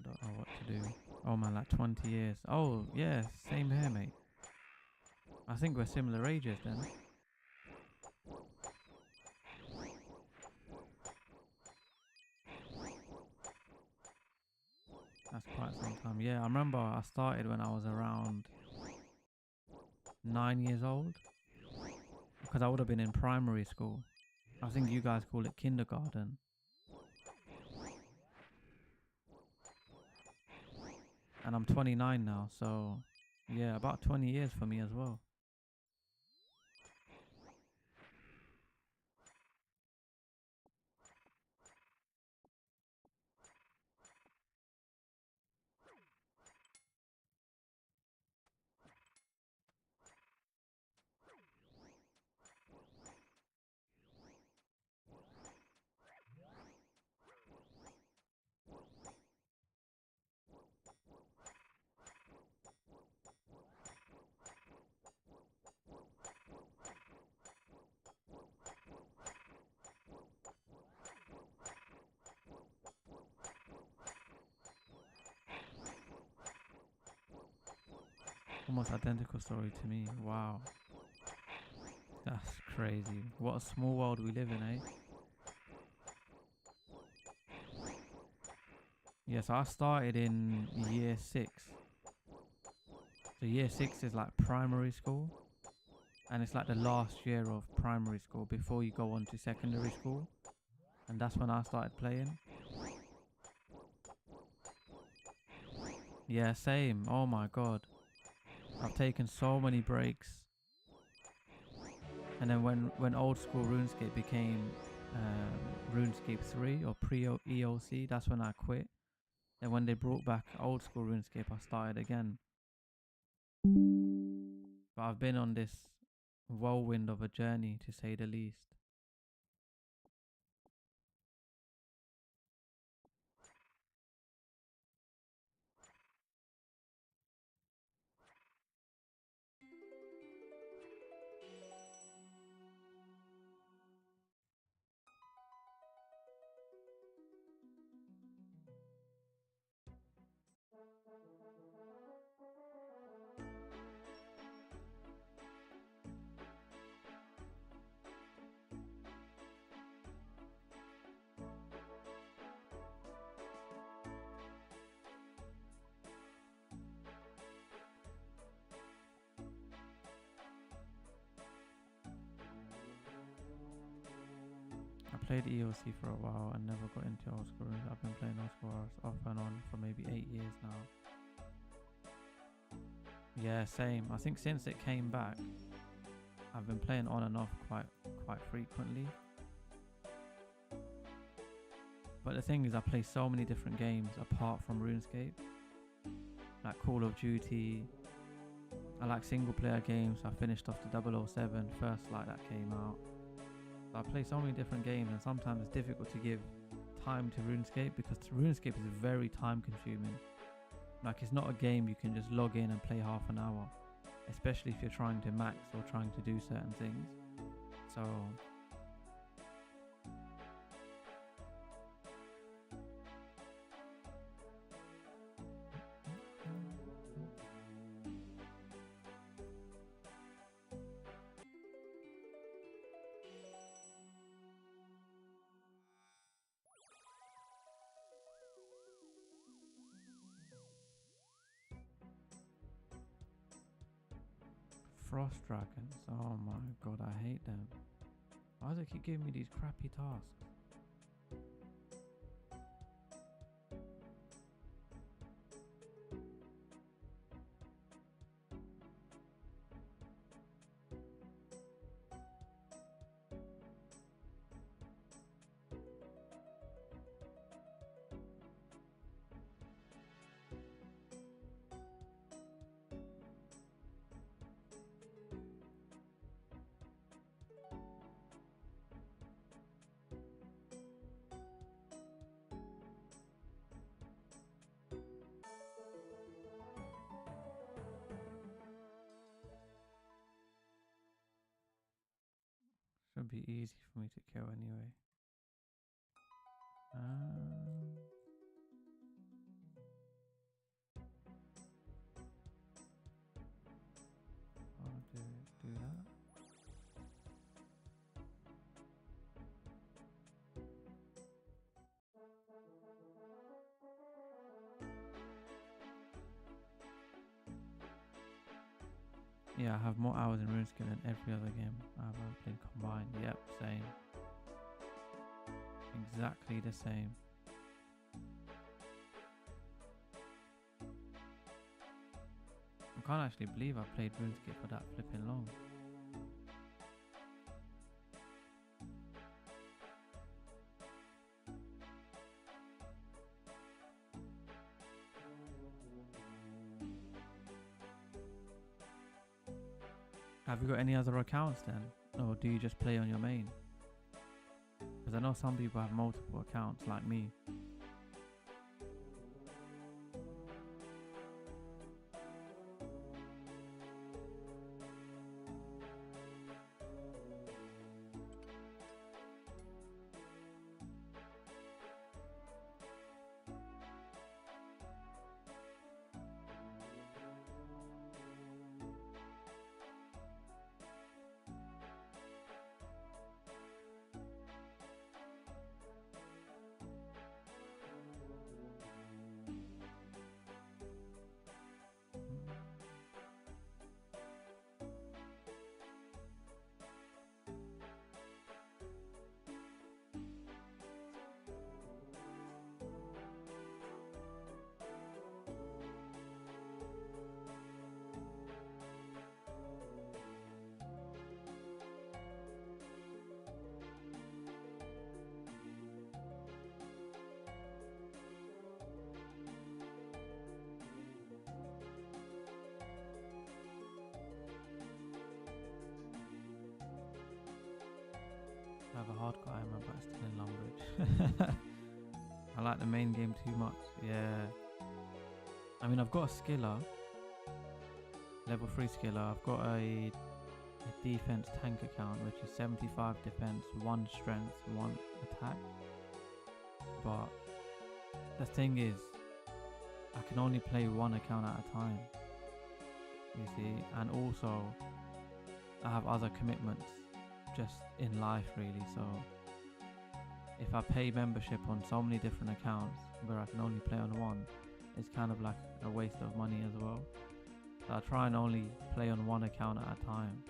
Don't know what to do. Oh man, like 20 years. Oh yeah, same here, mate. I think we're similar ages then. That's quite some time. Yeah, I remember I started when I was around 9 years old, because I would have been in primary school. I think you guys call it kindergarten. And I'm 29 now, so yeah, about 20 years for me as well. Almost identical story to me. Wow. That's crazy. What a small world we live in, eh? Yes, I started in year 6. So year 6 is like primary school. And it's like the last year of primary school before you go on to secondary school. And that's when I started playing. Yeah, same. Oh my god. I've taken so many breaks. And then when old school RuneScape became RuneScape 3 or pre-EOC, that's when I quit. And when they brought back old school RuneScape, I started again. But I've been on this whirlwind of a journey, to say the least. I played EOC for a while and never got into old school. I've been playing old school off and on for maybe 8 years now. Yeah, same. I think since it came back, I've been playing on and off quite frequently. But the thing is, I play so many different games apart from RuneScape, like Call of Duty, I like single player games. I finished off the 007 first light that came out. So I play so many different games, and sometimes it's difficult to give time to RuneScape because RuneScape is very time consuming. Like, it's not a game you can just log in and play half an hour, especially if you're trying to max or trying to do certain things. So Frost Dragons, oh my god, I hate them. Why do they keep giving me these crappy tasks? Should be easy for me to kill anyway. I'll do that. Yeah, I have more hours in RuneScape than every other game I've ever played combined. Yep, same. Exactly the same. I can't actually believe I played RuneScape for that flipping long. Have you got any other accounts then? Or do you just play on your main? Because I know some people have multiple accounts like me. I have a hardcore iron, but it's still in Lumbridge. I like the main game too much. Yeah. I mean, I've got a skiller, level 3 skiller. I've got a defense tank account, which is 75 defense, 1 strength, 1 attack. But the thing is, I can only play 1 account at a time. You see, and also I have other commitments just in life really, so if I pay membership on so many different accounts where I can only play on 1, it's kind of like a waste of money as well. So I try and only play on 1 account at a time.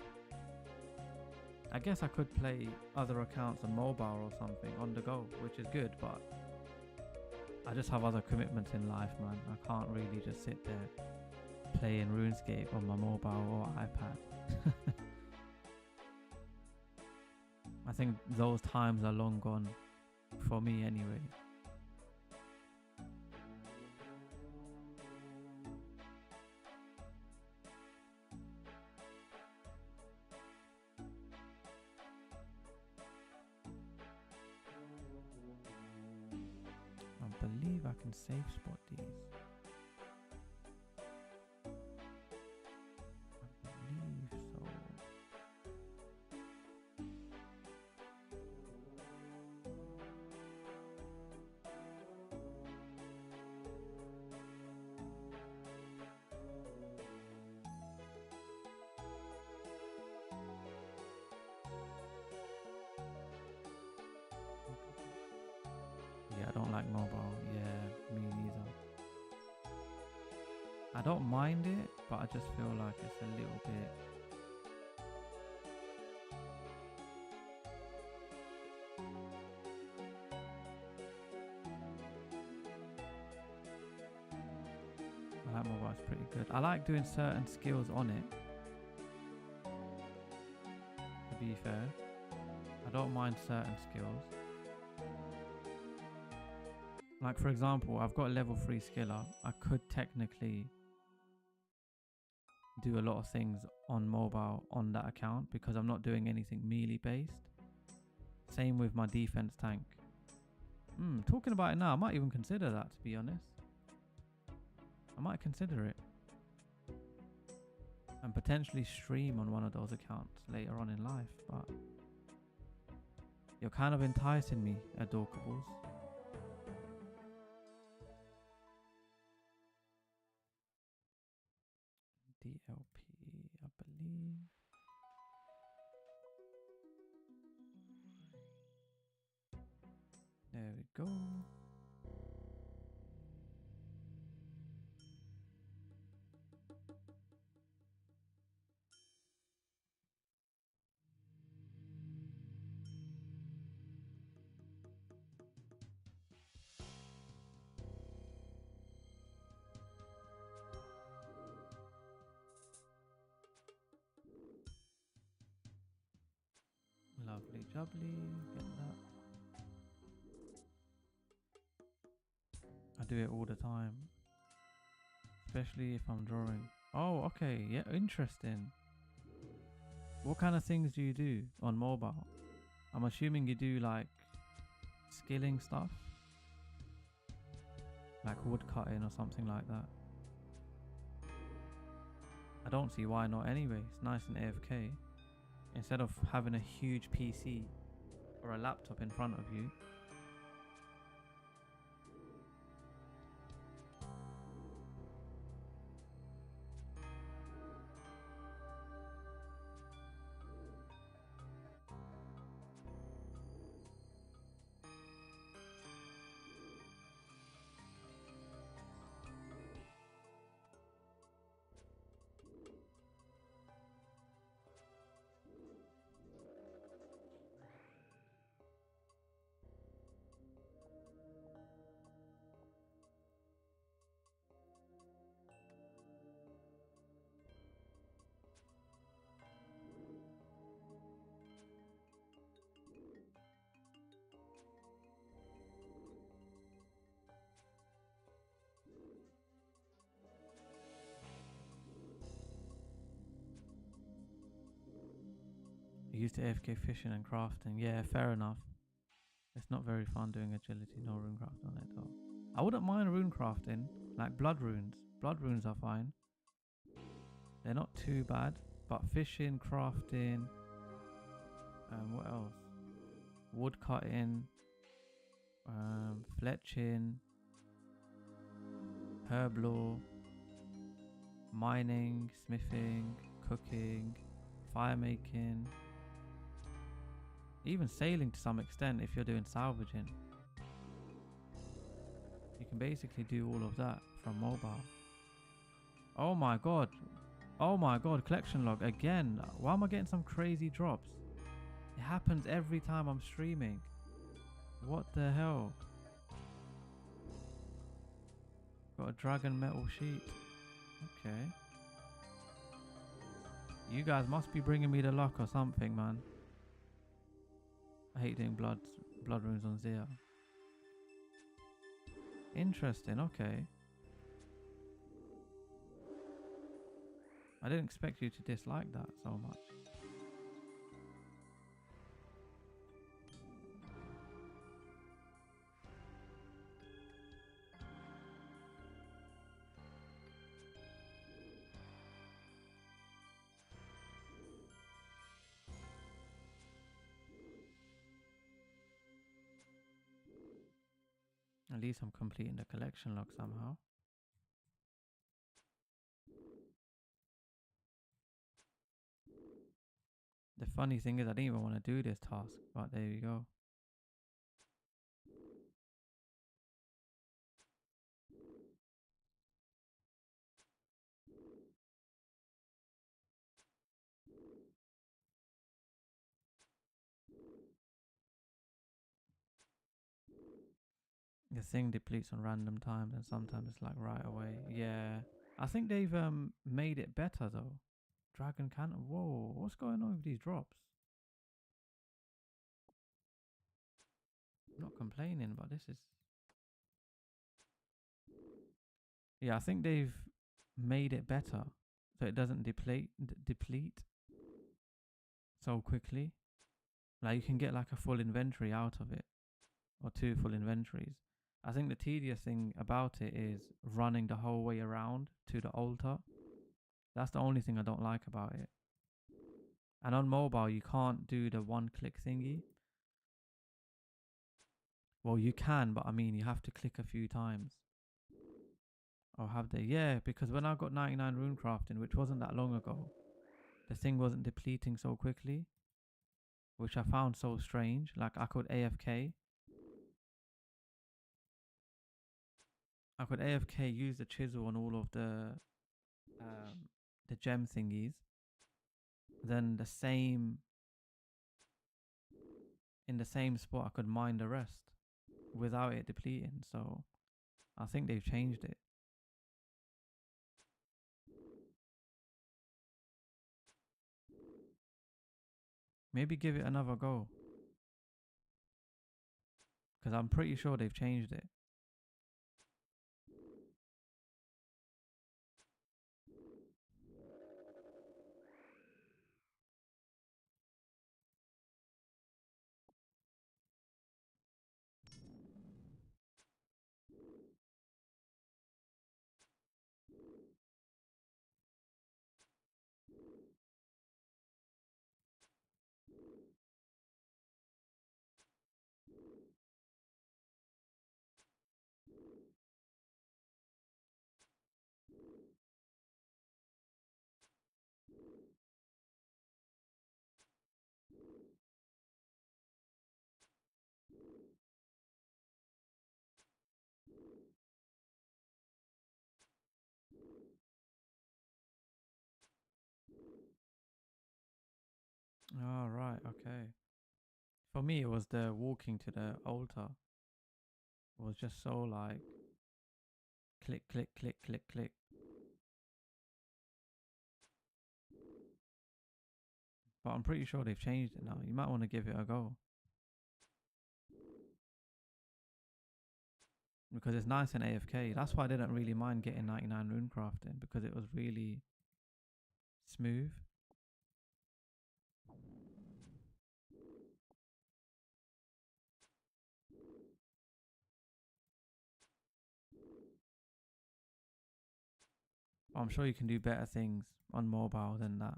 I guess I could play other accounts on mobile or something on the go, which is good, but I just have other commitments in life, man. I can't really just sit there playing RuneScape on my mobile or iPad. I think those times are long gone for me anyway. can safe spot these. I believe so. Yeah, I don't like mobile. Yeah, me neither. I don't mind it, but I just feel like it's a little bit. I like mobile, it's pretty good. I like doing certain skills on it. To be fair, I don't mind certain skills. Like for example, I've got a level 3 skiller. I could technically do a lot of things on mobile on that account because I'm not doing anything melee based. Same with my defense tank. Talking about it now, I might even consider that, to be honest. I might consider it. And potentially stream on one of those accounts later on in life, but you're kind of enticing me, Adorkables. DLP, I believe. There we go. Lovely jubbly, get that. I do it all the time, especially if I'm drawing. Oh, okay, yeah, interesting. What kind of things do you do on mobile? I'm assuming you do like skilling stuff, like wood cutting or something like that. I don't see why not anyway. It's nice and AFK. Instead of having a huge PC or a laptop in front of you. Used to AFK fishing and crafting. Yeah, fair enough. It's not very fun doing agility, no rune craft on it though. I wouldn't mind rune crafting, like blood runes. Blood runes are fine. They're not too bad. But fishing, crafting, what else? Wood cutting, fletching, herb lore, mining, smithing, cooking, fire making. Even sailing to some extent if you're doing salvaging. You can basically do all of that from mobile. Oh my god. Oh my god, collection log again. Why am I getting some crazy drops? It happens every time I'm streaming. What the hell? Got a dragon metal sheet. Okay. You guys must be bringing me the luck or something, man. I hate doing blood runes on Zia. Interesting, okay. I didn't expect you to dislike that so much. At least I'm completing the collection log somehow. The funny thing is I didn't even want to do this task, but there you go. The thing depletes on random times and sometimes it's like right away. Yeah. I think they've made it better though. Dragon Cannon. Whoa, what's going on with these drops? I'm not complaining, but this is. Yeah, I think they've made it better so it doesn't deplete so quickly. Like you can get like a full inventory out of it, or 2 full inventories. I think the tedious thing about it is running the whole way around to the altar. That's the only thing I don't like about it. And on mobile, you can't do the 1-click thingy. Well, you can, but I mean, you have to click a few times. Or have they? Yeah, because when I got 99 rune crafting, which wasn't that long ago, the thing wasn't depleting so quickly, which I found so strange. Like I could AFK. I could AFK, use the chisel on all of the gem thingies. Then in the same spot, I could mine the rest without it depleting. So I think they've changed it. Maybe give it another go, because I'm pretty sure they've changed it. Oh, right, okay. For me, it was the walking to the altar. It was just so like click, click, click, click, click. But I'm pretty sure they've changed it now. You might want to give it a go, because it's nice and AFK. That's why I didn't really mind getting 99 rune crafting, because it was really smooth. But I'm sure you can do better things on mobile than that.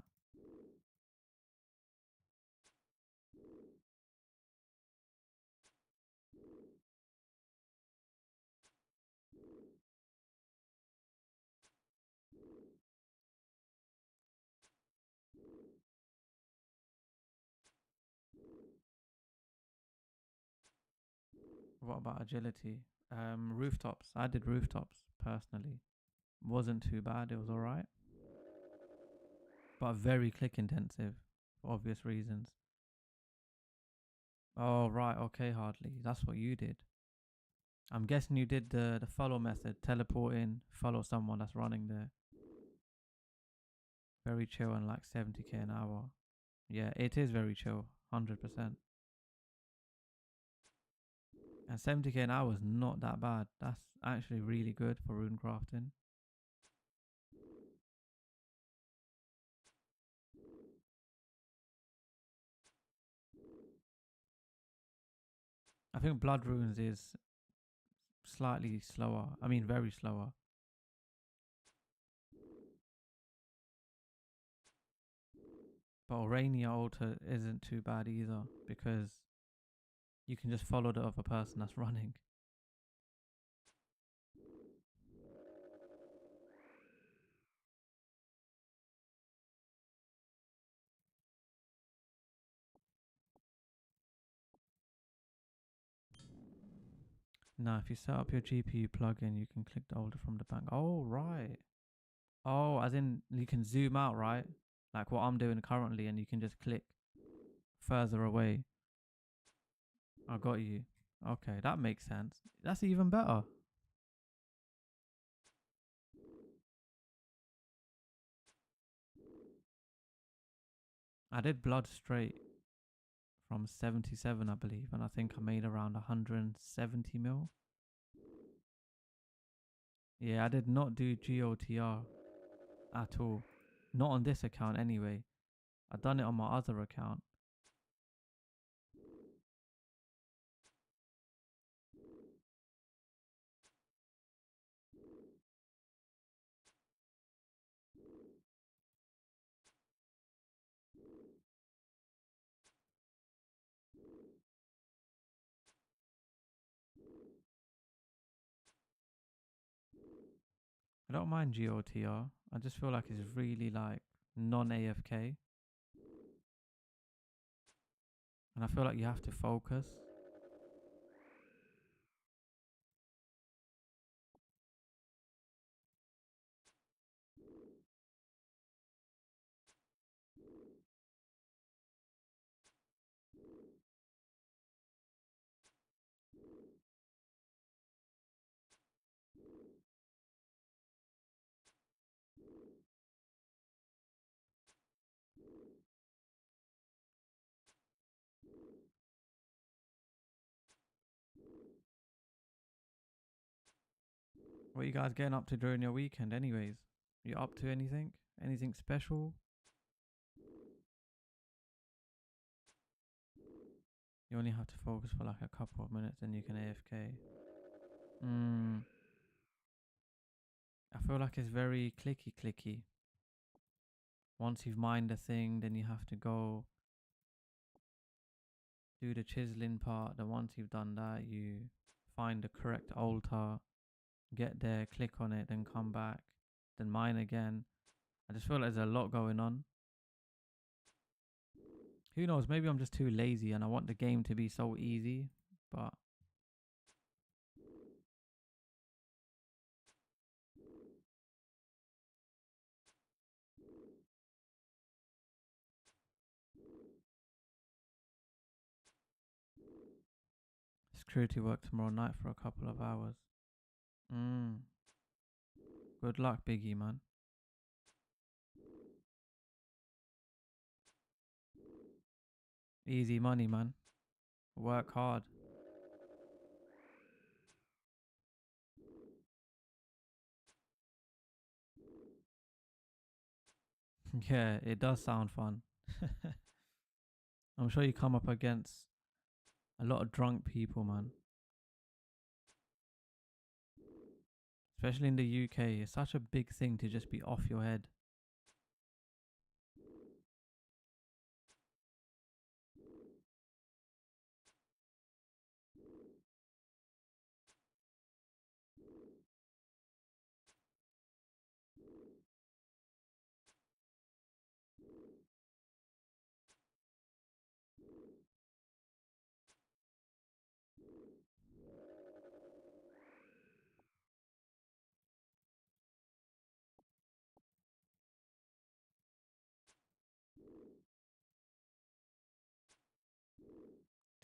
What about agility? Rooftops. I did rooftops personally. Wasn't too bad. It was alright, but very click intensive for obvious reasons. Oh right, okay, hardly. That's what you did. I'm guessing you did the follow method, teleport in, follow someone that's running there. Very chill and like 70k an hour. Yeah, it is very chill, 100%. And 70k an hour is not that bad. That's actually really good for rune crafting. I think blood runes is slightly slower. I mean, very slower. But Orania altar isn't too bad either, because you can just follow the other person that's running. No, if you set up your GPU plugin, you can click the older from the bank. Oh, right. Oh, as in you can zoom out, right? Like what I'm doing currently, and you can just click further away. I got you. Okay, that makes sense. That's even better. I did blood straight from 77, I believe, and I think I made around 170 mil. Yeah, I did not do GOTR at all. Not on this account anyway. I done it on my other account. I don't mind GOTR. I just feel like it's really like non-AFK. And I feel like you have to focus. What are you guys getting up to during your weekend anyways? You up to anything? Anything special? You only have to focus for like a couple of minutes and you can AFK. I feel like it's very clicky. Once you've mined a thing, then you have to go do the chiseling part. Then once you've done that, you find the correct altar, get there, click on it, then come back, then mine again. I just feel like there's a lot going on. Who knows? Maybe I'm just too lazy and I want the game to be so easy, but security work tomorrow night for a couple of hours. Good luck, Biggie, man. Easy money, man. Work hard. Yeah, it does sound fun. I'm sure you come up against a lot of drunk people, man. Especially in the UK, it's such a big thing to just be off your head.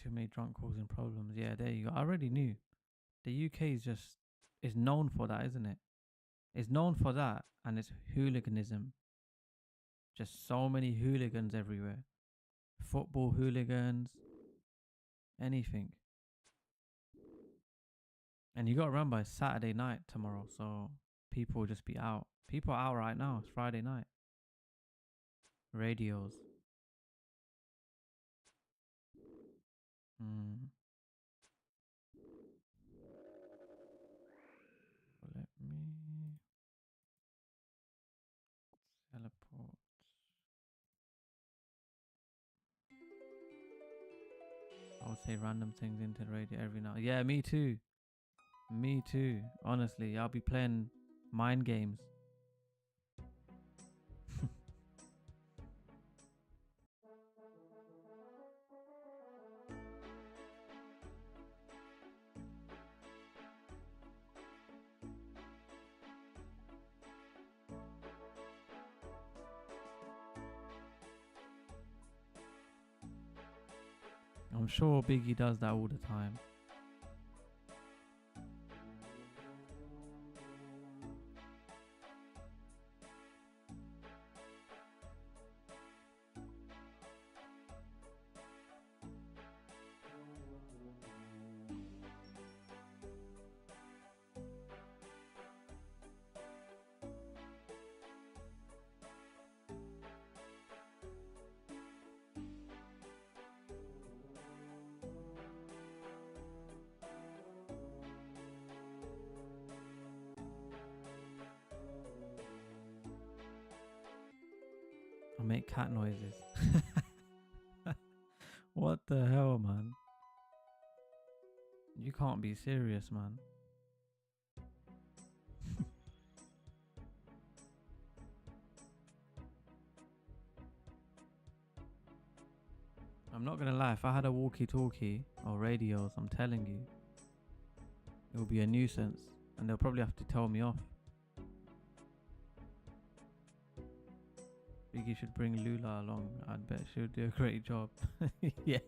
Too many drunk causing problems. Yeah, there you go. I already knew. The UK is known for that, isn't it? It's known for that, and it's hooliganism. Just so many hooligans everywhere. Football hooligans, anything. And you got to remember, it's Saturday night tomorrow, so people will just be out. People are out right now. It's Friday night. Radios. Let me teleport. I would say random things into the radio every now. Yeah, me too. Me too. Honestly, I'll be playing mind games. I'm sure Biggie does that all the time. I make cat noises. What the hell, man? You can't be serious, man. I'm not gonna lie, if I had a walkie-talkie or radios, I'm telling you, it would be a nuisance, and they'll probably have to tell me off. Biggie should bring Lula along. I'd bet she'll do a great job. Yeah,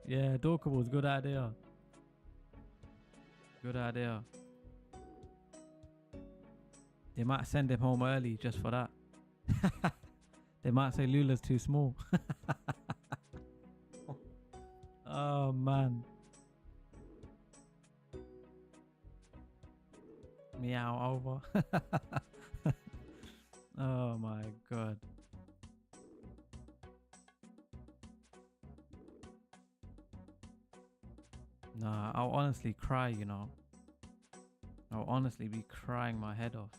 yeah, Dorkable's good idea. Good idea. They might send him home early just for that. They might say Lula's too small. Oh man. Meow over. Oh my god. Nah, I'll honestly cry, you know. I'll honestly be crying my head off.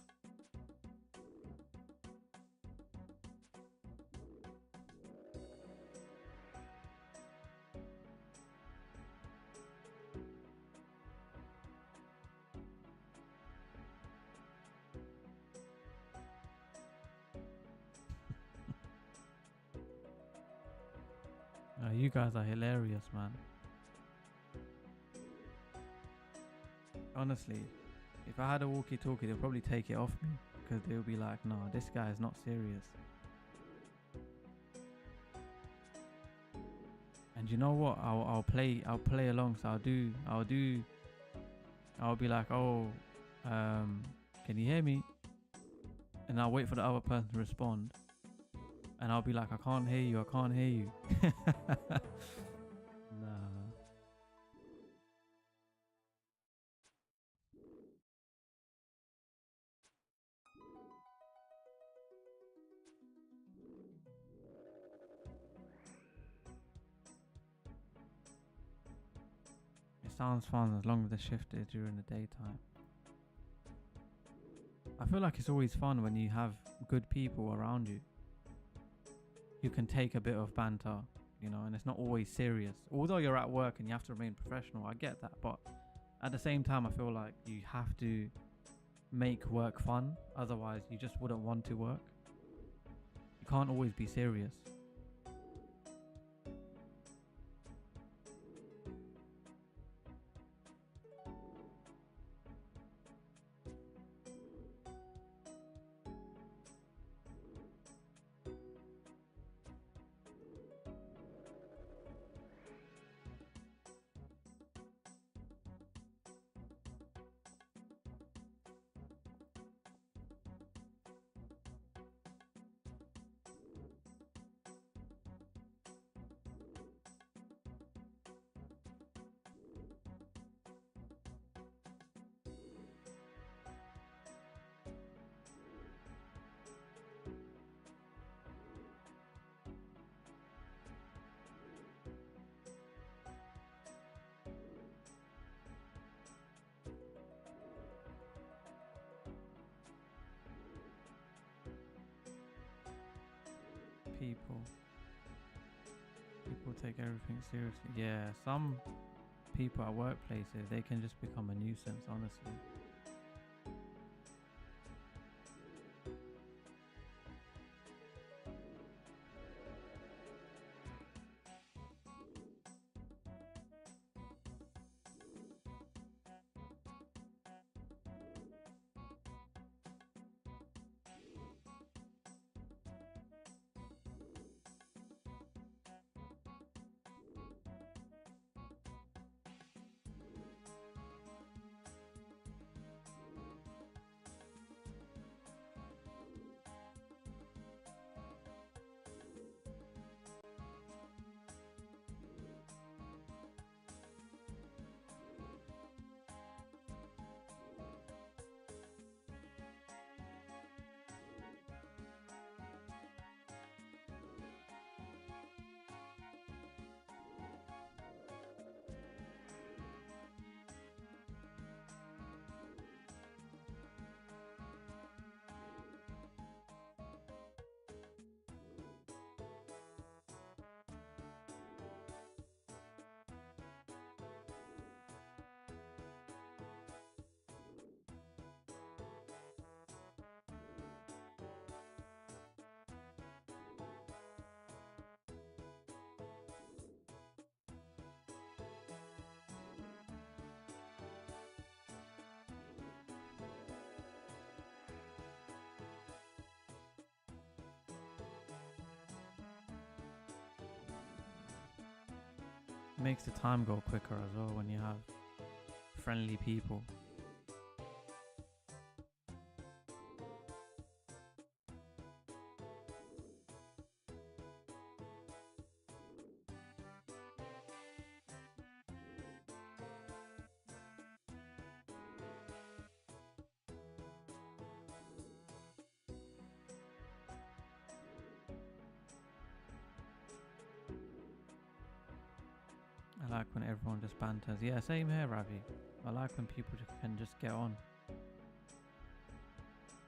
You guys are hilarious, man. Honestly, if I had a walkie-talkie, they'll probably take it off me because they'll be like, "No, this guy is not serious." And you know what? I'll play along. So I'll be like, "Oh, can you hear me?" And I'll wait for the other person to respond. And I'll be like, I can't hear you. Nah. It sounds fun as long as the shift is during the daytime. I feel like it's always fun when you have good people around you. You can take a bit of banter, you know, and it's not always serious. Although you're at work and you have to remain professional, I get that. But at the same time, I feel like you have to make work fun. Otherwise, you just wouldn't want to work. You can't always be serious. People take everything seriously. Yeah, some people at workplaces, they can just become a nuisance, honestly. makes the time go quicker as well when you have friendly people. I like when everyone just banters. Yeah, same here, Ravi. I like when people can just get on.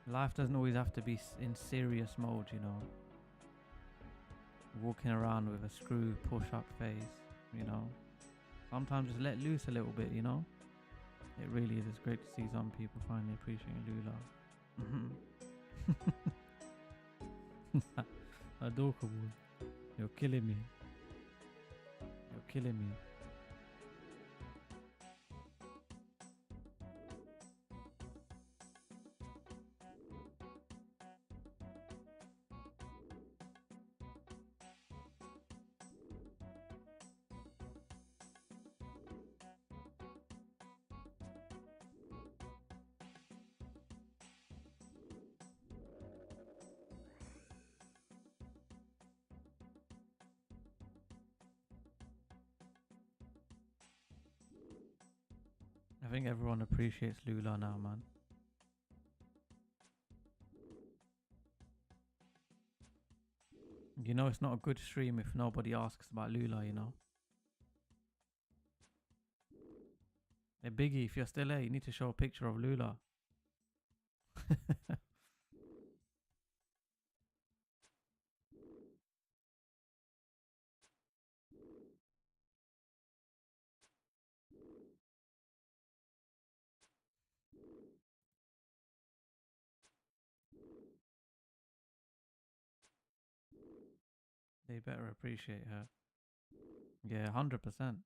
Life doesn't always have to be in serious mode, you know. Walking around with a screw push-up face, you know. Sometimes just let loose a little bit, you know. It really is. It's great to see some people finally appreciating Lula. Adorable. You're killing me. You're killing me. I think everyone appreciates Lula now, man. You know, it's not a good stream if nobody asks about Lula, you know. Hey, Biggie, if you're still there, you need to show a picture of Lula. They better appreciate her. Yeah, 100%.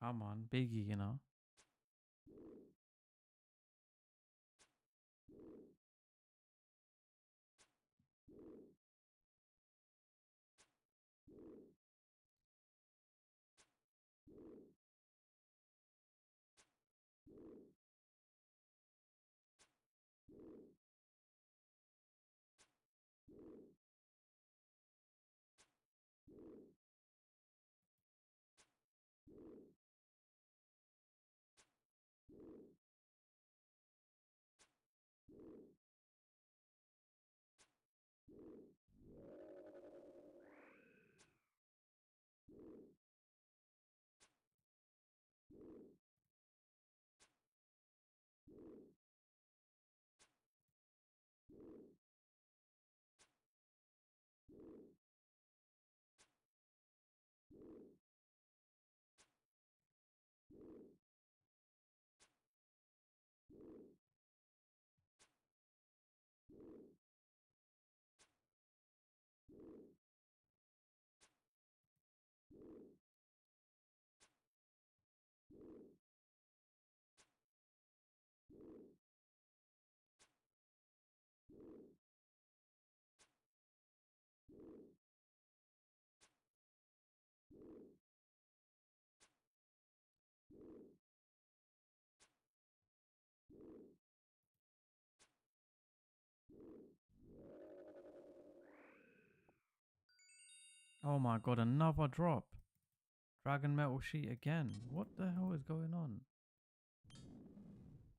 Come on, Biggie, you know. Oh my god, another drop. Dragon Metal Sheet again. What the hell is going on?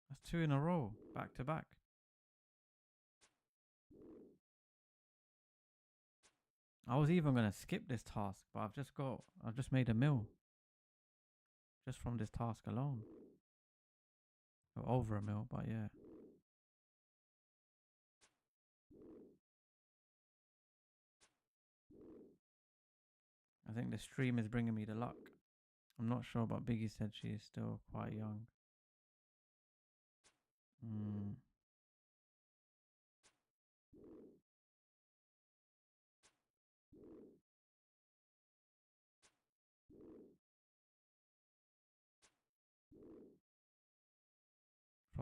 That's 2 in a row, back to back. I was even gonna skip this task, but I've just made a mill. Just from this task alone. Or over a mill, but yeah. I think the stream is bringing me the luck. I'm not sure, but Biggie said she is still quite young.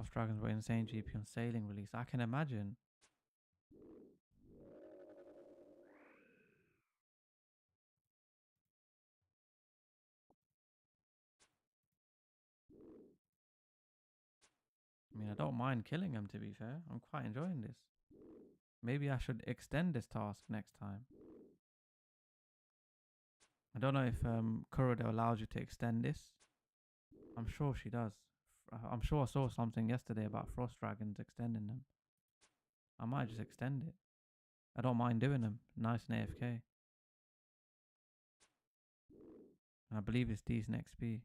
Frost Dragons were insane GP on sailing release. I can imagine. I mean, I don't mind killing them, to be fair. I'm quite enjoying this. Maybe I should extend this task next time. I don't know if Kuroda allows you to extend this. I'm sure she does. I'm sure I saw something yesterday about Frost Dragons extending them. I might just extend it. I don't mind doing them. Nice and AFK. And I believe it's decent XP.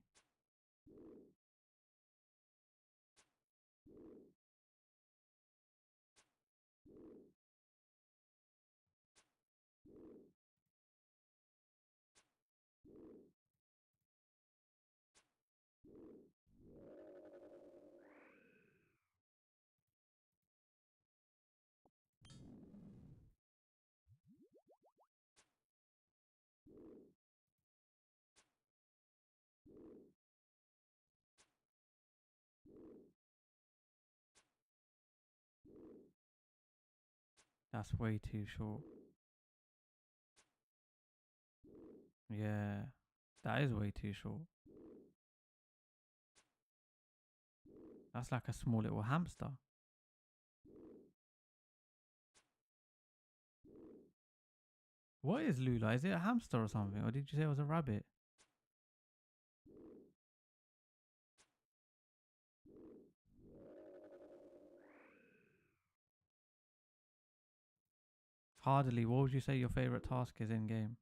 That's way too short. Yeah, that is way too short. That's like a small little hamster. What is Lula? Is it a hamster or something? Or did you say it was a rabbit? Hardly, what would you say your favorite task is in game?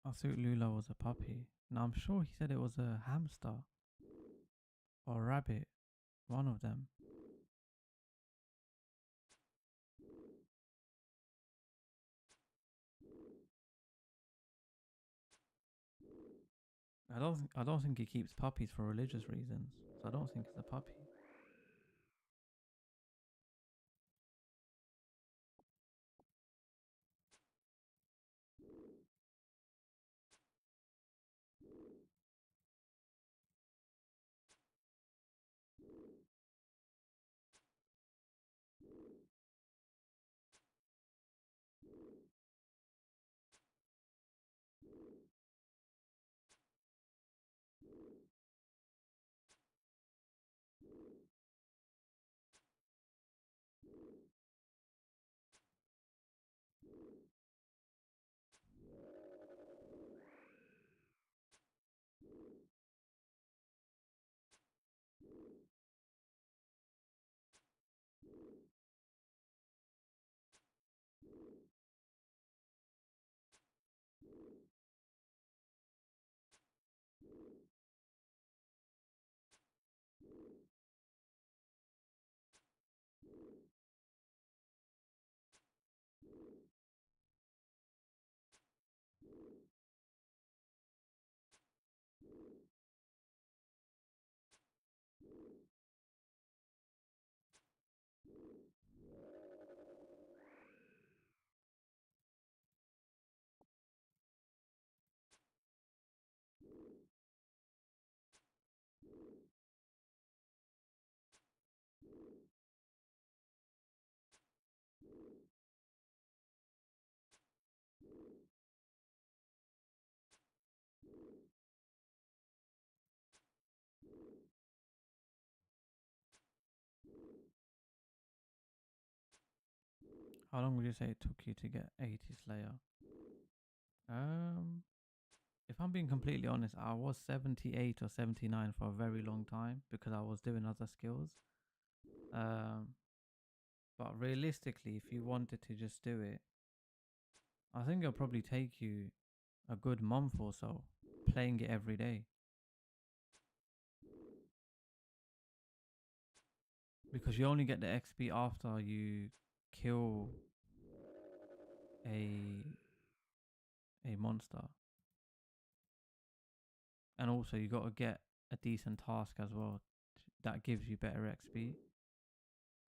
I thought Lula was a puppy. Now I'm sure he said it was a hamster or a rabbit. One of them. I don't think he keeps puppies for religious reasons. So I don't think it's a puppy. How long would you say it took you to get 80 Slayer? If I'm being completely honest, I was 78 or 79 for a very long time because I was doing other skills. But realistically, if you wanted to just do it, I think it'll probably take you a good month or so playing it every day. Because you only get the XP after you kill a monster. And also you got to get a decent task as well that gives you better XP.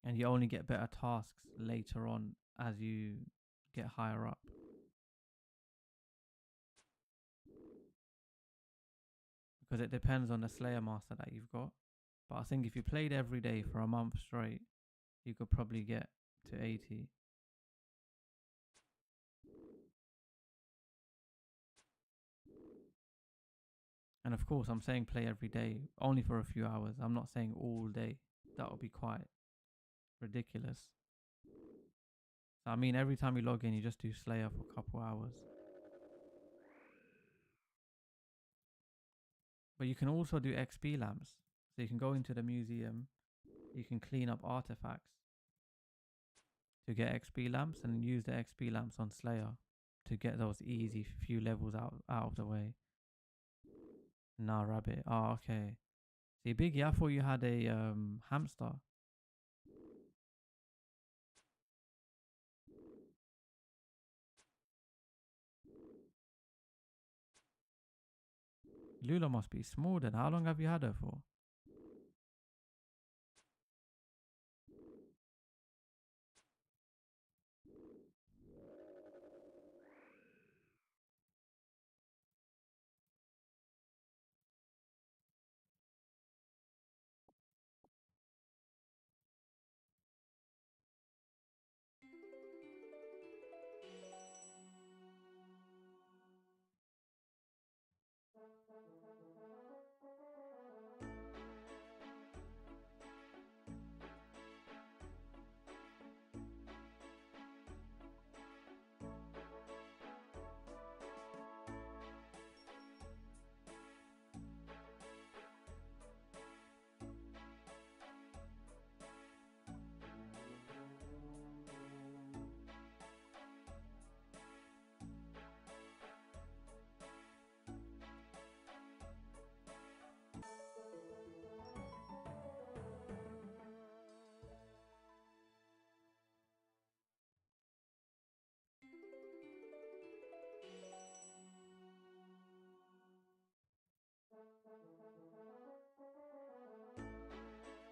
And you only get better tasks later on as you get higher up. Because it depends on the Slayer Master that you've got. But I think if you played every day for a month straight, you could probably get to 80. And of course, I'm saying play every day, only for a few hours. I'm not saying all day. That would be quite ridiculous. So, I mean, every time you log in, you just do Slayer for a couple hours. But you can also do XP lamps. So you can go into the museum, you can clean up artifacts to get XP lamps and use the XP lamps on Slayer to get those easy few levels out of the way. Nah, rabbit. Oh, okay. See, Biggie, I thought you had a hamster. Lula must be small then. How long have you had her for?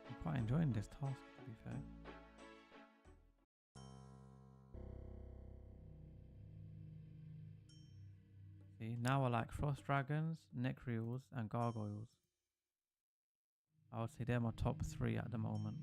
I'm quite enjoying this task, to be fair. See, now I like frost dragons, necreals, and gargoyles. I would say they're my top 3 at the moment.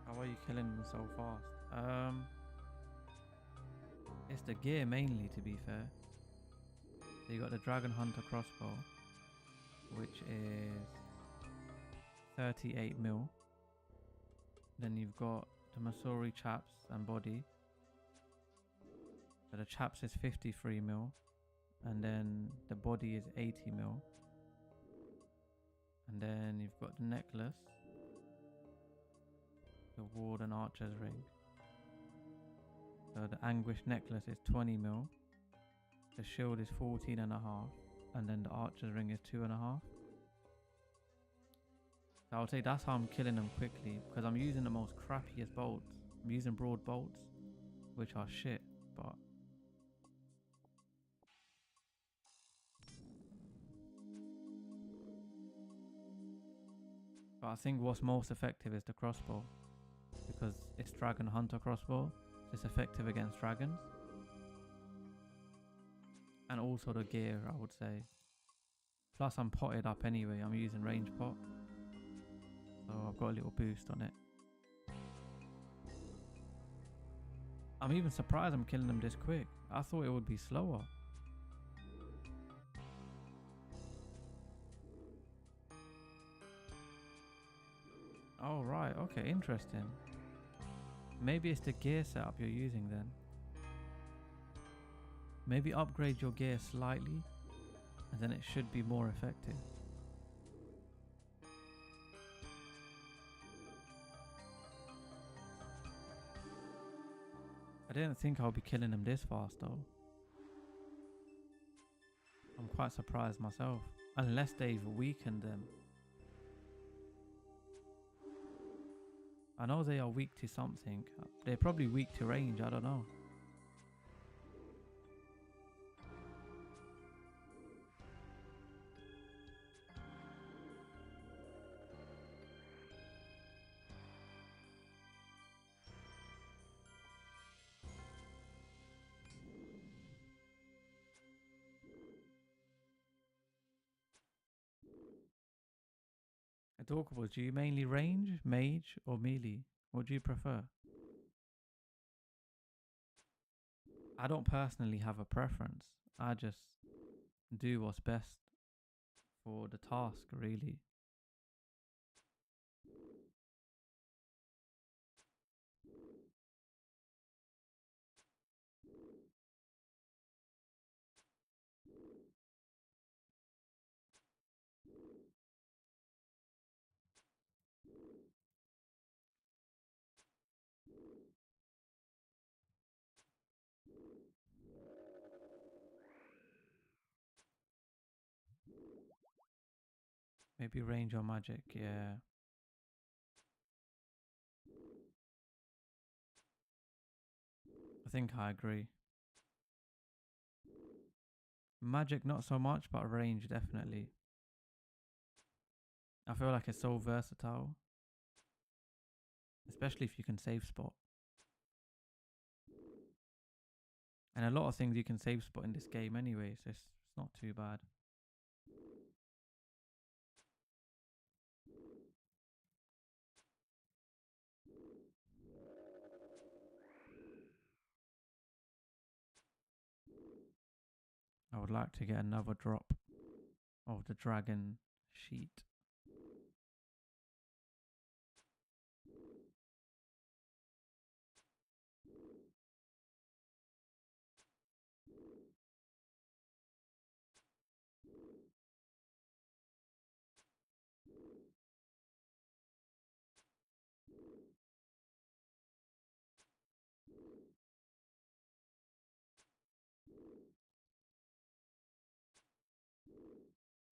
How are you killing them so fast? It's the gear mainly, to be fair. So you got the Dragon Hunter crossbow, which is 38 mil. Then you've got the Masori chaps and body. So the chaps is 53 mil, and then the body is 80 mil. And then you've got the necklace, the ward and archer's ring. So the anguish necklace is 20 mil, the shield is 14.5, and then the archer's ring is 2.5. So I would say that's how I'm killing them quickly, because I'm using the most crappiest bolts. I'm using broad bolts, which are shit, but I think what's most effective is the crossbow, because it's dragon hunter crossbow. So it's effective against dragons. And also the gear, I would say. Plus I'm potted up anyway, I'm using range pot. So I've got a little boost on it. I'm even surprised I'm killing them this quick. I thought it would be slower. Oh right, okay, interesting. Maybe it's the gear setup you're using then. Maybe upgrade your gear slightly and then it should be more effective. I didn't think I'll be killing them this fast though. I'm quite surprised myself. Unless they've weakened them. I know they are weak to something. They're probably weak to range, I don't know. Adorkable, do you mainly range, mage, or melee? What do you prefer? I don't personally have a preference. I just do what's best for the task, really. Maybe range or magic, yeah. I think I agree. Magic not so much, but range definitely. I feel like it's so versatile. Especially if you can save spot. And a lot of things you can save spot in this game anyway, so it's not too bad. I would like to get another drop of the dragon sheet.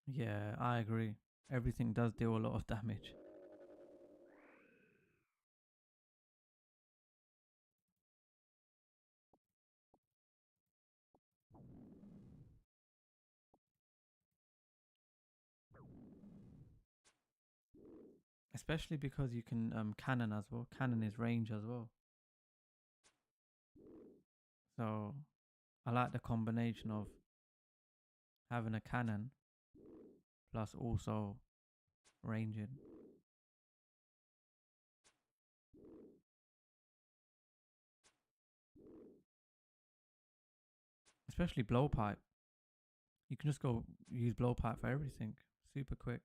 Yeah, I agree. Everything does deal a lot of damage. Especially because you can cannon as well. Cannon is range as well. So I like the combination of having a cannon plus also ranging. Especially blowpipe. You can just go use blowpipe for everything. Super quick.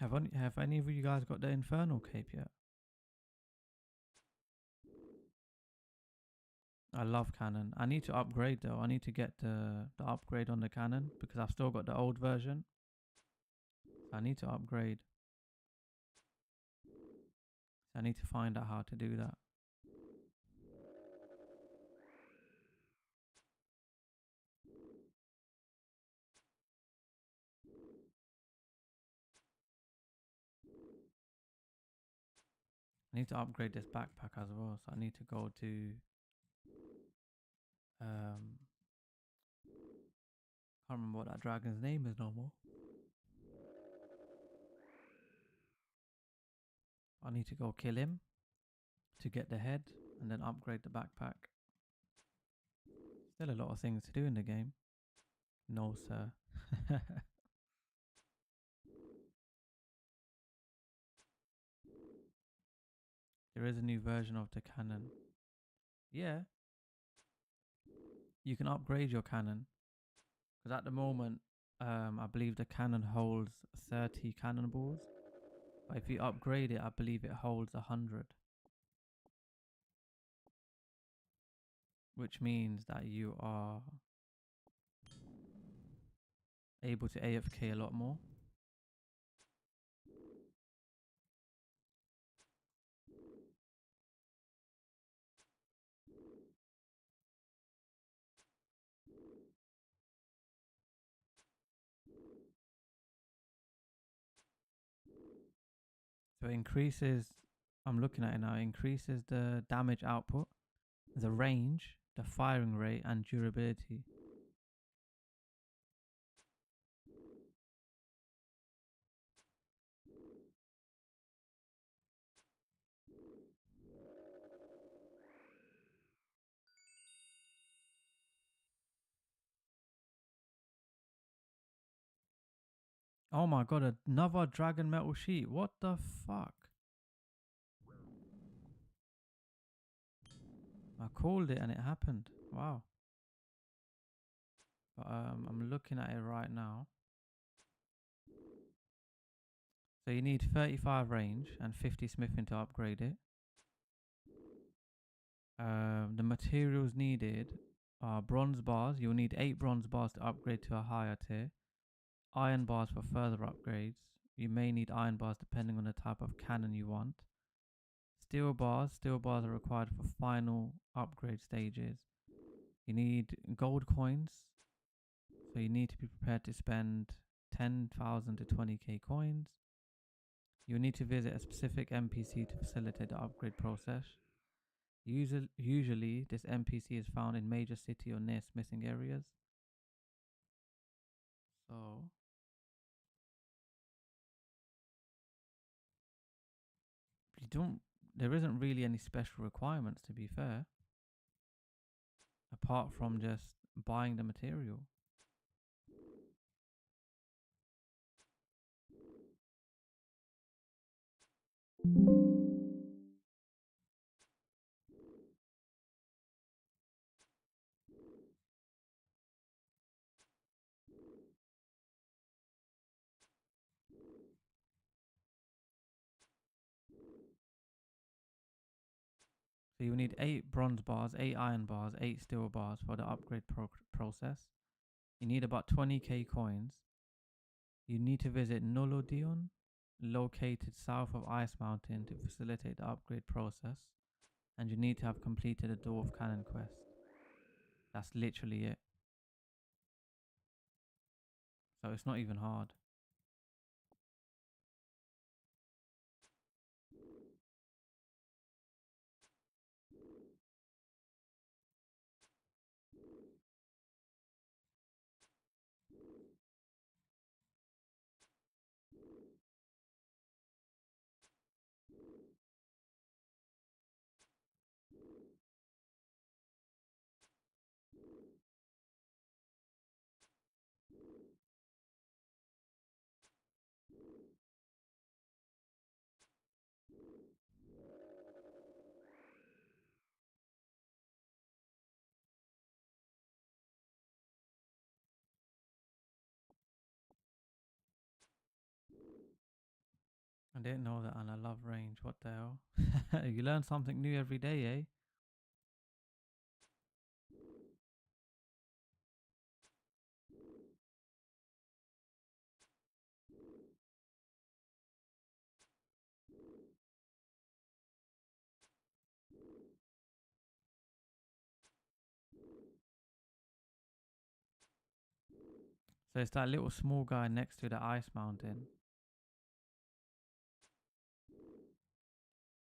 Have any of you guys got the infernal cape yet? I love cannon. I need to upgrade though. I need to get the upgrade on the cannon because I've still got the old version. So I need to upgrade. So I need to find out how to do that. I need to upgrade this backpack as well. So I need to go to can't remember what that dragon's name is no more. I need to go kill him to get the head and then upgrade the backpack. Still a lot of things to do in the game. No, sir. There is a new version of the cannon. Yeah, you can upgrade your cannon. Because at the moment, I believe the cannon holds 30 cannonballs. But if you upgrade it, I believe it holds 100. Which means that you are able to AFK a lot more. So it increases, I'm looking at it now, it increases the damage output, the range, the firing rate, and durability. Oh my god, another dragon metal sheet. What the fuck? I called it and it happened. Wow. But I'm looking at it right now. So you need 35 range and 50 smithing to upgrade it. The materials needed are bronze bars. You'll need 8 bronze bars to upgrade to a higher tier. Iron bars for further upgrades. You may need iron bars depending on the type of cannon you want. Steel bars are required for final upgrade stages. You need gold coins. So you need to be prepared to spend 10,000 to 20k coins. You need to visit a specific NPC to facilitate the upgrade process. Usually, this NPC is found in major city or near smithing areas. So, you don't. There isn't really any special requirements, to be fair, apart from just buying the material. So you need 8 bronze bars, 8 iron bars, 8 steel bars for the upgrade process. You need about 20k coins. You need to visit Nolodion, located south of Ice Mountain, to facilitate the upgrade process. And you need to have completed a Dwarf Cannon quest. That's literally it. So it's not even hard. I didn't know that, and I love range. What the hell? You learn something new every day, eh? So it's that little small guy next to the ice mountain.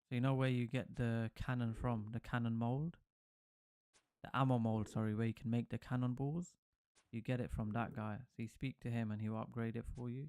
So you know where you get the cannon from, the cannon mold? The ammo mold, sorry, where you can make the cannonballs. You get it from that guy. So you speak to him and he'll upgrade it for you.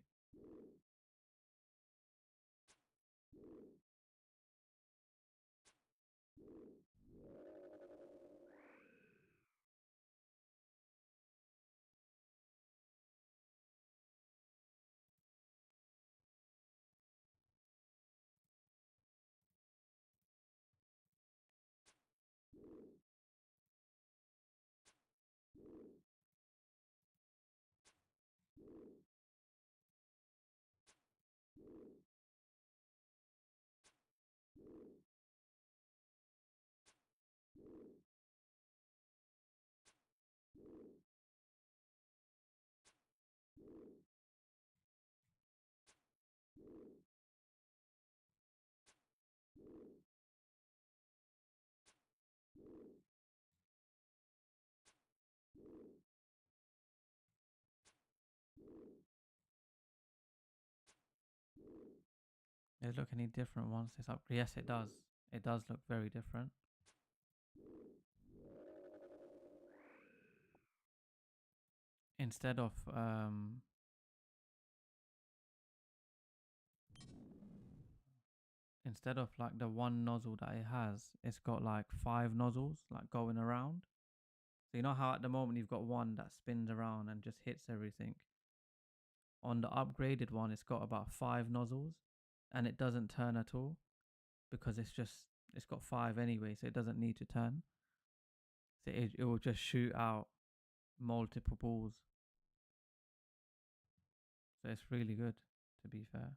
Does it look any different once it's up? Yes, it does. It does look very different. Instead of like the one nozzle that it has, it's got like 5 nozzles like going around. So you know how at the moment you've got one that spins around and just hits everything. On the upgraded one, it's got about 5 nozzles, and it doesn't turn at all because it's got 5 anyway, so it doesn't need to turn. So it will just shoot out multiple balls. So it's really good, to be fair.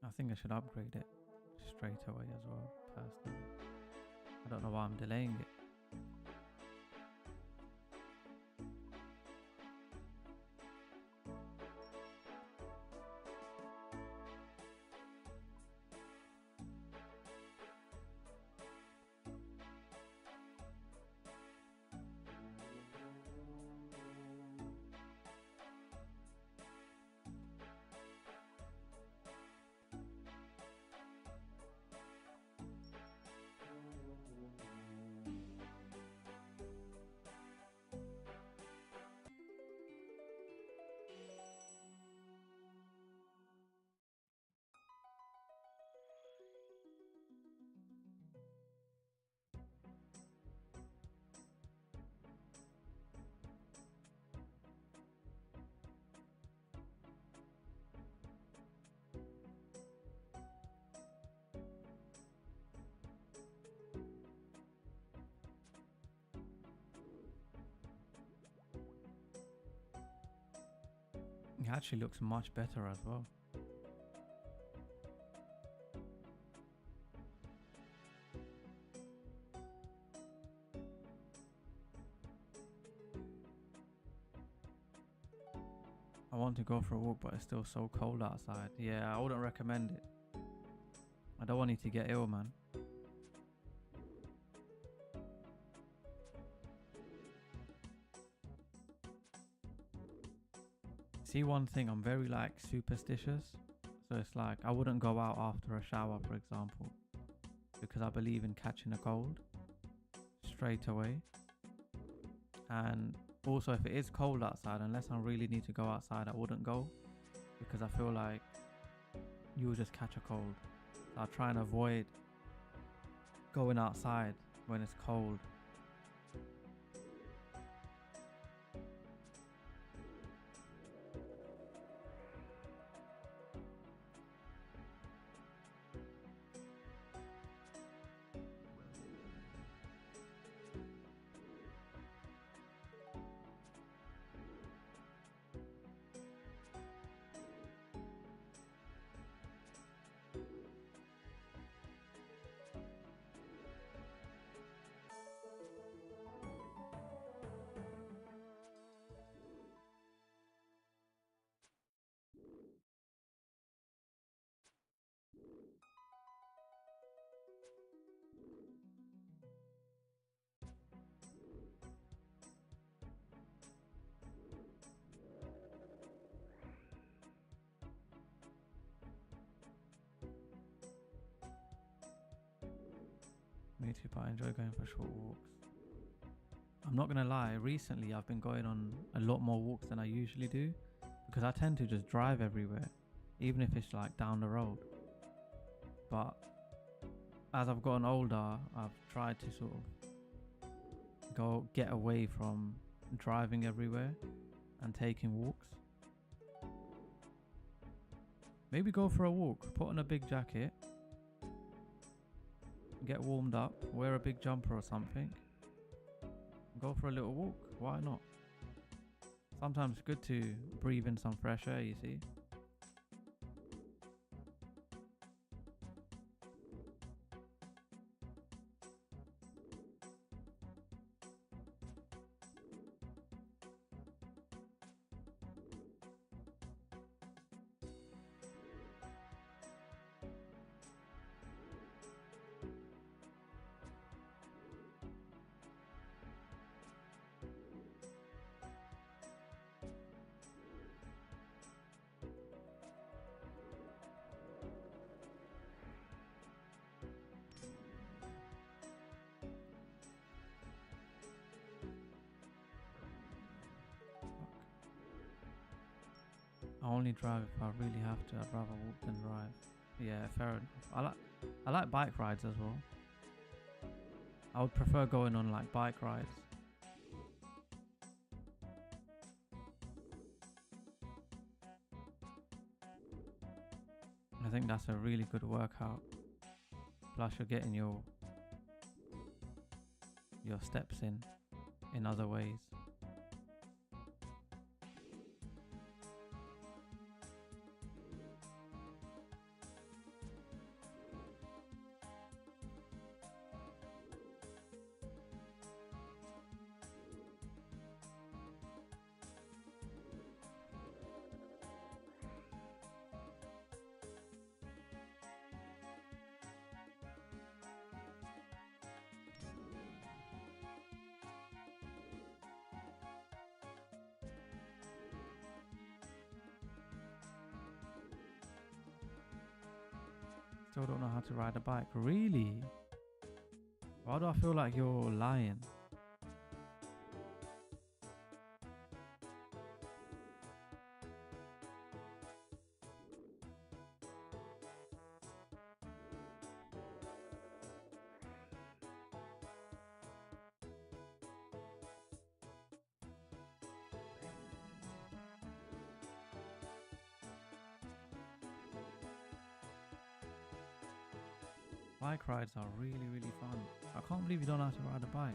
I think I should upgrade it straight away as well, personally. I don't know why I'm delaying it. It actually looks much better as well. I want to go for a walk, but it's still so cold outside. Yeah, I wouldn't recommend it. I don't want you to get ill, man. See, one thing, I'm very like superstitious. So it's like I wouldn't go out after a shower, for example, because I believe in catching a cold straight away. And also, if it is cold outside, unless I really need to go outside, I wouldn't go, because I feel like you will just catch a cold. So I try and avoid going outside when it's cold. Me too, but I enjoy going for short walks. I'm not gonna lie, recently I've been going on a lot more walks than I usually do because I tend to just drive everywhere, even if it's like down the road. But as I've gotten older, I've tried to sort of get away from driving everywhere and taking walks. Maybe go for a walk, put on a big jacket, get warmed up, wear a big jumper or something, go for a little walk. Why not? Sometimes it's good to breathe in some fresh air, you see. I only drive if I really have to. I'd rather walk than drive. Yeah, fair enough. I like bike rides as well. I would prefer going on like bike rides. I think that's a really good workout. Plus you're getting your steps in other ways. Still don't know how to ride a bike. Really? Why do I feel like you're lying? Bike rides are really, really fun. I can't believe you don't know how to ride a bike.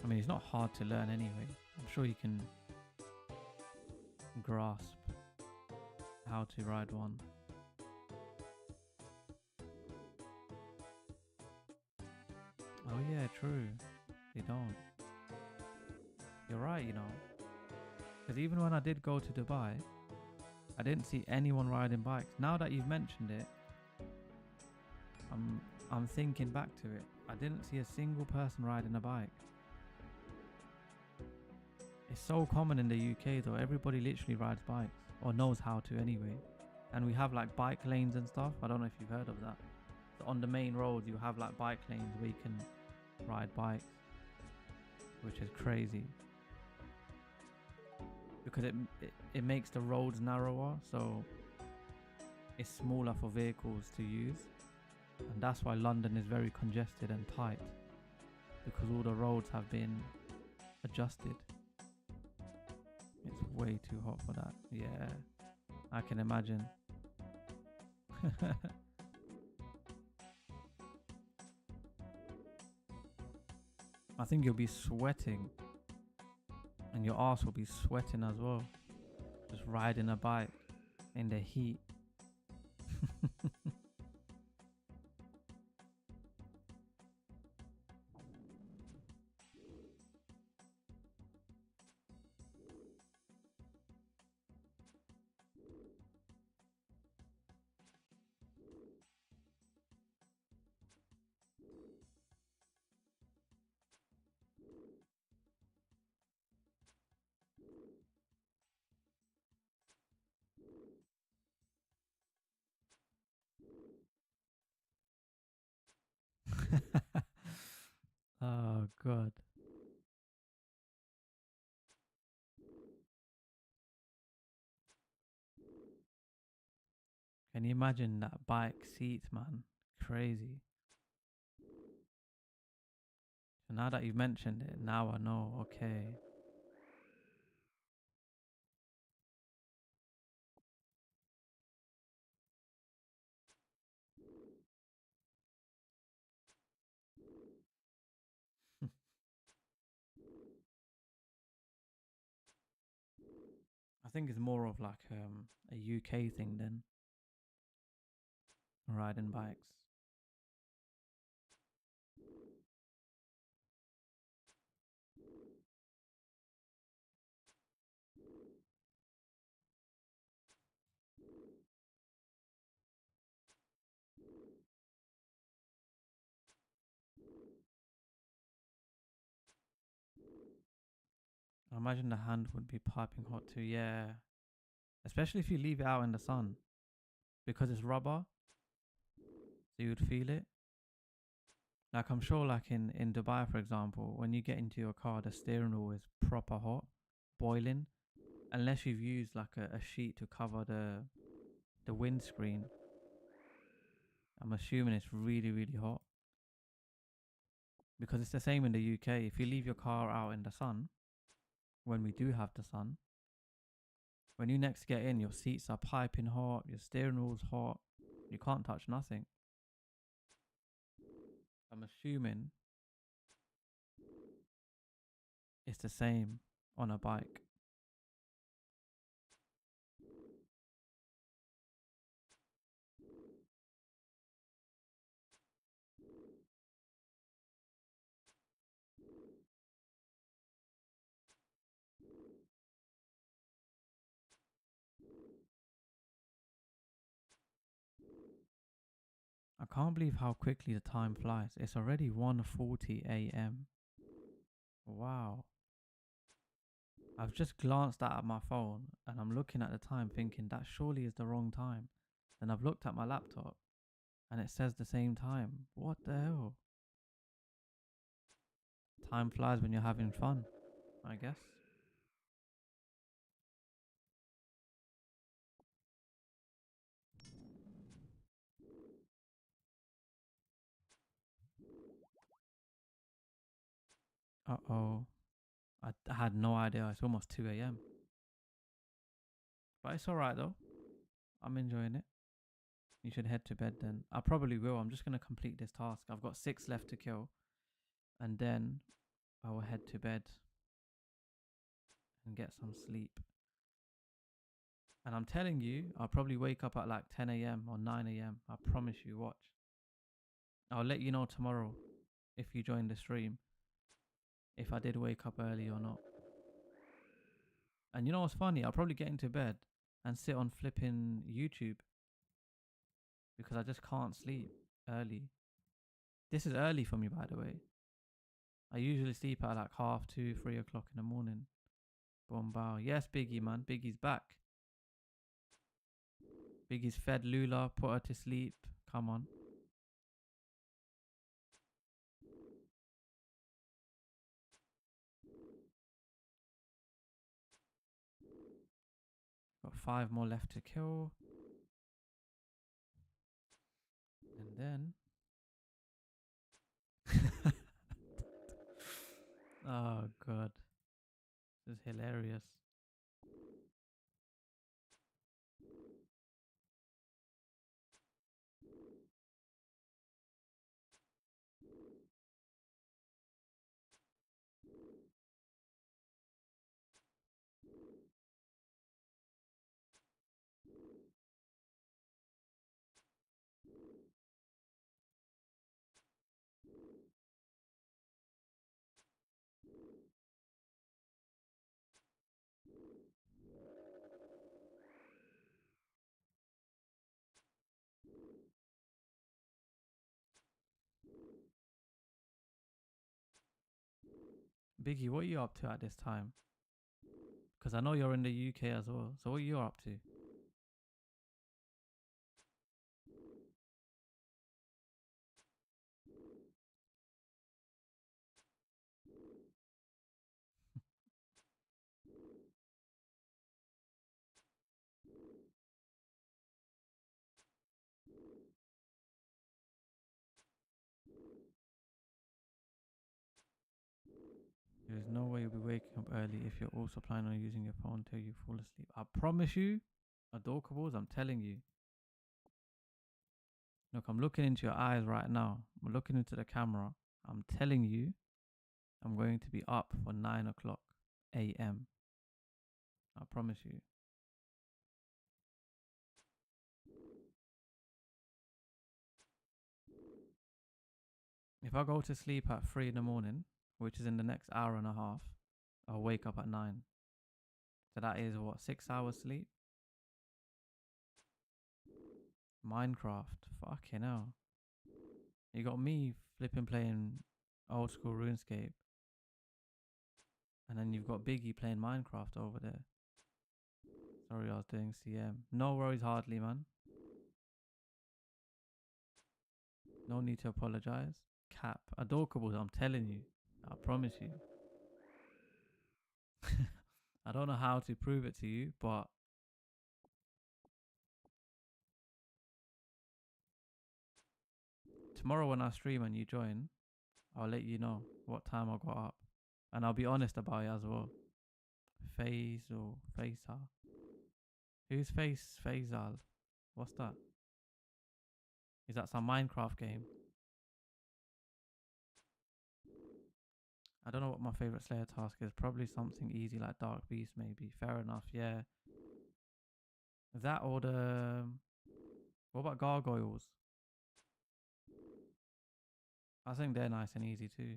I mean, it's not hard to learn anyway. I'm sure you can grasp how to ride one. Oh yeah, true. They don't. You're right, you know. Because even when I did go to Dubai, I didn't see anyone riding bikes. Now that you've mentioned it, I'm thinking back to it. I didn't see a single person riding a bike. It's so common in the UK though. Everybody literally rides bikes or knows how to anyway. And we have like bike lanes and stuff. I don't know if you've heard of that. So on the main road you have like bike lanes where you can ride bikes, which is crazy. Because it makes the roads narrower, so it's smaller for vehicles to use, and that's why London is very congested and tight, because all the roads have been adjusted. It's way too hot for that. Yeah, I can imagine. I think you'll be sweating. And your ass will be sweating as well. Just riding a bike in the heat. Oh god. Can you imagine that bike seat, man? Crazy. So now that you've mentioned it, now I know. Okay. I think it's more of like a UK thing than riding bikes. I imagine the hand would be piping hot too. Yeah, especially if you leave it out in the sun because it's rubber, so you'd feel it. Like I'm sure, like in Dubai, for example, when you get into your car, the steering wheel is proper hot, boiling. Unless you've used like a sheet to cover the windscreen, I'm assuming it's really really hot because it's the same in the UK. If you leave your car out in the sun, when we do have the sun, when you next get in, your seats are piping hot, your steering wheel's hot, you can't touch nothing. I'm assuming it's the same on a bike. I can't believe how quickly the time flies. It's already 1:40 a.m. Wow. I've just glanced at my phone and I'm looking at the time thinking that surely is the wrong time. Then I've looked at my laptop and it says the same time. What the hell? Time flies when you're having fun, I guess. Uh oh. I had no idea. It's almost 2 a.m. But it's alright though. I'm enjoying it. You should head to bed then. I probably will. I'm just going to complete this task. I've got 6 left to kill. And then I will head to bed and get some sleep. And I'm telling you, I'll probably wake up at like 10 a.m. or 9 a.m. I promise you, watch. I'll let you know tomorrow if you join the stream, if I did wake up early or not. And you know what's funny? I'll probably get into bed and sit on flipping YouTube because I just can't sleep early. This is early for me, by the way. I usually sleep at like 2:30, 3 o'clock in the morning. Boom, bow. Yes, Biggie, man. Biggie's back. Biggie's fed Lula, put her to sleep. Come on. Got 5 more left to kill. And then. Oh, God. This is hilarious. Biggie, what are you up to at this time? Because I know you're in the UK as well. So what are you up to? There's no way you'll be waking up early if you're also planning on using your phone till you fall asleep. I promise you, Adorkables, I'm telling you. Look, I'm looking into your eyes right now. I'm looking into the camera. I'm telling you, I'm going to be up for 9 o'clock a.m. I promise you. If I go to sleep at 3 in the morning, which is in the next hour and a half, I'll wake up at 9. So that is what, 6 hours sleep? Minecraft. Fucking hell. You got me flipping playing old school RuneScape. And then you've got Biggie playing Minecraft over there. Sorry, I was doing CM. No worries, hardly, man. No need to apologize. Cap. Adorkables, I'm telling you. I promise you. I don't know how to prove it to you, but tomorrow when I stream and you join, I'll let you know what time I got up. And I'll be honest about it as well. Faisal. Who's Faisal? What's that? Is that some Minecraft game? I don't know what my favorite Slayer task is. Probably something easy like Dark Beast, maybe. Fair enough, yeah. That or the... What about Gargoyles? I think they're nice and easy too.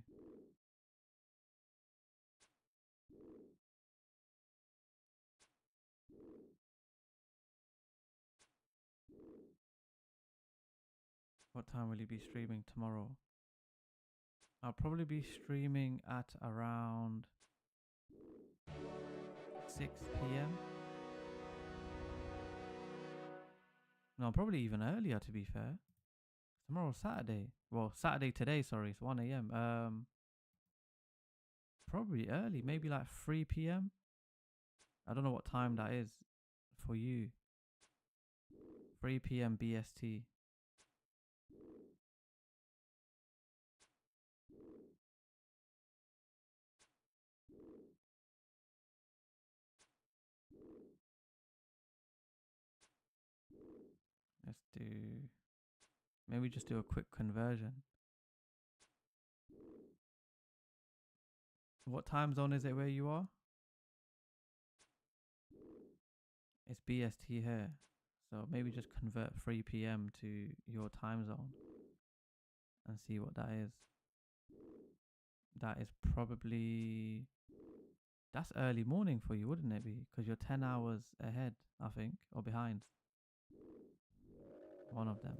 What time will you be streaming tomorrow? I'll probably be streaming at around 6 p.m. No, probably even earlier to be fair. Tomorrow's Saturday. Well, Saturday today, sorry, it's 1 a.m. Probably early, maybe like 3 p.m. I don't know what time that is for you. 3 p.m. BST. Let's do... Maybe just do a quick conversion. What time zone is it where you are? It's BST here. So maybe just convert 3 p.m. to your time zone and see what that is. That is probably... That's early morning for you, wouldn't it be? Because you're 10 hours ahead, I think, or behind. One of them.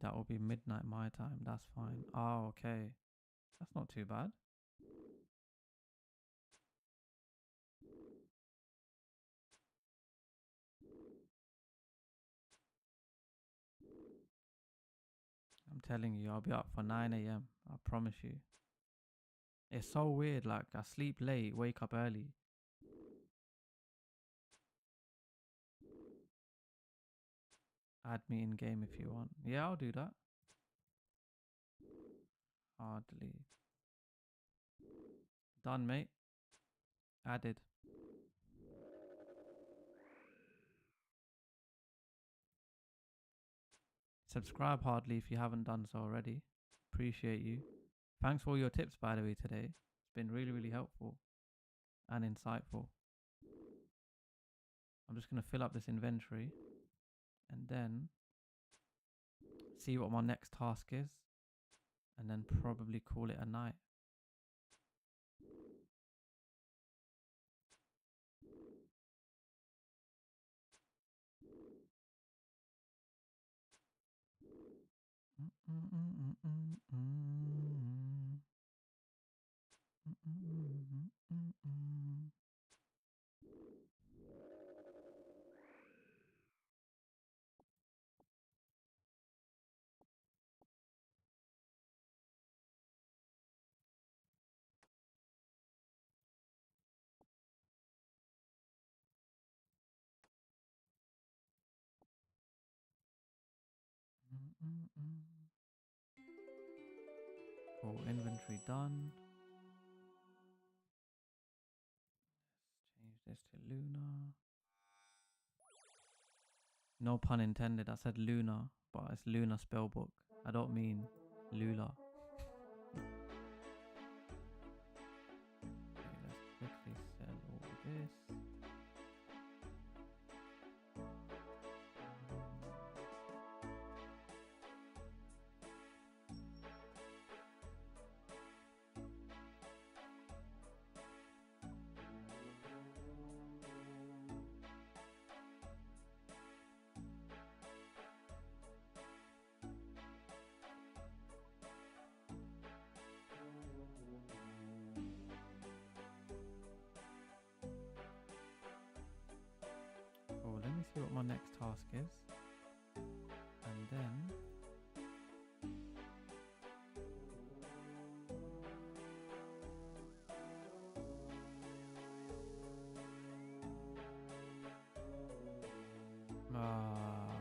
That will be midnight my time. That's fine. Oh, okay. That's not too bad. I'm telling you, I'll be up for 9 a.m. I promise you. It's so weird. Like, I sleep late, wake up early. Add me in game if you want. Yeah, I'll do that. Hardly. Done, mate. Added. Subscribe hardly if you haven't done so already. Appreciate you. Thanks for all your tips, by the way, today. It's been really, really helpful and insightful. I'm just going to fill up this inventory and then see what my next task is and then probably call it a night. Cool, inventory done. Let's change this to Luna. No pun intended, I said Luna, but it's Luna spellbook. I don't mean Lula. Okay, let's quickly sell all this. Oh, let me see what my next task is. And then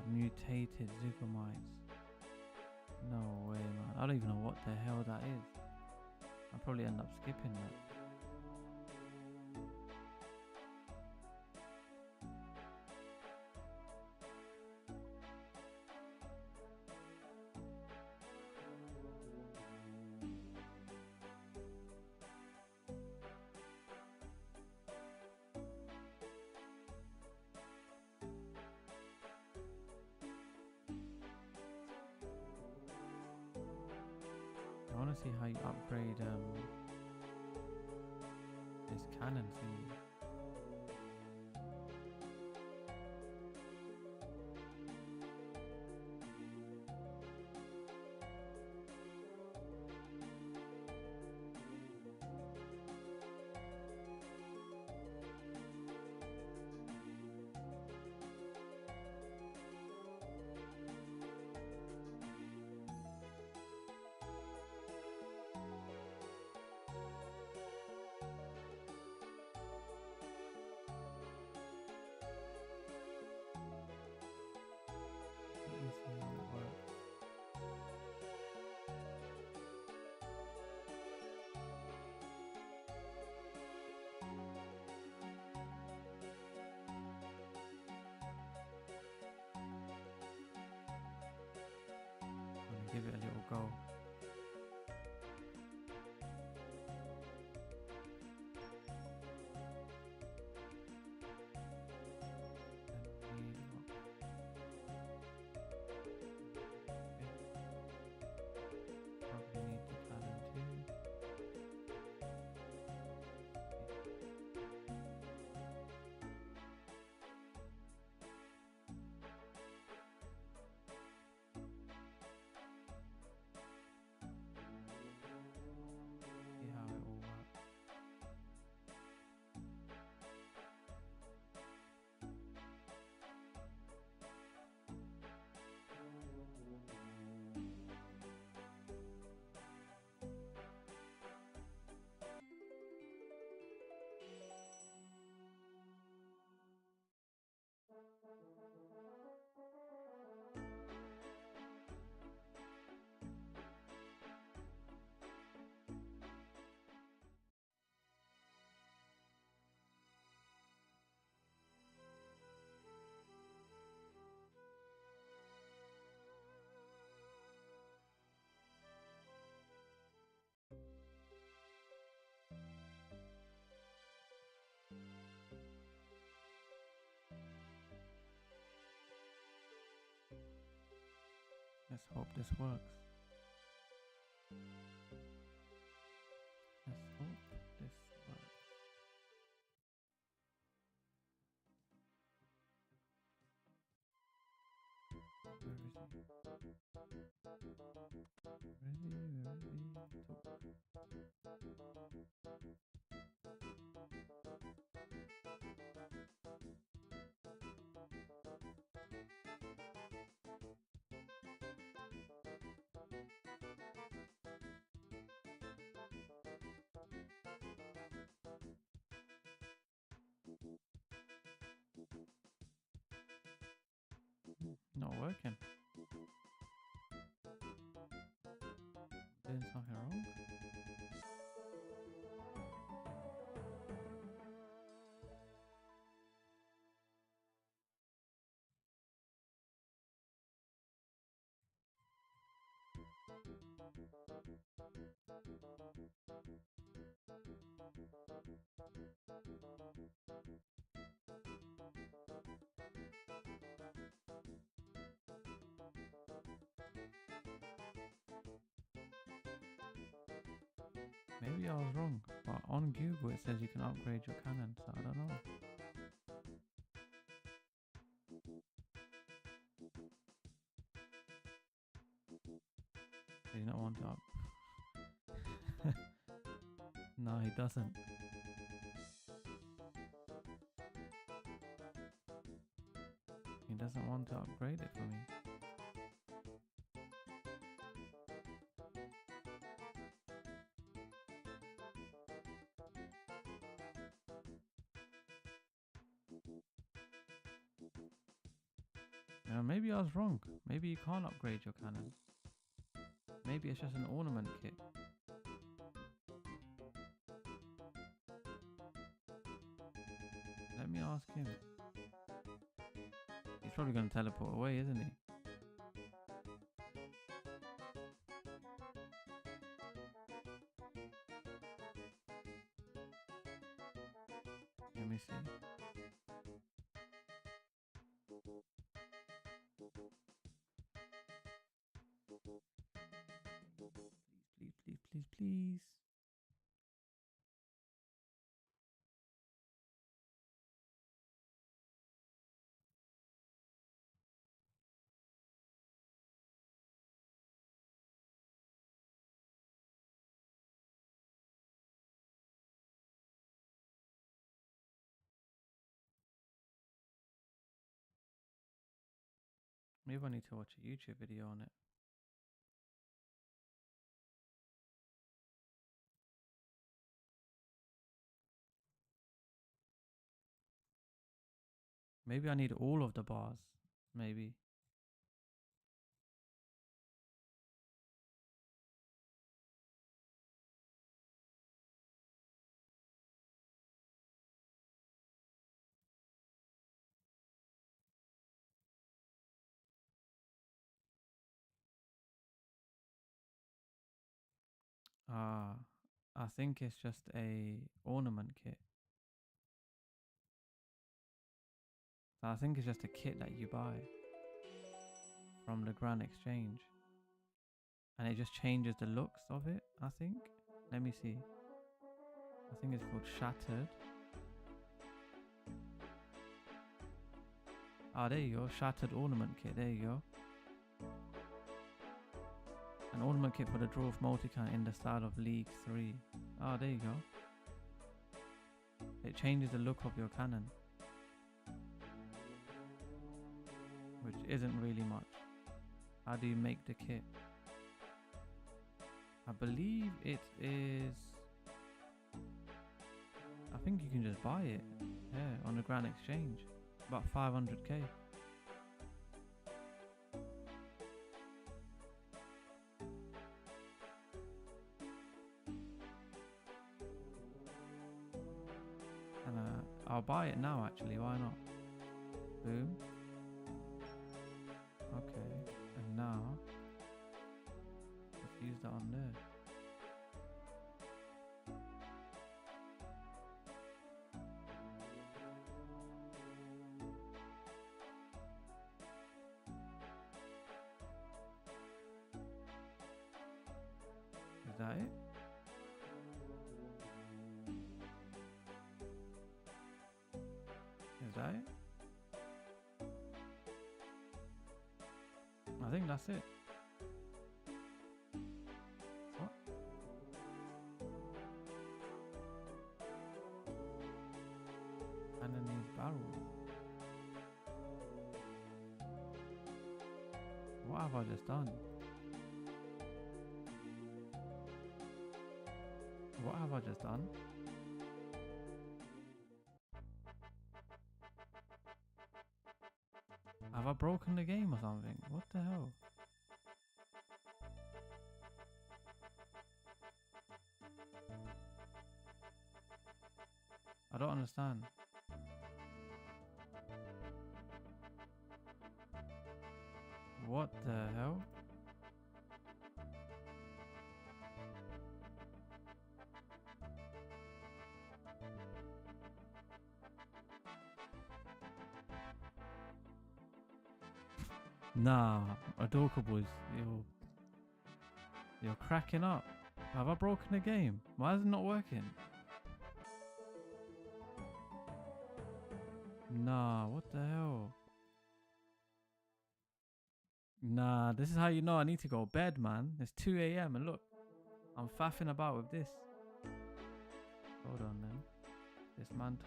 mutated Zugomites. No way, man. I don't even know what the hell that is. I'll probably end up skipping that. I want to see how you upgrade this cannon thingy. Let me see how it works. I'm gonna give it a little go. Probably need the cannon too. See how it all works. Let's hope this works. Let's hope this works. Where is he? Where is he? Talk. Not working. Maybe I was wrong, but on Google it says you can upgrade your cannon, so I don't know. Does he not want to up? No, he doesn't. He doesn't want to upgrade it for me. Maybe I was wrong. Maybe you can't upgrade your cannon. Maybe it's just an ornament kit. Let me ask him. He's probably going to teleport away, isn't he? Let me see. Please, please, please, please. Maybe I need to watch a YouTube video on it. Maybe I need all of the bars. Maybe. I think it's just a ornament kit. So I think it's just a kit that you buy from the Grand Exchange. And it just changes the looks of it, I think. Let me see. I think it's called Shattered. Ah, there you go. Shattered ornament kit. There you go. An ornament kit for the Dwarf Multican in the style of League 3. Ah, there you go. It changes the look of your cannon, which isn't really much. How do you make the kit? I believe it is... I think you can just buy it. Yeah, on the Grand Exchange. About 500k. And I'll buy it now actually, why not? Boom. Okay, and now let's use that on there. Is that it? Is that it? I think that's it. What? And then these barrels. What have I just done? What have I just done? Have I broken the game or something? What the hell? I don't understand. What the hell? Nah, Adorkables, you're cracking up. Have I broken the game? Why is it not working? Nah, what the hell? Nah, this is how you know I need to go to bed, man. It's 2 a.m. and look, I'm faffing about with this. Hold on then. Dismantle.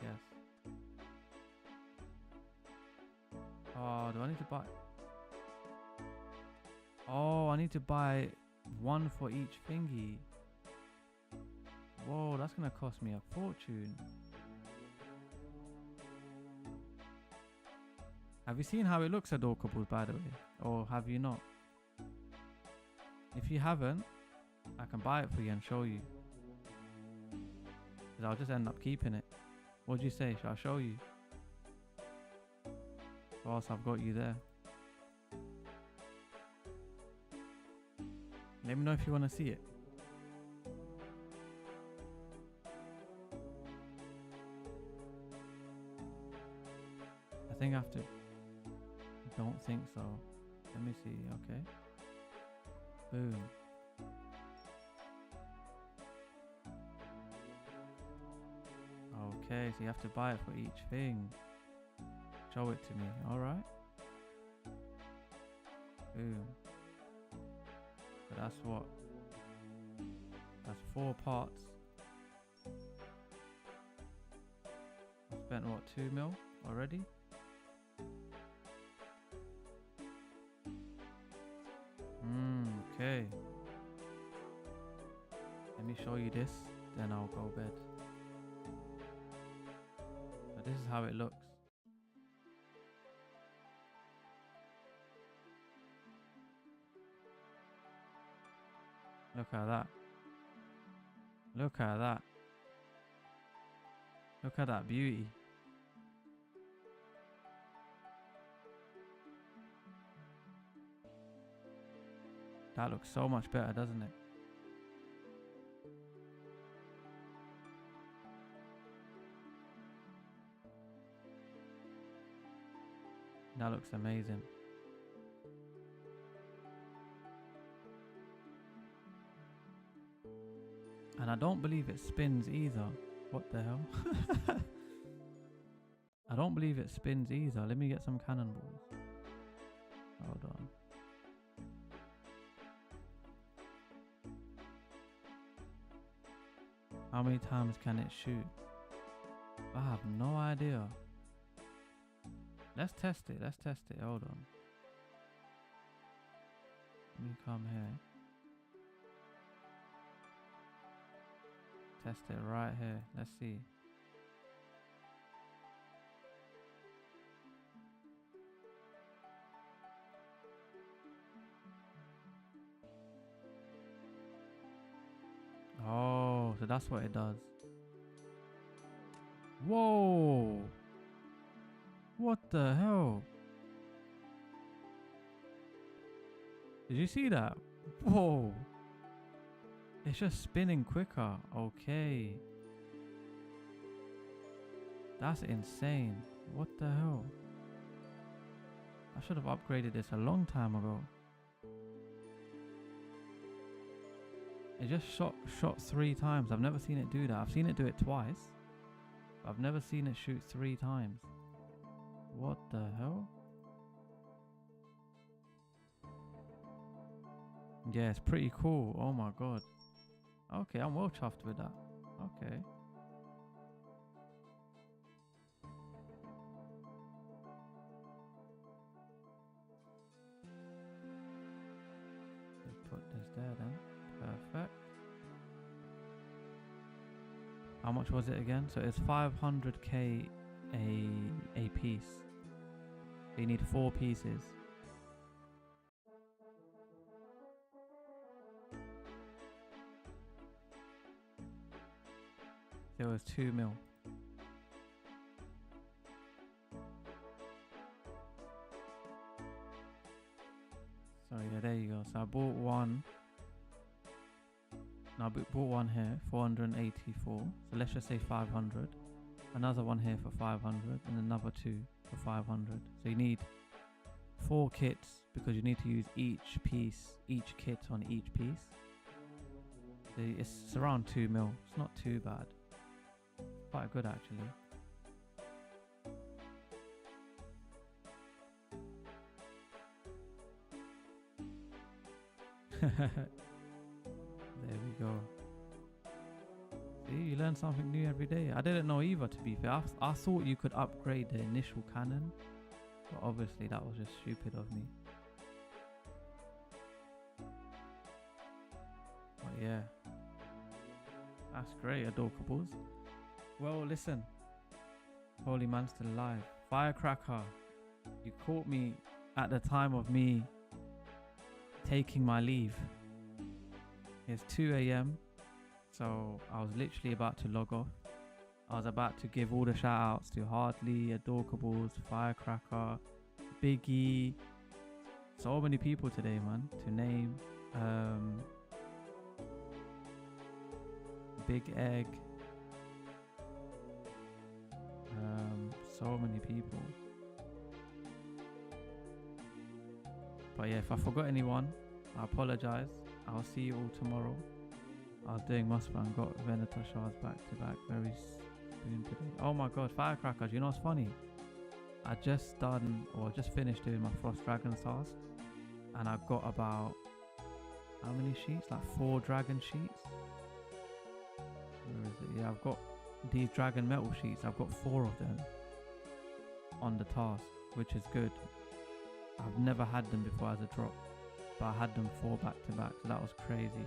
Yes. Oh, do I need to buy? Oh, I need to buy one for each thingy. Whoa, that's gonna cost me a fortune. Have you seen how it looks at Adorkables, by the way? Or have you not? If you haven't, I can buy it for you and show you. Because I'll just end up keeping it. What do you say? Shall I show you? Whilst I've got you there. Let me know if you want to see it. I think I have to. Don't think so. Let me see. Okay. Boom. Okay, so you have to buy it for each thing. Show it to me. Alright. Boom. So that's what? That's 4 parts. I spent what, 2 mil already? Okay. Let me show you this, then I'll go bed. So this is how it looks. Look at that. Look at that. Look at that beauty. That looks so much better, doesn't it? That looks amazing. And I don't believe it spins either. What the hell? I don't believe it spins either. Let me get some cannonballs. Hold on. How many times can it shoot? I have no idea. Let's test it. Let's test it. Hold on. Let me come here. Test it right here. Let's see. Oh, so that's what it does. Whoa! What the hell? Did you see that? Whoa! It's just spinning quicker. Okay. That's insane. What the hell? I should have upgraded this a long time ago. It just shot 3 times. I've never seen it do that. I've seen it do it twice. But I've never seen it shoot 3 times. What the hell? Yeah, it's pretty cool. Oh my god. Okay, I'm well chuffed with that. Okay. Let's put this there then. Perfect. How much was it again? So it's 500k a piece. So you need 4 pieces. It was 2 mil. So yeah, there you go. So I bought one. No, I bought one here, 484. So let's just say 500. Another one here for 500, and another 2 for 500. So you need 4 kits because you need to use each kit on each piece. It's around 2 mil. It's not too bad. Quite good actually. There we go. See, you learn something new every day. I didn't know either, to be fair. I thought you could upgrade the initial cannon, but obviously that was just stupid of me. But yeah, that's great, Adorkables. Well, listen, Holy Man's still alive. Firecracker, you caught me at the time of me taking my leave. It's 2 a.m. So I was literally about to log off. I was about to give all the shout outs to Hardly, Adorkables, Firecracker, Biggie. So many people today, man, to name. Big Egg. So many people. But yeah, if I forgot anyone, I apologize. I'll see you all tomorrow. I was doing Muspa and got Venator shards back to back. Very spoon today. Oh my god, Firecracker, do you know what's funny? I just finished doing my Frost Dragon task, and I got about, how many sheets? Like 4 dragon sheets. Where is it? Yeah, I've got these dragon metal sheets. I've got 4 of them on the task, which is good. I've never had them before as a drop, but I had them 4 back to back, so that was crazy.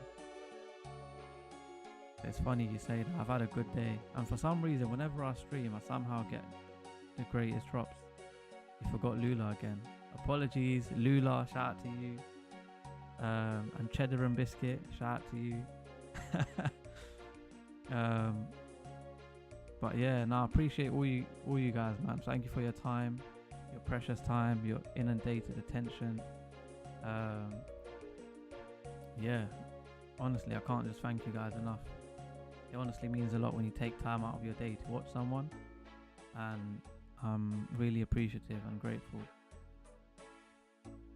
It's funny you say that. I've had a good day, and for some reason whenever I stream I somehow get the greatest drops. You forgot Lula again. Apologies, Lula, shout out to you. And Cheddar and Biscuit, shout out to you. But yeah, no, I appreciate all you guys, man. Thank you for your time, your precious time, your inundated attention. Yeah, honestly, I can't just thank you guys enough. It honestly means a lot when you take time out of your day to watch someone, and I'm really appreciative and grateful.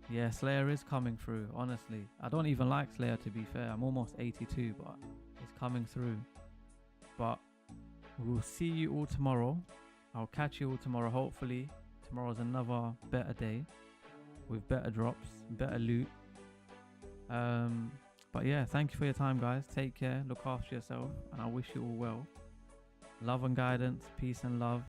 Yeah, Slayer is coming through, honestly. I don't even like Slayer, to be fair. I'm almost 82, but it's coming through. But we'll see you all tomorrow. I'll catch you all tomorrow, hopefully. Tomorrow's another better day with better drops, better loot. But yeah, thank you for your time, guys. Take care, look after yourself, and I wish you all well. Love and guidance, peace and love.